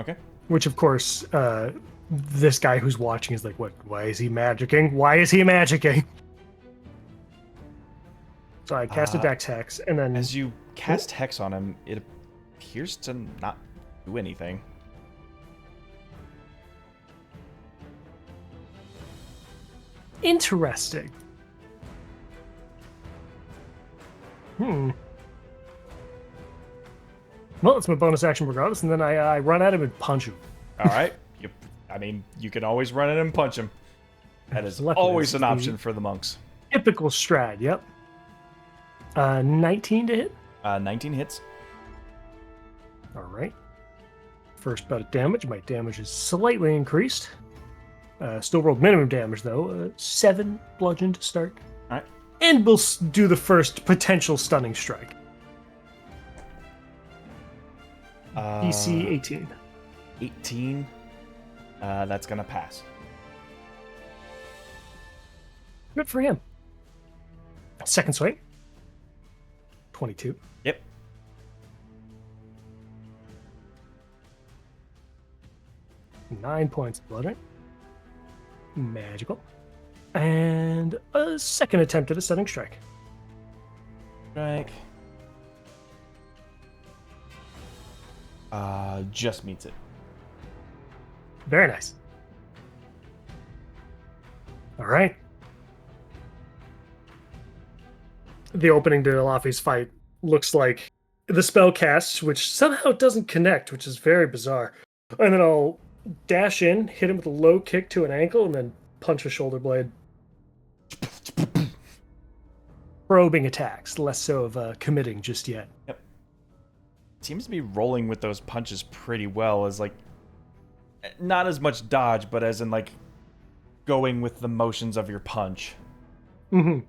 Okay. Which, of course, this guy who's watching is like, "What? Why is he magicking? Why is he magicking?" So I cast a dex hex, and then As you cast Hex on him, it appears to not do anything. interesting. Well, it's my bonus action regardless, and then I run at him and punch him. All right. You can always run in and punch him. That is Luckily, always this an is the option for the monks. Typical strat, yep. 19 to hit. 19 hits. All right. First bout of damage. My damage is slightly increased. Still rolled minimum damage, though. 7 bludgeon to start. All right. And we'll do the first potential stunning strike. DC 18. 18. That's going to pass. Good for him. Second swing. 22. Yep. Nine points of bludgeoning. Magical. And a second attempt at a stunning strike. Strike. Just meets it. Very nice. All right. The opening to Alafi's fight looks like the spell casts, which somehow doesn't connect, which is very bizarre. And then I'll dash in, hit him with a low kick to an ankle, and then punch a shoulder blade. Probing attacks, less so of committing just yet. Yep. Seems to be rolling with those punches pretty well, as like not as much dodge, but as in like going with the motions of your punch. Mm-hmm.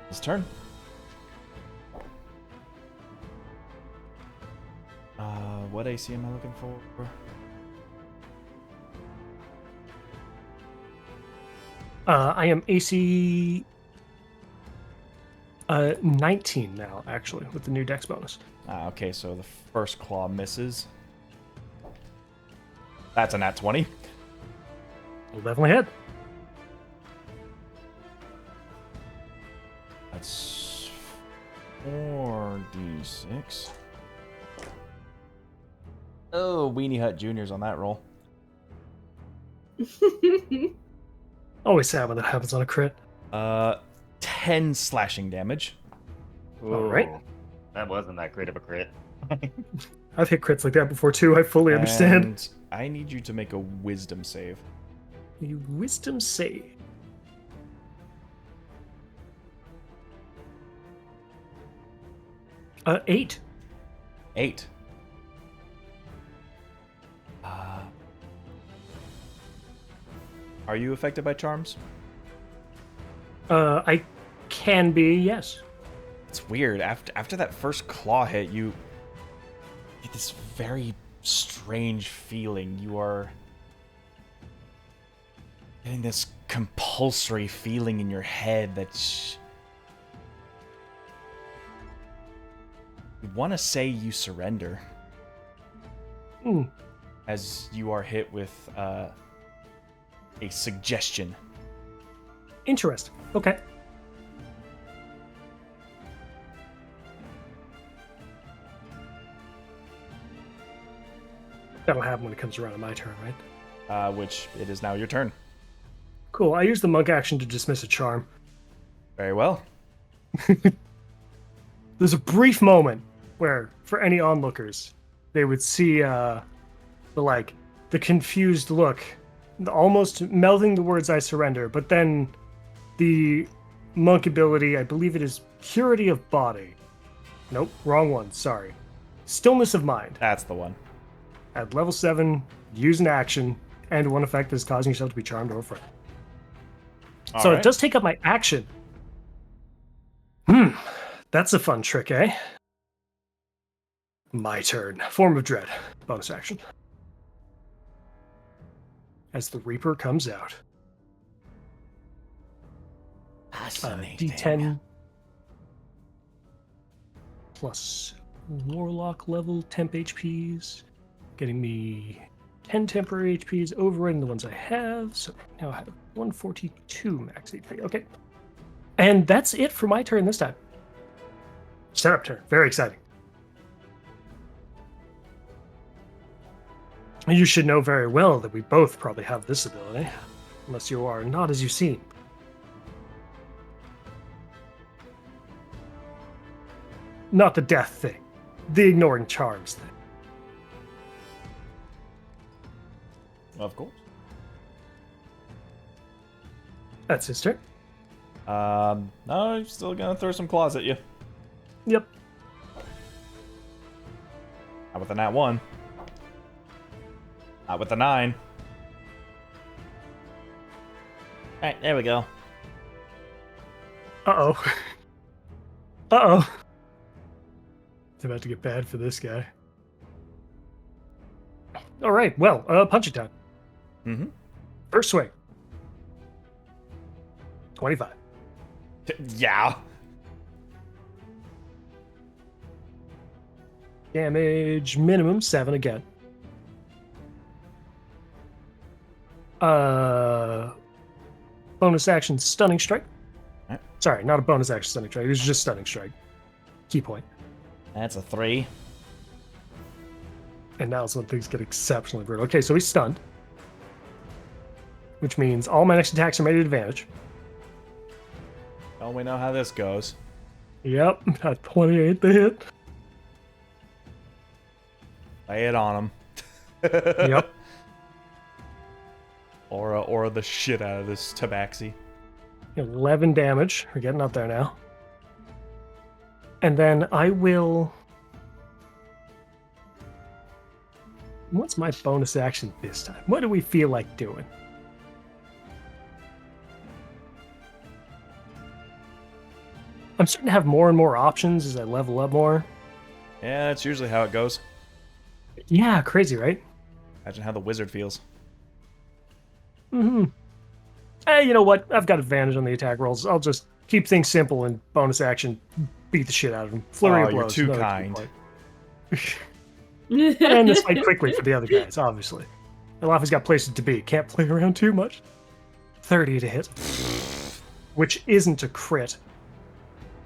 His turn. What AC am I looking for? I am AC 19 now, actually, with the new dex bonus. Okay, so the first claw misses. That's a nat 20. Will definitely hit. That's 4d6. Oh, Weenie Hut Jr.'s on that roll. Always sad when that happens on a crit. 10 slashing damage. All right. That wasn't that great of a crit. I've hit crits like that before too. I fully understand. And I need you to make a wisdom save. A wisdom save. Eight. 8. Are you affected by charms? I can be, yes. It's weird. After that first claw hit, you get this very strange feeling. You are getting this compulsory feeling in your head that you want to say you surrender. As you are hit with a suggestion. Interesting. Okay. That'll happen when it comes around to my turn, right? Which it is now your turn. Cool. I use the monk action to dismiss a charm. Very well. There's a brief moment where, for any onlookers, they would see the confused look, almost melding the words "I surrender," but then the monk ability, I believe it is purity of body. Nope, wrong one. Sorry, stillness of mind. That's the one. At level 7, use an action, and one effect is causing yourself to be charmed or afraid. So All right. it does take up my action. That's a fun trick, eh? My turn. Form of Dread. Bonus action. As the Reaper comes out. D10 plus Warlock level temp HPs. Getting me 10 temporary HPs, overriding the ones I have. So now I have 142 max HP. Okay. And that's it for my turn this time. Setup turn. Very exciting. You should know very well that we both probably have this ability, unless you are not as you seem. Not the death thing, the ignoring charms thing. Of course. That's his turn. No, I'm still gonna throw some claws at you. Yep. Not with the nat 1. Not with the 9. Alright, there we go. Uh-oh. Uh-oh. It's about to get bad for this guy. All right, well, punching time. Mm-hmm. First swing. 25. Yeah. Damage minimum 7 again. Bonus action stunning strike. Alright. Sorry, not a bonus action stunning strike. It was just stunning strike. Key point. That's a 3. And now it's when things get exceptionally brutal. Okay, so he's stunned. Which means all my next attacks are made at advantage. Well, we know how this goes. Yep, got 28 to hit. Lay it on him. Yep. Aura the shit out of this tabaxi. 11 damage. We're getting up there now. And then I will... What's my bonus action this time? What do we feel like doing? I'm starting to have more and more options as I level up more. Yeah, that's usually how it goes. Yeah, crazy, right? Imagine how the wizard feels. Mm-hmm. Hey, you know what? I've got advantage on the attack rolls. I'll just keep things simple and bonus action beat the shit out of him. Flurry Oh, of you're blows. too another key kind. point. And this fight quickly for the other guys, obviously. Elafi's got places to be. Can't play around too much. 30 to hit. Which isn't a crit.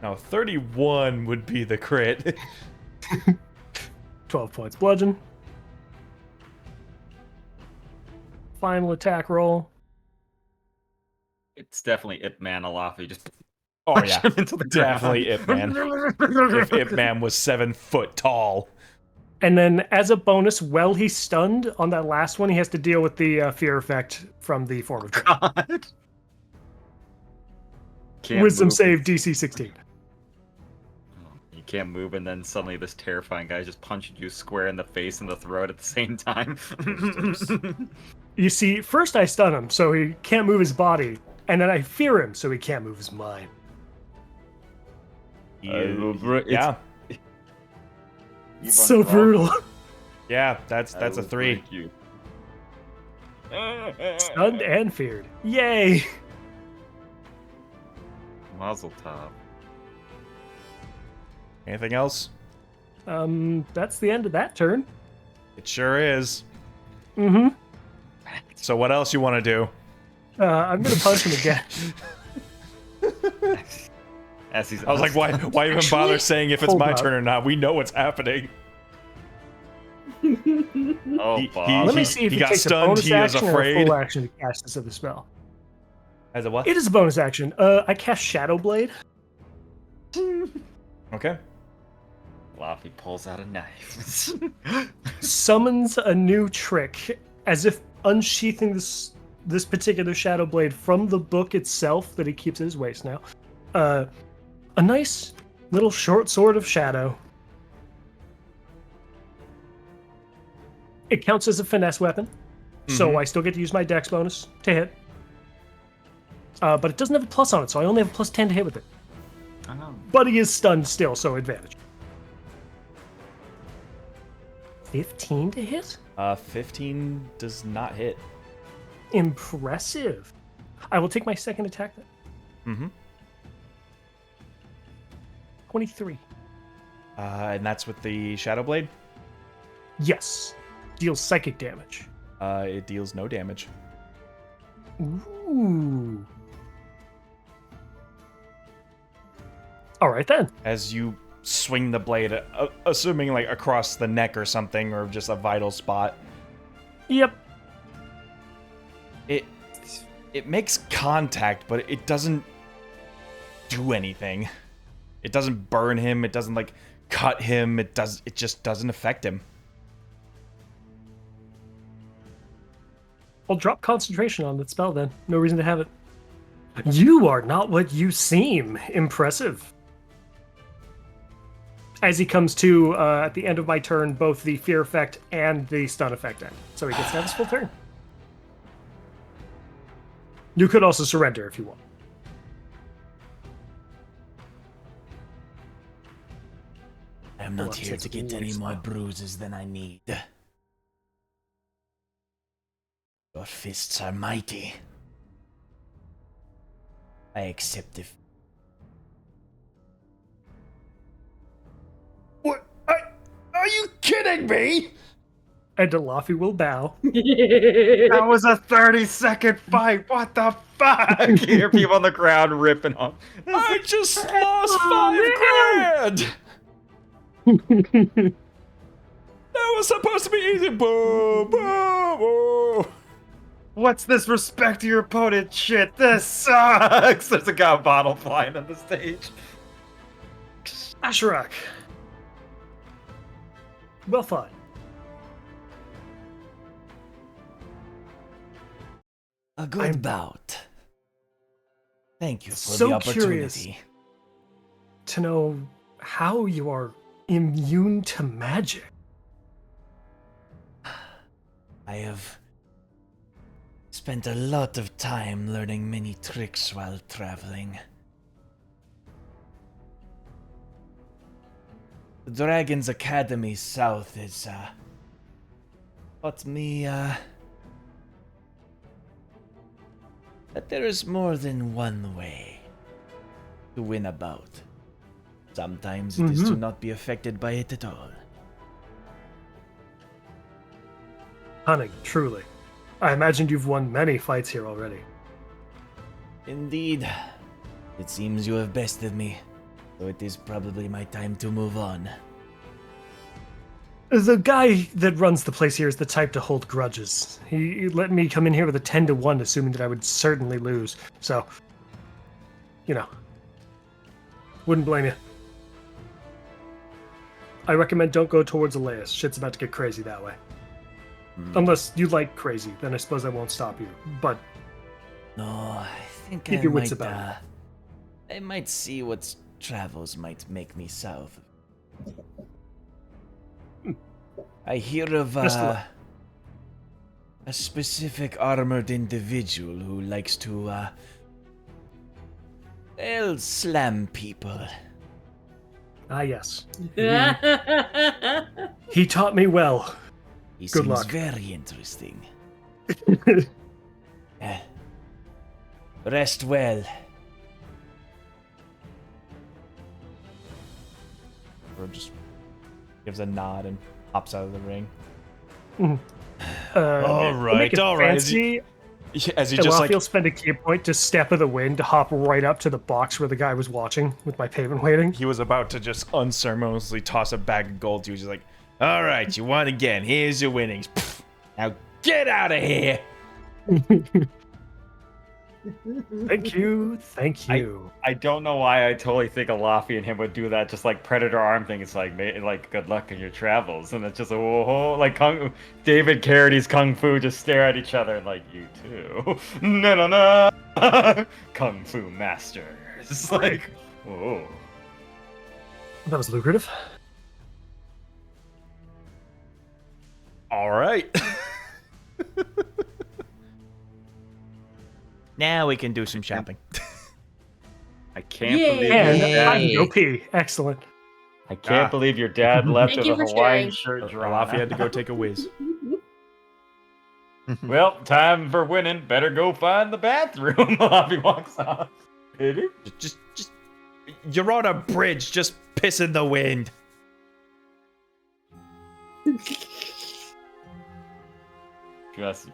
No, 31 would be the crit. 12 points bludgeon. Final attack roll. It's definitely Ip Man Alafi. Just Oh push yeah, him into the definitely Ip Man. If Ip Man was 7 foot tall. And then, as a bonus, while he's stunned on that last one, he has to deal with the fear effect from the form of dread. God. Can't Wisdom move. save DC 16. You can't move, and then suddenly this terrifying guy just punches you square in the face and the throat at the same time. You see, first I stun him, so he can't move his body, and then I fear him, so he can't move his mind. Yeah, It's so brutal. yeah, that's a 3. You. Stunned and feared. Yay! Mazel tov. Anything else? That's the end of that turn. It sure is. Mm-hmm. So what else you want to do? I'm gonna punch him again. As he's I was like, why even bother saying if it's hold my up. turn or not? We know what's happening. Oh, He- Bob. Let me He- see if he it got takes a stunned, bonus he is action or a afraid. full action to cast this other spell. As a what? It is a bonus action. I cast Shadow Blade. Okay. Laffy pulls out a knife. Summons a new trick, as if unsheathing this particular Shadow Blade from the book itself that he keeps at his waist now. A nice little short sword of shadow. It counts as a finesse weapon, so I still get to use my dex bonus to hit. But it doesn't have a plus on it, so I only have a plus 10 to hit with it. Oh. But he is stunned still, so advantage. 15 to hit? 15 does not hit. Impressive. I will take my second attack then. Mm-hmm. 23. And that's with the Shadow Blade? Yes. Deals psychic damage. It deals no damage. Ooh. Alright then. As you swing the blade, assuming like across the neck or something, or just a vital spot, Yep. it makes contact, but it doesn't do anything. It doesn't burn him, it doesn't like cut him, it just doesn't affect him. I'll drop concentration on that spell then. No reason to have it. You are not what you seem. Impressive. As he comes to, at the end of my turn, both the fear effect and the stun effect end. So he gets to have his full turn. You could also surrender if you want. I am Well, not here it's to get a any more spell. bruises than I need. Your fists are mighty. I accept it. What? Are you kidding me? And Alafi will bow. That was a 30-second fight. What the fuck? You hear people on the ground ripping off. I just lost $5,000. That was supposed to be easy. Boom, boom, boom. What's this respect to your opponent shit? This sucks. There's a guy bottle flying on the stage. Asherak. Well fought. A good bout. Thank you for So the opportunity. curious to know how you are immune to magic. I have spent a lot of time learning many tricks while traveling. The Dragon's Academy South has taught me that there is more than one way to win a bout. Sometimes it is to not be affected by it at all. Hunting, truly. I imagined you've won many fights here already. Indeed. It seems you have bested me, so it is probably my time to move on. The guy that runs the place here is the type to hold grudges. He let me come in here with a 10-1, assuming that I would certainly lose. So, wouldn't blame you. I recommend don't go towards Elias. Shit's about to get crazy that way. Unless you like crazy, then I suppose I won't stop you. But No, I think keep I your wits might, about I might see what travels might make me south. I hear of Best of luck. a specific armored individual who likes to well, slam people. Ah, yes. He taught me well. He Good seems luck. very interesting. Rest well. Or just gives a nod and hops out of the ring. All right, all right. As he just like will spend a key point to step of the wind to hop right up to the box where the guy was watching with my pavement waiting. he was about to just unceremoniously toss a bag of gold to you. He's like, all right, you won again. Here's your winnings. Pfft. Now get out of here. Thank you. I don't know why I totally think Alafi and him would do that, just like Predator arm thing. It's like, good luck in your travels. And it's just a whoa, like David Carrady's Kung Fu just stare at each other and like, you too. No. Kung Fu masters. Like, whoa. That was lucrative. All right. Now we can do some shopping. I can't Yay. believe And your Yay. I dad, can go pee. Excellent. I can't believe your dad left Thank with you a for Hawaiian sharing. shirt drawn. Alafi had to go take a whiz. Well, time for winning. Better go find the bathroom. Alafi walks off. Just, you're on a bridge. Just piss in the wind. Trust me.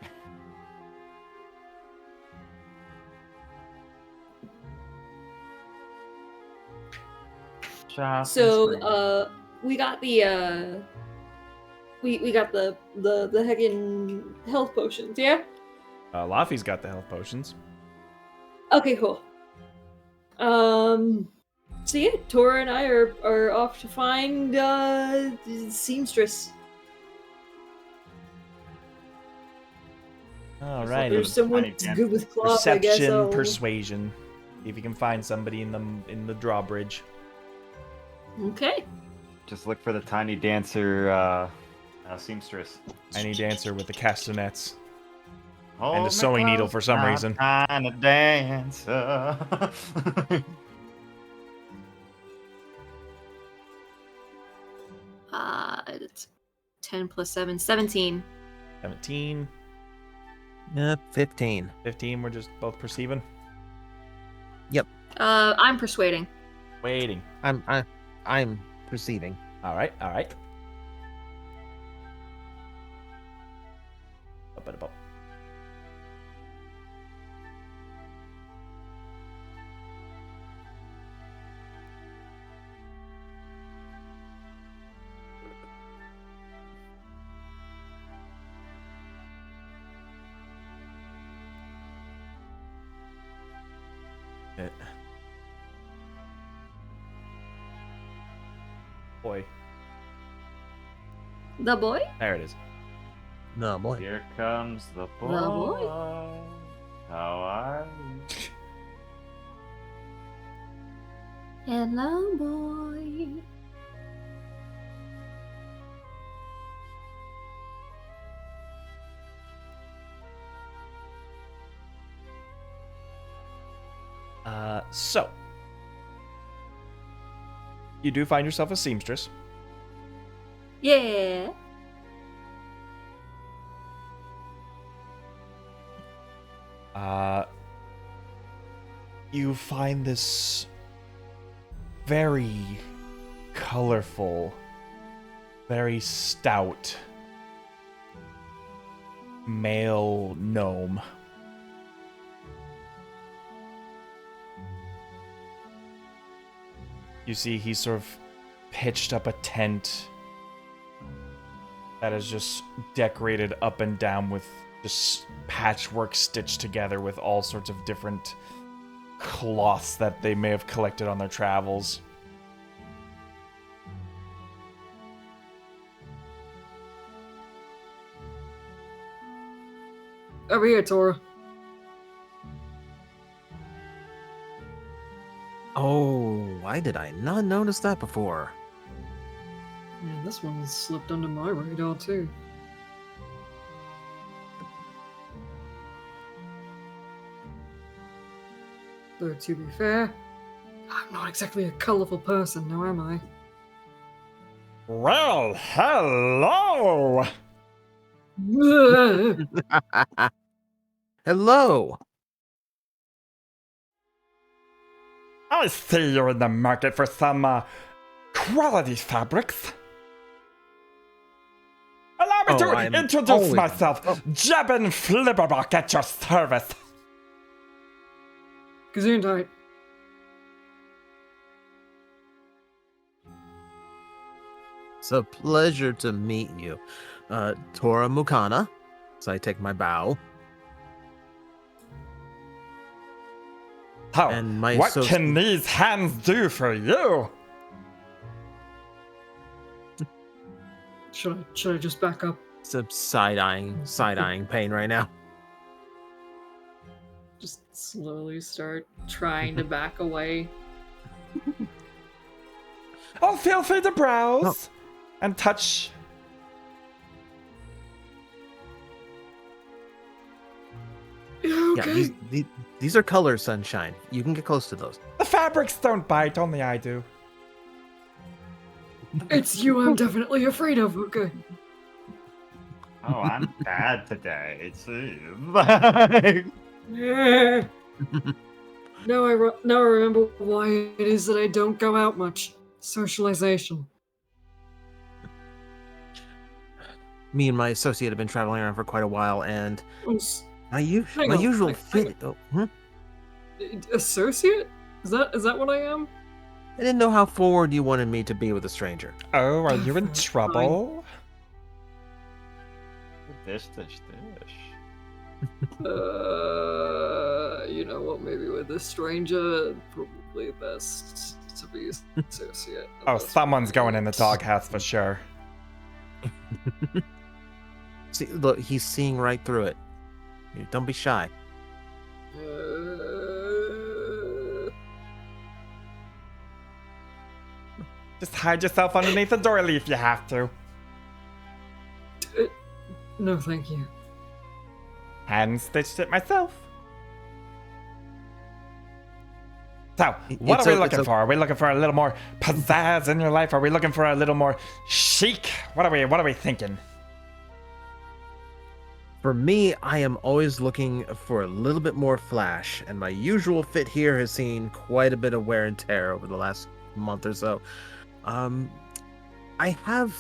So, we got the we got the heckin' health potions, yeah? Laffy's got the health potions. Okay, cool. So yeah, Tora and I are off to find seamstress. All Just right. There's someone Tiny that's good with cloth, I guess. Perception, I'll- persuasion. See if you can find somebody in the drawbridge. Okay. Just look for the tiny dancer seamstress. Any dancer with the castanets. Hold a me sewing needle close, for some I'm reason. Trying to dancer. It's 10 plus 7, 17. 17, 15. 15, we're just both perceiving. I'm persuading. Waiting. I'm perceiving. All right, all right. Ba-ba-da-ba. Boy, The boy? there it is. No, boy. Here comes the boy. boy. How are you? Hello, boy. So you do find yourself a seamstress. Yeah. You find this very colorful, very stout male gnome. You see, he's sort of pitched up a tent that is just decorated up and down with just patchwork stitched together with all sorts of different cloths that they may have collected on their travels. Over here, Tora. Oh, why did I not notice that before? Man, this one slipped under my radar too. Though to be fair, I'm not exactly a colourful person, now am I? Well, hello! Hello. I see you're in the market for some quality fabrics. Allow me Oh, I'm to introduce always- myself, Oh. Jebin Flibberbuck at your service. Gesundheit. It's a pleasure to meet you. Tora Mukana. So I take my bow. How? And my What associate- can these hands do for you? Should I just back up? It's a side-eyeing pain right now. Just slowly start trying to back away. Oh, feel free to browse and touch. Okay. Yeah, these are colors, Sunshine. You can get close to those. The fabrics don't bite, only I do. It's you I'm definitely afraid of, okay. Oh, I'm bad today. It seems. Yeah. Now I remember why it is that I don't go out much. Socialization. Me and my associate have been traveling around for quite a while, and Oh, my Hang on, usual hang fit. Oh, associate? Is that what I am? I didn't know how forward you wanted me to be with a stranger. Oh, are you in Fine. trouble? Dish. You know what? Maybe with a stranger, probably best to be associate. Oh, someone's going in the doghouse for sure. See, look, he's seeing right through it. Don't be shy. Just hide yourself underneath the doily if you have to. No, thank you. Hand stitched it myself. So, what It's are we a- looking it's a- for? Are we looking for a little more pizzazz in your life? Are we looking for a little more chic? What are we thinking? For me, I am always looking for a little bit more flash, and my usual fit here has seen quite a bit of wear and tear over the last month or so. I have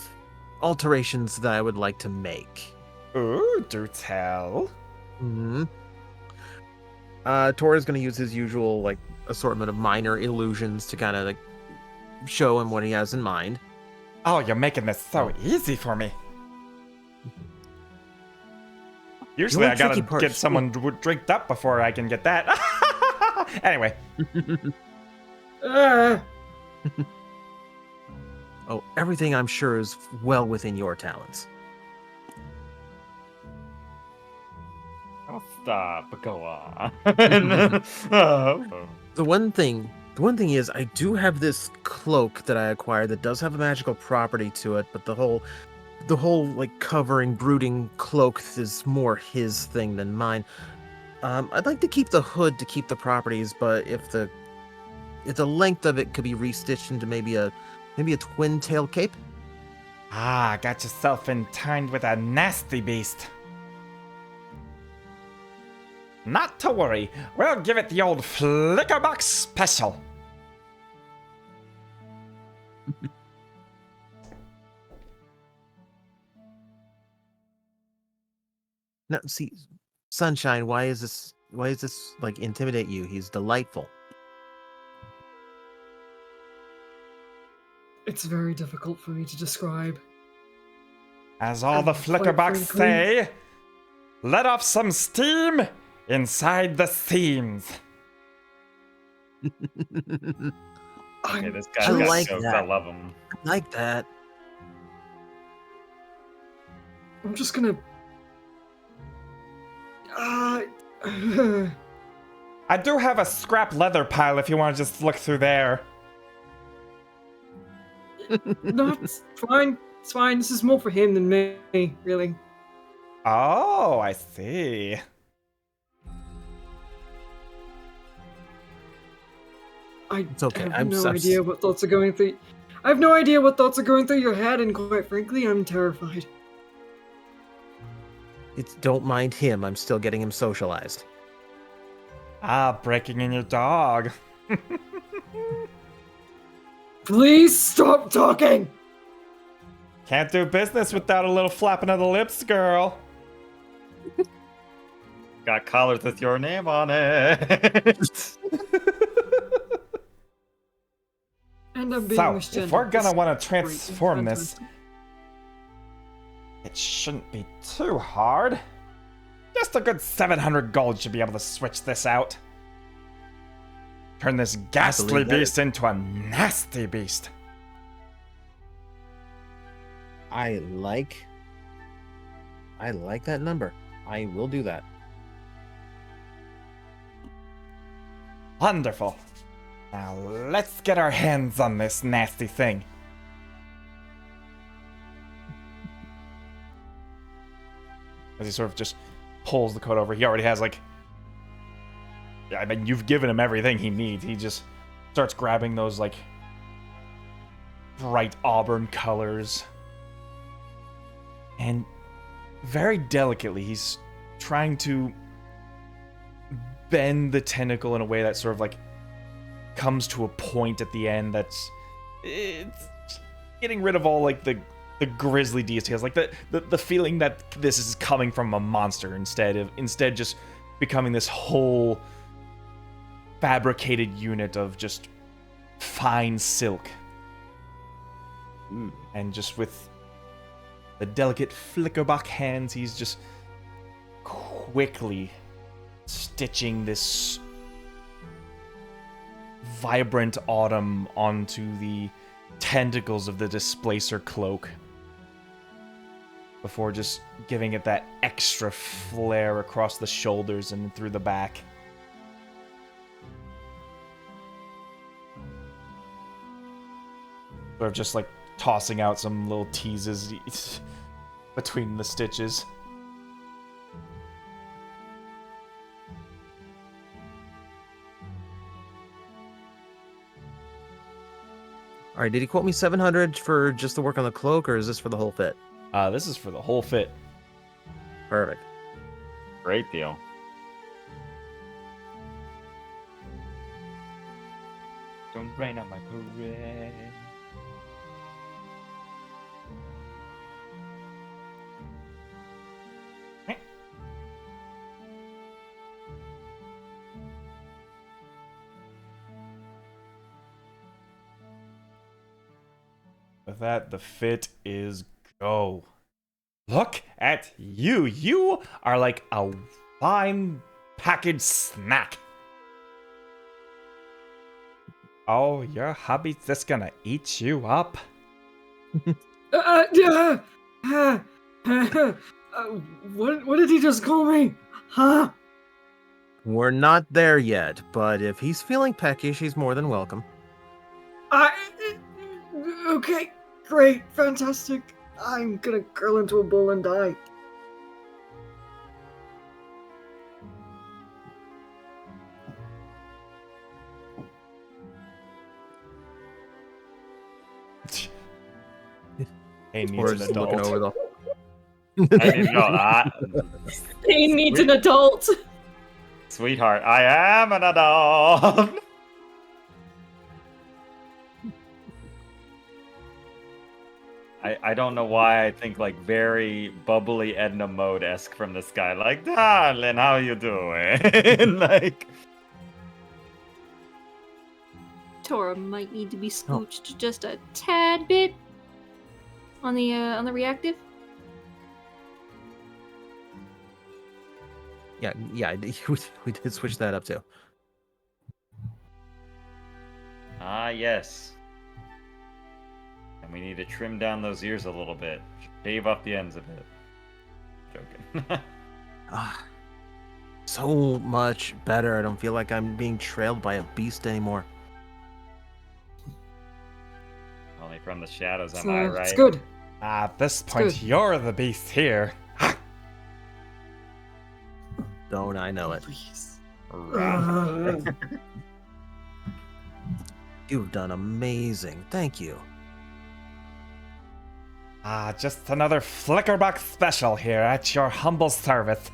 alterations that I would like to make. Ooh, do tell. Hmm. Tor is going to use his usual like assortment of minor illusions to kind of like show him what he has in mind. Oh, you're making this so Oh. easy for me. Usually only I gotta tricky part get is- someone drinked up before I can get that. Anyway, Ah! Oh, everything I'm sure is well within your talents. Oh, stop. Go on. Oh. The one thing is I do have this cloak that I acquired that does have a magical property to it, but the whole like covering, brooding cloak is more his thing than mine. I'd like to keep the hood to keep the properties, but if the length of it could be restitched into maybe a twin tail cape. got yourself entwined with a nasty beast. Not to worry, we'll give it the old Flickerbox special. Now, see, Sunshine, why is this like intimidate you? He's delightful. It's very difficult for me to describe. As all the Quite Flickerbox frankly- say, let off some steam inside the seams. Okay, I'm, this guy's I got like jokes. that. I love him. Like that. I'm just gonna. I do have a scrap leather pile if you want to just look through there. No, it's fine. It's fine. This is more for him than me, really. Oh, I see. It's okay, have I'm no s- idea what thoughts are going through. I have no idea what thoughts are going through your head, and quite frankly, I'm terrified. Don't mind him. I'm still getting him socialized. Breaking in your dog. Please stop talking. Can't do business without a little flapping of the lips, girl. Got collars with your name on it. And I'm being So, misgendered. if we're gonna This want to is great. transform this, Fantastic. it shouldn't be too hard. Just a good 700 gold should be able to switch this out. Turn this ghastly believe that beast into a nasty beast. I like that number. I will do that. Wonderful. Now let's get our hands on this nasty thing. As he sort of just pulls the coat over, he already has like... I mean, you've given him everything he needs. He just starts grabbing those like bright auburn colors. And very delicately, he's trying to bend the tentacle in a way that sort of like comes to a point at the end that's it's getting rid of all like the grisly details, like the feeling that this is coming from a monster instead just becoming this whole fabricated unit of just fine silk. And just with the delicate Flickerbox hands, he's just quickly stitching this vibrant autumn onto the tentacles of the displacer cloak before just giving it that extra flare across the shoulders and through the back. Sort of just like tossing out some little teases between the stitches. All right, did he quote me 700 for just the work on the cloak, or is this for the whole fit? This is for the whole fit. Perfect. Great deal. Don't rain on my parade. With that, the fit is go. Look at you. You are like a fine packaged snack. Oh, your hubby's just gonna eat you up. What did he just call me? Huh? We're not there yet, but if he's feeling peckish, he's more than welcome. Okay, great, fantastic. I'm gonna curl into a ball and die. Hey, needs Or an just adult. looking over the. I didn't know. He needs an adult. Sweetheart, I am an adult. I don't know why I think like very bubbly Edna Mode-esque from this guy. Like, darling, how you doing? Like, Tora might need to be scooched just a tad bit on the reactive. Yeah, we did switch that up too. ah, yes. And we need to trim down those ears a little bit. Shave off the ends a bit. Joking. Ah, so much better. I don't feel like I'm being trailed by a beast anymore. Only from the shadows, am So, I right? it's good. At this point, good. you're the beast here. Don't I know it? Please. You've done amazing. Thank you. Just another Flickerbuck special here at your humble service.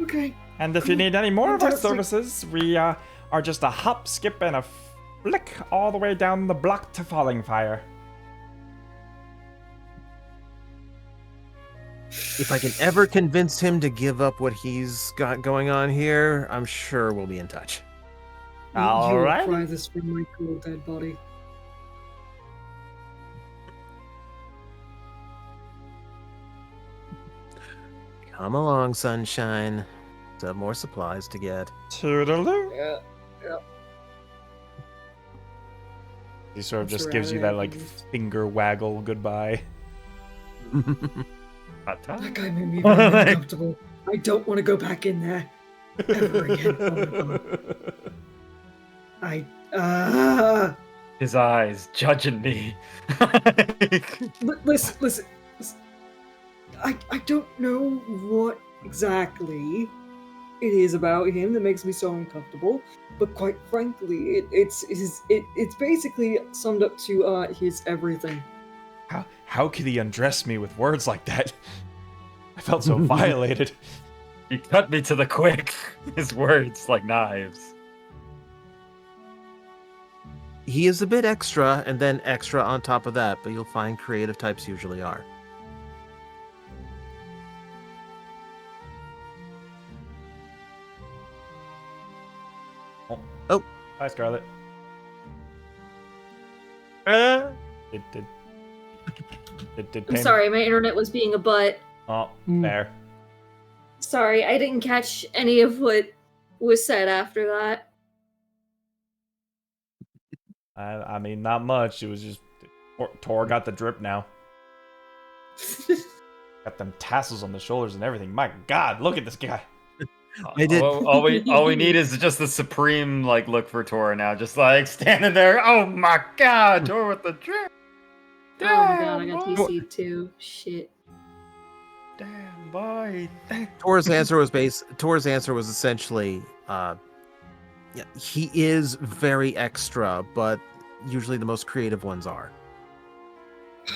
Okay. And if you need any more of our Fantastic. services, we are just a hop, skip, and a flick all the way down the block to Falling Fire. If I can ever convince him to give up what he's got going on here, I'm sure we'll be in touch. You Alright. will pry this from my cold dead body. Come along, sunshine. Still have more supplies to get. Toodaloo. Yeah. He sort of I'm just sure gives you I that like used- finger waggle goodbye. Hot tub? That guy made me very uncomfortable. I don't want to go back in there ever again. Oh my god. His eyes judging me. Listen. I don't know what exactly it is about him that makes me so uncomfortable, but quite frankly, it's basically summed up to his everything. How could he undress me with words like that? I felt so violated. He cut me to the quick. His words like knives. He is a bit extra, and then extra on top of that, but you'll find creative types usually are. Oh. Hi, Scarlet. Did I'm Payne- sorry, my internet was being a butt. Oh, Mm. there. Sorry, I didn't catch any of what was said after that. I mean, not much. It was just Tor got the drip now. Got them tassels on the shoulders and everything. My God, look at this guy. I did- All we need is just the supreme like look for Tor now, just like standing there. Oh my God, Tor with the drip. Oh my god, I got Damn, TC too. Shit. Damn boy. Tor's answer was essentially, yeah, he is very extra, but usually the most creative ones are.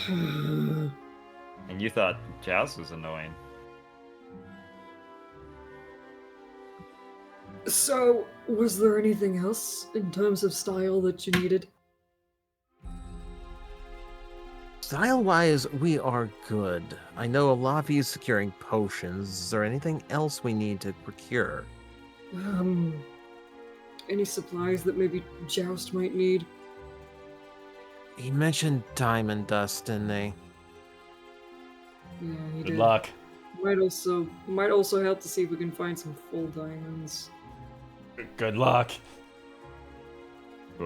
And you thought Joust was annoying. So, was there anything else in terms of style that you needed? Style-wise, we are good. I know Alavi is securing potions. Is there anything else we need to procure? any supplies that maybe Joust might need? He mentioned diamond dust, didn't they? Yeah, he Good did. luck. Might also help to see if we can find some full diamonds. Good luck.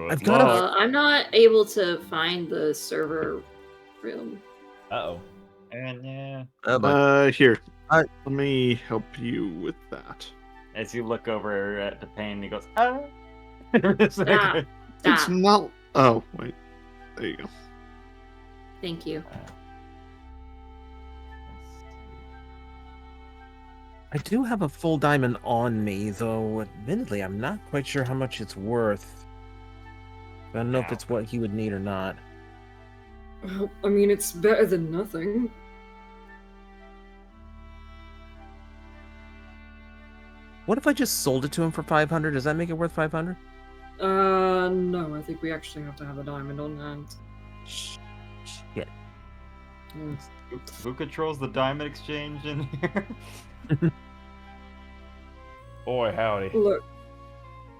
I've got a I'm not able to find the server room. Uh-oh. And yeah, oh, but Here. I- Let me help you with that. as you look over at the pain, he goes, ah. It's like- Stop. It's Stop. not. Oh, wait. There you go. Thank you. I do have a full diamond on me, though admittedly I'm not quite sure how much it's worth. I don't know if it's what he would need or not. Well, I mean, it's better than nothing. What if I just sold it to him for 500? Does that make it worth 500? No, I think we actually have to have a diamond on hand. Shit. Yeah. Who controls the diamond exchange in here? Boy, howdy. Look,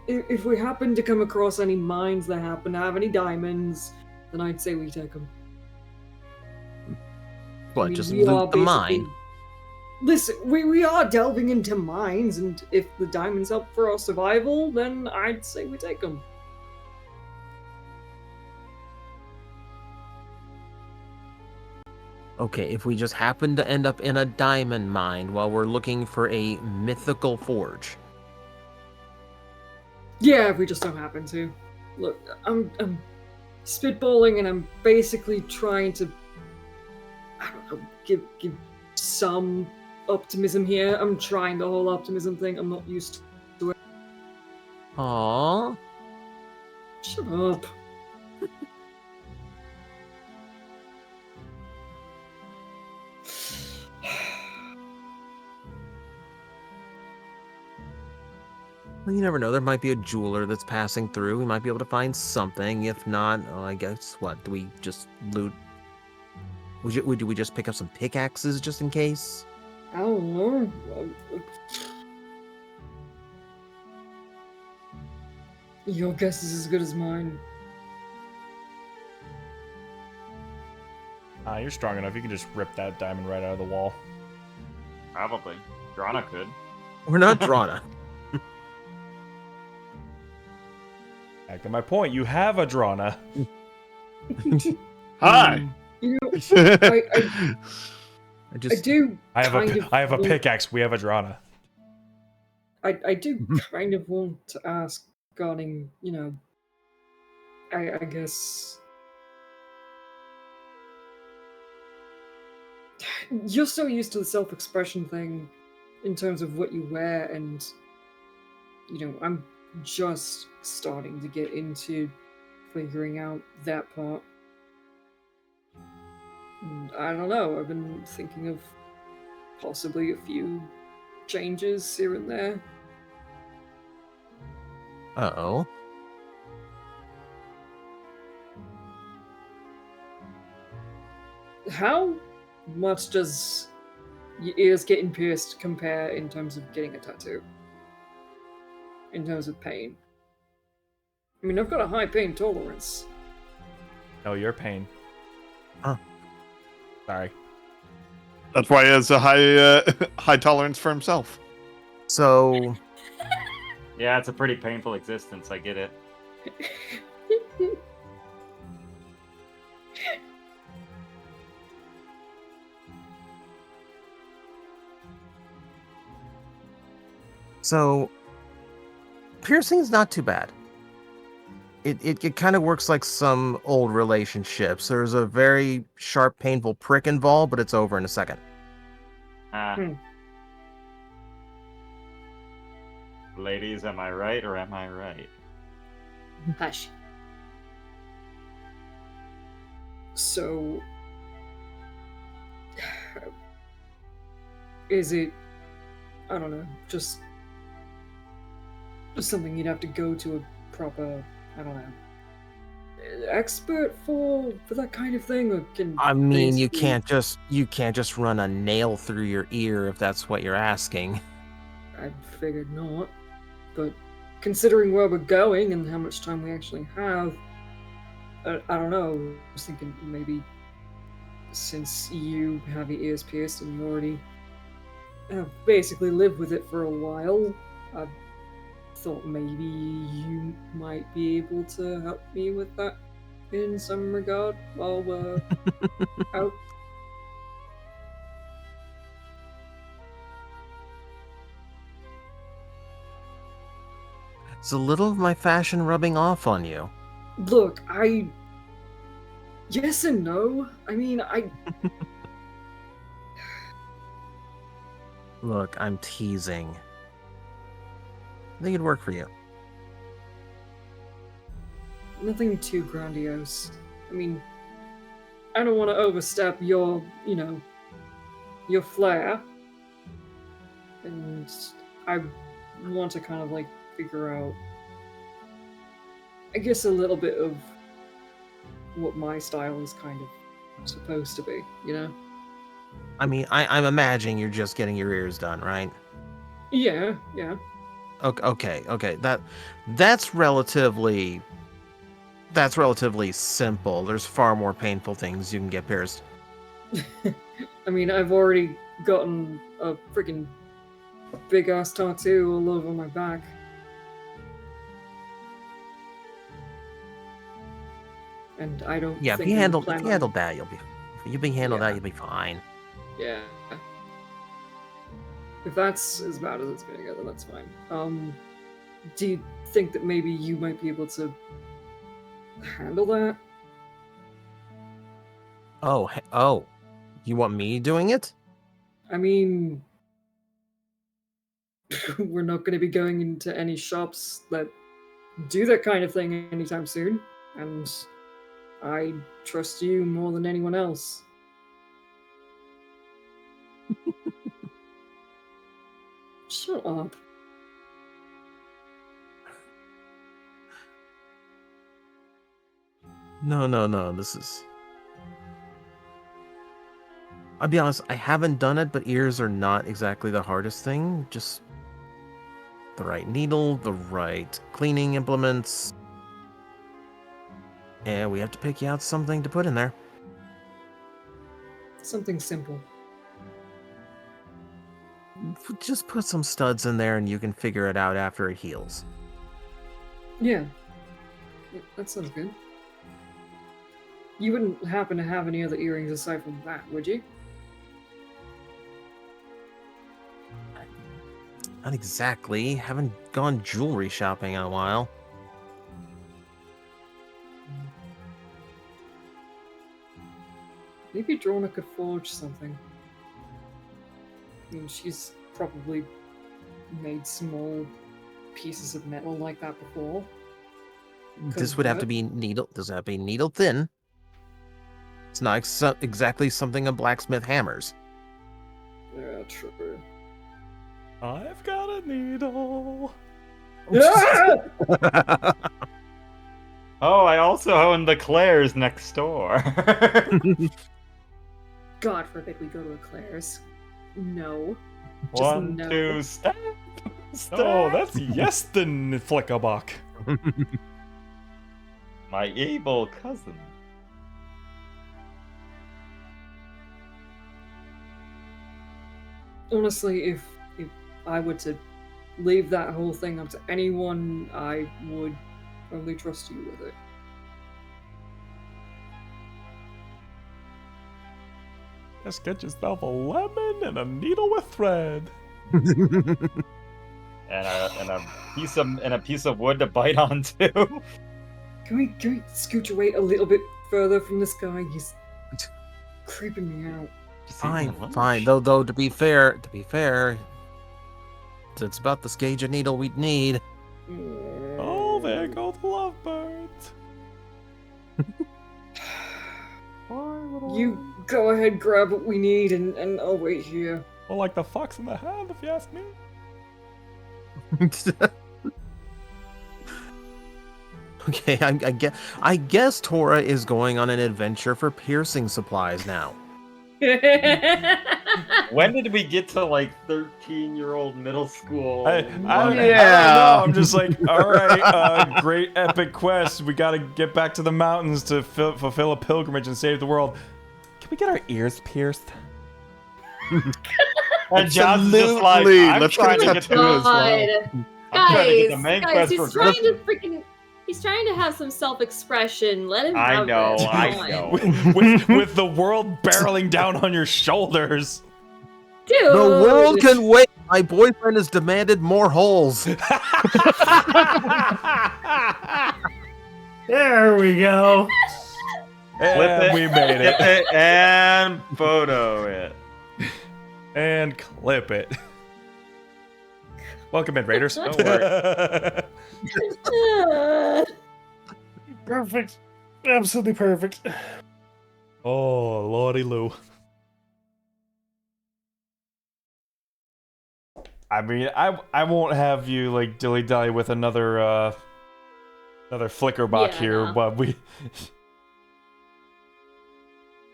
if we happen to come across any mines that happen to have any diamonds, then I'd say we take them. What, just we are loot the mine? basically- Listen, we are delving into mines, and if the diamonds help for our survival, then I'd say we take them. Okay, if we just happen to end up in a diamond mine while we're looking for a mythical forge. Yeah, if we just don't happen to. Look, I'm spitballing, and I'm basically trying to, I don't know, give some optimism here. I'm trying the whole optimism thing. I'm not used to it. Aww. Shut up. Well, you never know. There might be a jeweler that's passing through. We might be able to find something. If not, oh, I guess what? Do we just loot? Would we just pick up some pickaxes just in case? I don't know. Your guess is as good as mine. You're strong enough. You can just rip that diamond right out of the wall. Probably. Drana could. We're not Drana. Back to my point. You have a Drana. Hi. You know, I I just I do. I have a want- pickaxe. We have a Drana. I do kind of want to ask regarding, I guess you're so used to the self-expression thing in terms of what you wear, and I'm just starting to get into figuring out that part. And I don't know, I've been thinking of possibly a few changes here and there. Uh-oh. How much does your ears getting pierced compare in terms of getting a tattoo? In terms of pain? I mean, I've got a high pain tolerance. Oh, your pain. Huh. Sorry. That's why he has a high tolerance for himself. So, Yeah, it's a pretty painful existence. I get it. piercing's not too bad. It kind of works like some old relationships. There's a very sharp, painful prick involved, but it's over in a second. Ladies, am I right or am I right? Hush. So, is it, I don't know, just something you'd have to go to a proper, I don't know, expert for that kind of thing, or can I mean, you basically- can't just run a nail through your ear if that's what you're asking. I figured not, but considering where we're going and how much time we actually have, I don't know. I was thinking maybe since you have your ears pierced and you already have basically lived with it for a while, I thought maybe you might be able to help me with that in some regard while we're out. It's a little of my fashion rubbing off on you. Look, yes and no. I mean, Look, I'm teasing. I think it'd work for you. Nothing too grandiose. I mean, I don't want to overstep your, your flair. And I want to kind of like figure out, I guess, a little bit of what my style is kind of supposed to be, you know? I mean, I'm imagining you're just getting your ears done, right? Yeah. Okay. That's relatively simple. There's far more painful things you can get pierced. I mean, I've already gotten a freaking big ass tattoo all over my back. And I don't Yeah, if think you I handle plan on- that, you'll Yeah. be fine. Yeah. If that's as bad as it's gonna get, then that's fine. Do you think that maybe you might be able to handle that? Oh, you want me doing it? I mean, we're not going to be going into any shops that do that kind of thing anytime soon, and I trust you more than anyone else. Shut up. No. This is. I'll be honest, I haven't done it, but ears are not exactly the hardest thing. Just the right needle, the right cleaning implements. And we have to pick you out something to put in there. Something simple. Just put some studs in there and you can figure it out after it heals. Yeah, that sounds good. You wouldn't happen to have any other earrings aside from that, would you? Not exactly. Haven't gone jewelry shopping in a while. Maybe Drona could forge something. I mean, she's probably made small pieces of metal like that before. This would have to be needle. Does have to be needle thin. It's not exactly something a blacksmith hammers. Yeah, true. I've got a needle. Oh, I also own the Claire's next door. God forbid we go to a Claire's. No. Just One, no. two, step. Oh, that's Yesten Flickerbuck. My evil cousin. Honestly, if I were to leave that whole thing up to anyone, I would only trust you with it. Just get yourself a lemon and a needle with thread. And a piece of wood to bite onto. Can we scooch away a little bit further from this guy? He's creeping me out. Fine. Though to be fair, it's about the gauge of needle we'd need. Oh, there go the lovebirds. You go ahead, grab what we need, and I'll wait here. Well, like the fox in the hand, if you ask me. Okay, I guess Tora is going on an adventure for piercing supplies now. When did we get to like 13-year-old middle school? I don't Yeah. know. I'm just like, all right, great epic quest. We got to get back to the mountains to fulfill a pilgrimage and save the world. Can we get our ears pierced? And John's just like, Absolutely. I'm Let's trying get a to get tattoo the, as well. I'm trying to get the Guys, main guys, quest he's for trying to Griffin. freaking. He's trying to have some self-expression. Let him I have know, this. I Come on. know. with the world barreling down on your shoulders. Dude. The world can wait. My boyfriend has demanded more holes. There we go. And we made Flip it. it and photo it. And clip it. Welcome in, Raiders. Don't worry. Perfect. Absolutely perfect. Oh, lordy Lou. I mean, I won't have you like dilly dally with another flicker bot Yeah, here, no. but we.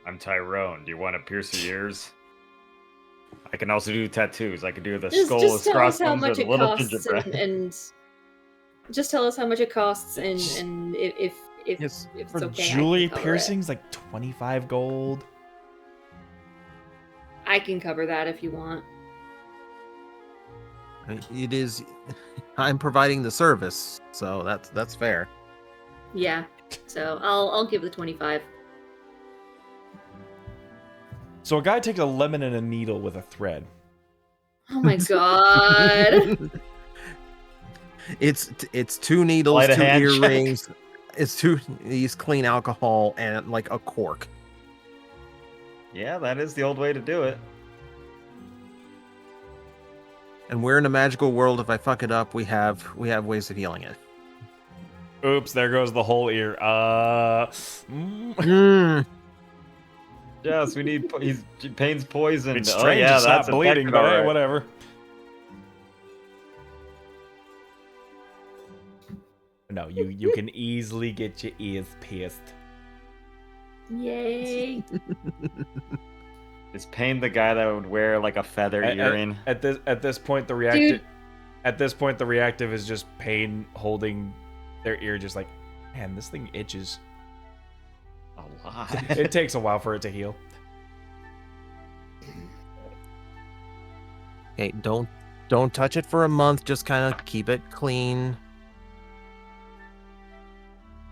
I'm Tyrone. Do you want to pierce your ears? I can also do tattoos. I can do the Just skull tell as us how crossbones much or the it little costs gingerbread. and just tell us how much it costs and if Yes, it's For okay. jewelry I can cover piercings, like 25 gold. it. I can cover that if you want. It is. I'm providing the service, so that's fair. Yeah. So I'll give the 25. So a guy takes a lemon and a needle with a thread. Oh my god. It's two needles, Light a two hand check. earrings. It's these clean alcohol and like a cork. Yeah, that is the old way to do it. And we're in a magical world. If I fuck it up, we have ways of healing it. Oops, there goes the whole ear. Yes, we need. Pain's poisoned. It's Oh, strange yeah, it's that's not bleeding, infected, but hey, alright. whatever. No, you can easily get your ears pierced. Yay. Is Pain the guy that would wear like a feather earring? At this point, the reactive is just Pain holding their ear, just like, man, this thing itches. A lot. It takes a while for it to heal. Okay, don't touch it for a month. Just kind of keep it clean.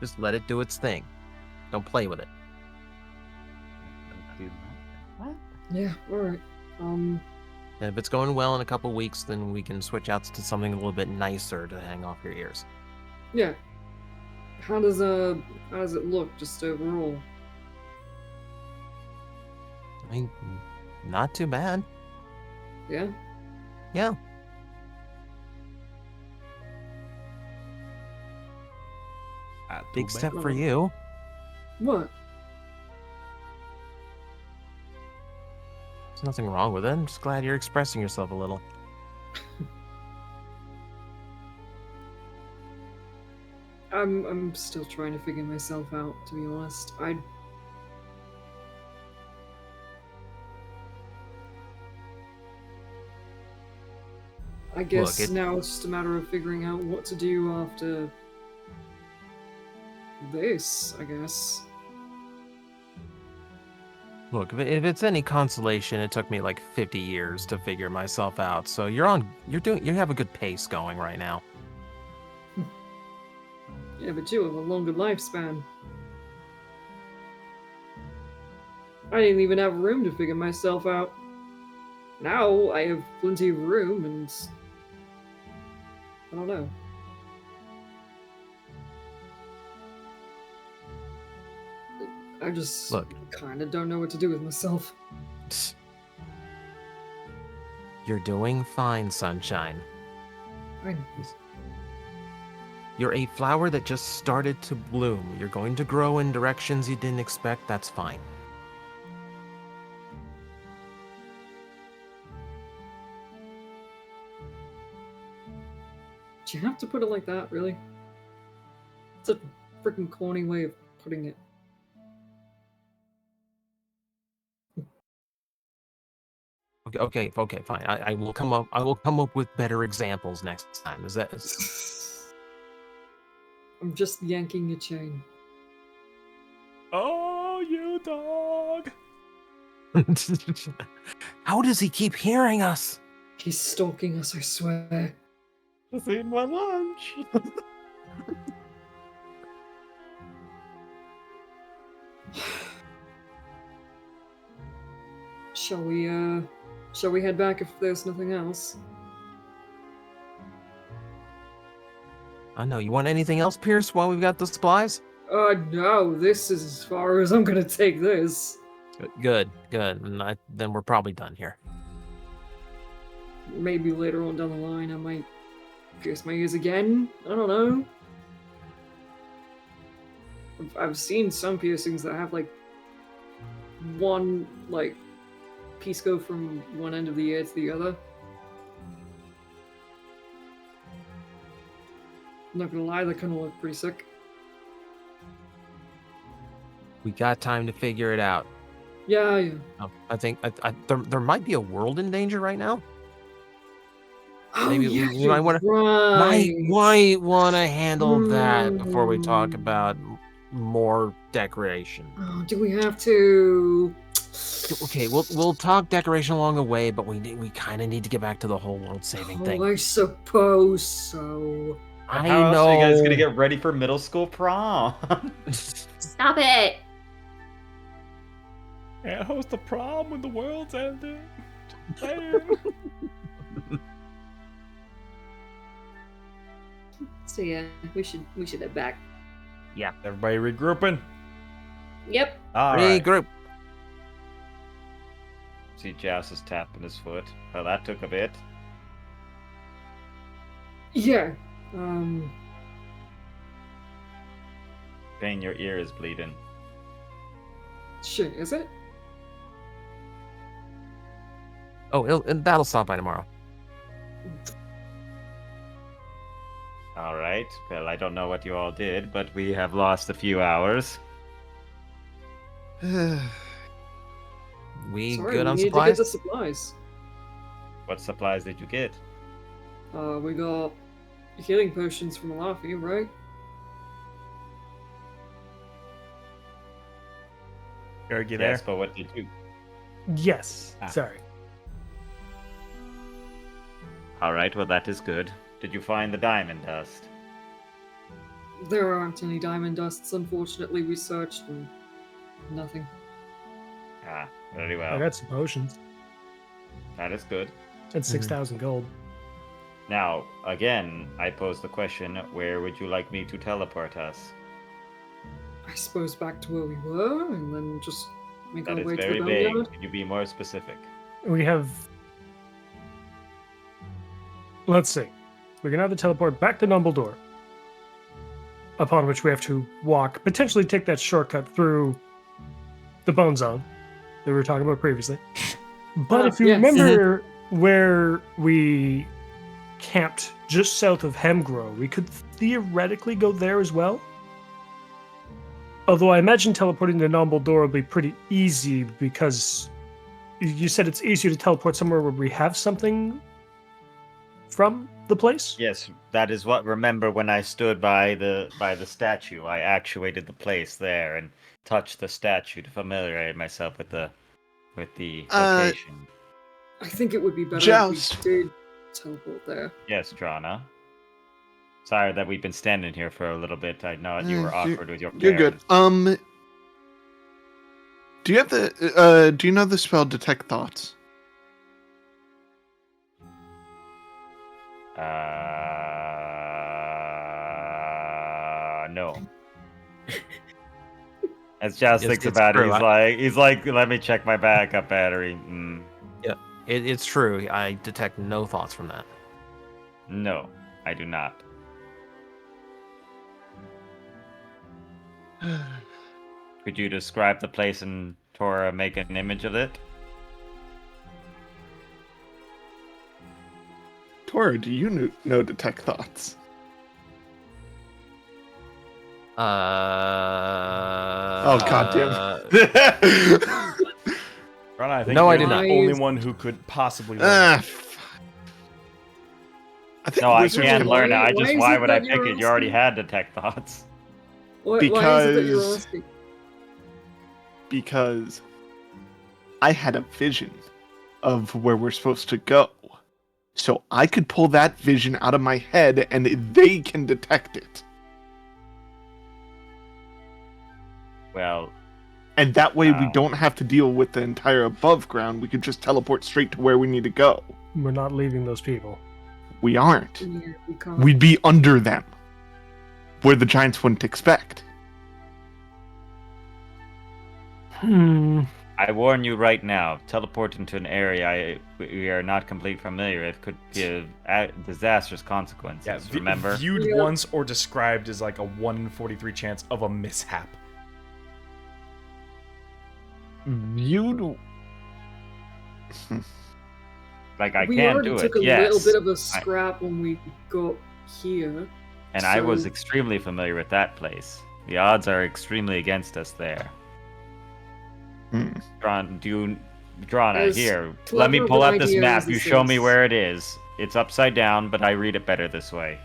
Just let it do its thing. Don't play with it. Yeah, alright. And if it's going well in a couple weeks, then we can switch out to something a little bit nicer to hang off your ears. Yeah. How does it look just overall? I mean, not too bad. Yeah? Yeah. Big step for you. What? There's nothing wrong with it. I'm just glad you're expressing yourself a little. I'm still trying to figure myself out, to be honest. I guess now it's just a matter of figuring out what to do after this, I guess. Look, if it's any consolation, it took me like 50 years to figure myself out. So you have a good pace going right now. Yeah, but you have a longer lifespan. I didn't even have room to figure myself out. Now I have plenty of room and... I don't know. I just kind of don't know what to do with myself. You're doing fine, Sunshine. I... You're a flower that just started to bloom. You're going to grow in directions you didn't expect. That's fine. Do you have to put it like that, really? It's a freaking corny way of putting it. Okay, fine. I will come up. I will come up with better examples next time. Is that? I'm just yanking your chain. Oh, you dog! How does he keep hearing us? He's stalking us, I swear. Just eating my lunch. Shall we head back if there's nothing else? I know. You want anything else, Pierce? While we've got the supplies? No, this is as far as I'm gonna take this. Good. And then we're probably done here. Maybe later on down the line I might pierce my ears again. I don't know. I've seen some piercings that have like one like piece go from one end of the ear to the other. I'm not gonna lie, that kind of look pretty sick. We got time to figure it out. Yeah. Oh, I think there might be a world in danger right now. Oh, Maybe yeah, we might want to right. might want to handle that before we talk about more decoration. Oh, do we have to? Okay, we'll talk decoration along the way, but we kind of need to get back to the whole world saving thing. I suppose so. And I how else are you guys gonna know. get ready for middle school prom? Stop it! Can't host the prom when the world's ending. Damn. So yeah, we should head back. Everybody regrouping? Yep. All right. Regroup. See, Joust is tapping his foot. Well, that took a bit. Yeah. Pain, your ear is bleeding. Shit, is it? Oh, and that'll stop by tomorrow. All right. Well, I don't know what you all did, but we have lost a few hours. We Sorry, good we on need supplies? to get the supplies. What supplies did you get? We got healing potions from Alafi, right? Eric, you there? Yes, but what did you? Yes. Ah. Sorry. All right. Well, that is good. Did you find the diamond dust? There aren't any diamond dusts, unfortunately. We searched and nothing. Ah, very I well. got some potions. That is good. It's 6,000 gold. Now, again, I pose the question: where would you like me to teleport us? I suppose back to where we were, and then just make That our is way to the very vague. boneyard. Could you be more specific? We have. Let's see. We can either teleport back to Dumbledore, upon which we have to walk, potentially take that shortcut through the Bone Zone that we were talking about previously. But if you yes. remember where we camped just south of Hemgrow, we could theoretically go there as well. Although I imagine teleporting to Dumbledore will be pretty easy because you said it's easier to teleport somewhere where we have something from the place? Yes, that is what. Remember when I stood by the statue? I actuated the place there and touched the statue to familiarize myself with the location. I think it would be better Joust. if we did teleport there. Yes, Drana. Sorry that we've been standing here for a little bit. I know you were awkward with your You're good. parents. Do you have the do you know the spell Detect Thoughts? No. As Joust It's- thinks it's about it, true. he's like, let me check my backup battery. It's true. I detect no thoughts from that. No, I do not. Could you describe the place and Tora make an image of it? Tora, do you know Detect Thoughts? Oh God damn. Ron, I think No, I you're did the not. only one who could possibly learn. Ah, I think No, I wizards can can learn it. Why is Why it would I that pick you're it? You already asking? had detect thoughts. Why is it that you're Because- asking? because I had a vision of where we're supposed to go. So I could pull that vision out of my head and they can detect it. Well, And that way we Wow. don't have to deal with the entire above ground. We could just teleport straight to where we need to go. We're not leaving those people. We aren't. Yeah, we can't. We'd be under them. Where the giants wouldn't expect. I warn you right now, teleport into an area we are not completely familiar. It could be a disastrous consequences. Yeah, remember? viewed Yeah. once or described as like a 1 in 43 chance of a mishap. Viewed. Like I we can already do took it. a Yes. little bit of a scrap when we got here. And I was so- extremely familiar with that place. The odds are extremely against us there. Drana, As here. Let me clever of pull an out this idea map. as You this show me is. where it is. It's upside down, but I read it better this way.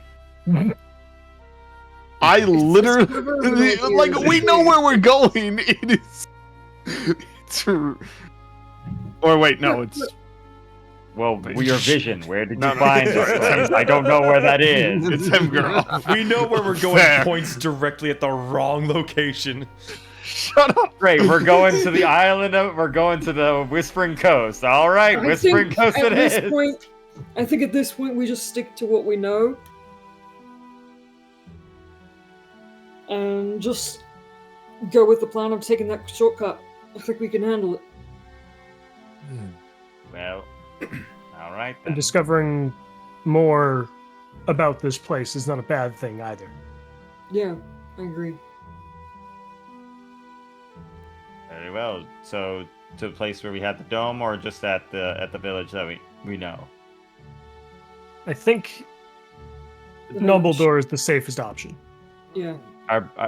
I literally. clever of an idea Like, as we it know is. where we're going. It is. It's. Or wait, no, it's. Well, your vision. Where did No, you no. find this place? I don't know where that is. It's him, girl. We know where we're going Fair. points directly at the wrong location. Shut up. Great, we're going to the island of. We're going to the Whispering Coast. All right, I Whispering think Coast at it this is. point, I think at this point we just stick to what we know. And just go with the plan of taking that shortcut. I think we can handle it. Well, all right And then. discovering more about this place is not a bad thing either. Yeah, I agree. Very well. So to the place where we had the dome, or just at the village that we know. I think The Noble village. Door is the safest option. Yeah.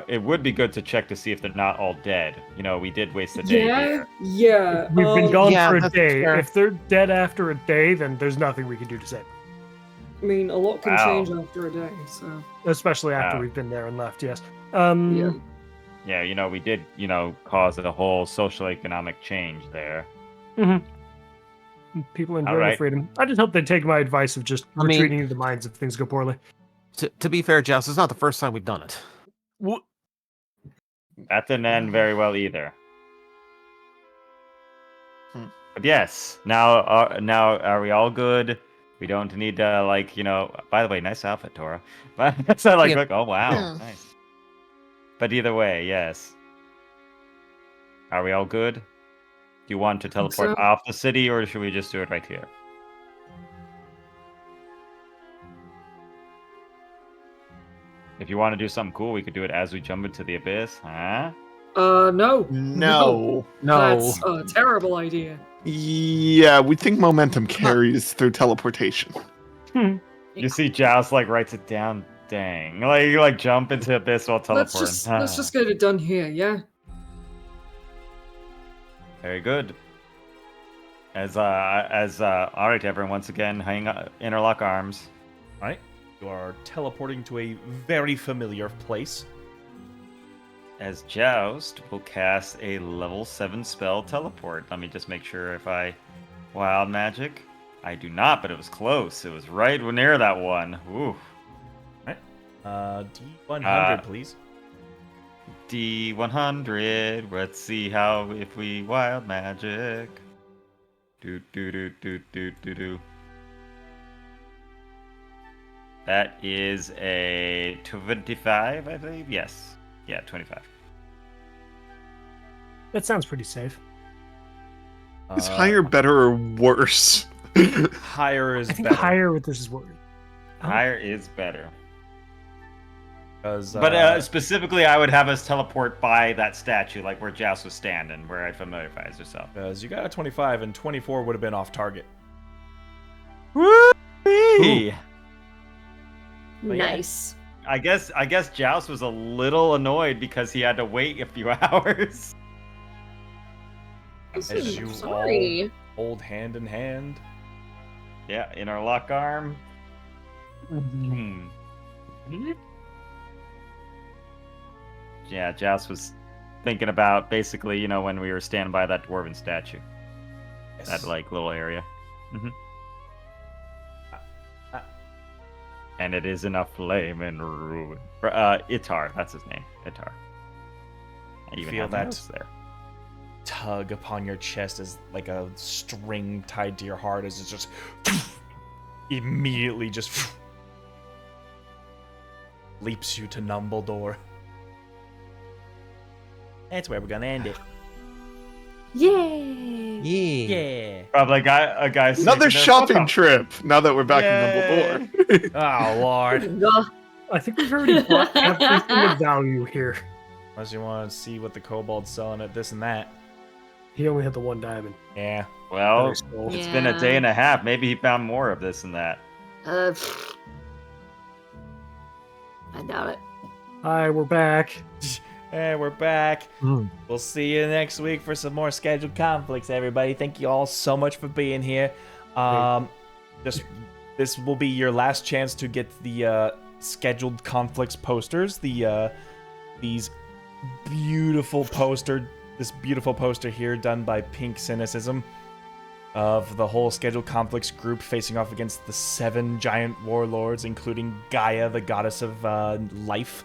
It would be good to check to see if they're not all dead. You know, we did waste a day Yeah, here. yeah. We've been gone Yeah, for a that's day. fair. If they're dead after a day, then there's nothing we can do to save them. I mean, a lot can Wow. change after a day, so. Especially after Wow. we've been there and left, yes. Yeah. Yeah, you know, we did, cause a whole social economic change there. People enjoy All their right. freedom. I just hope they take my advice of just I mean- retreating into the mines if things go poorly. To be fair, Joust, it's not the first time we've done it. That didn't end very well either. But yes, now are we all good? We don't need to By the way, nice outfit, Tora. But so Yeah. oh wow, Yeah. nice. But either way, yes. Are we all good? Do you want to think teleport so. off the city, or should we just do it right here? If you want to do something cool, we could do it as we jump into the abyss, huh? No. No. That's a terrible idea. Yeah, we think momentum carries through teleportation. You see Joust writes it down. Dang. You jump into abyss while teleporting. Let's just get it done here, yeah? Very good. All right, everyone, once again, interlock arms. All right, you are teleporting to a very familiar place. As Joust will cast a level 7 spell, Teleport. Let me just make sure if I wild magic. I do not, but it was close. It was right near that one. Ooh. D100, please. D100. Let's see if we wild magic. Do. That is a 25, I believe. Yes. Yeah, 25. That sounds pretty safe. Is higher better or worse? Higher is I think better. higher with this is worried. Higher is better. Because, But specifically, I would have us teleport by that statue, like where Joust was standing, where I familiarize yourself. because you got a 25 and 24 would have been off target. Whee! But yeah. Nice. I guess Joust was a little annoyed because he had to wait a few hours. As you Sorry. all hold hand in hand. Yeah, in our lock arm. Hmm. Yeah, Joust was thinking about basically, when we were standing by that dwarven statue, that like little area. And it is in a flame and ruin. Itar, that's his name. Itar. I even Feel have my that notes there. tug upon your chest as like a string tied to your heart as it's just immediately just leaps you to Numbledore. That's where we're gonna end it. Yay! Yeah. Yeah. Probably a guy. Another sneaking their shopping foot trip. Now that we're back Yay. in Dumbledore. Oh lord. Ugh. I think we've already bought everything of value here. Unless you want to see what the kobold's selling at this and that. He only had the one diamond. Yeah. Well, that I stole. it's been a day and a half. Maybe he found more of this and that. I doubt it. Hi, we're back. Hey, we're back. Mm. We'll see you next week for some more scheduled conflicts, everybody. Thank you all so much for being here. This will be your last chance to get the scheduled conflicts posters. These beautiful this beautiful poster here done by Pink Cynicism of the whole scheduled conflicts group facing off against the 7 giant warlords, including Gaia, the goddess of life.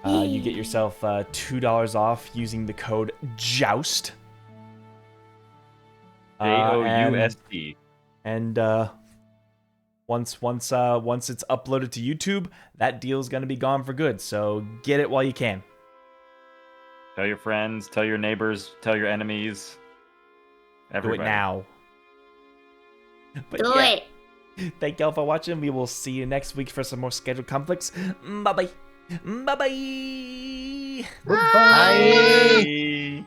You get yourself $2 off using the code JOUST. JOUST. And once it's uploaded to YouTube, that deal's gonna be gone for good. So get it while you can. Tell your friends, tell your neighbors, tell your enemies. Everybody. Do it now. But Do yeah, it. thank y'all for watching. We will see you next week for some more scheduled conflicts. Bye bye. Bye bye. Bye. Bye.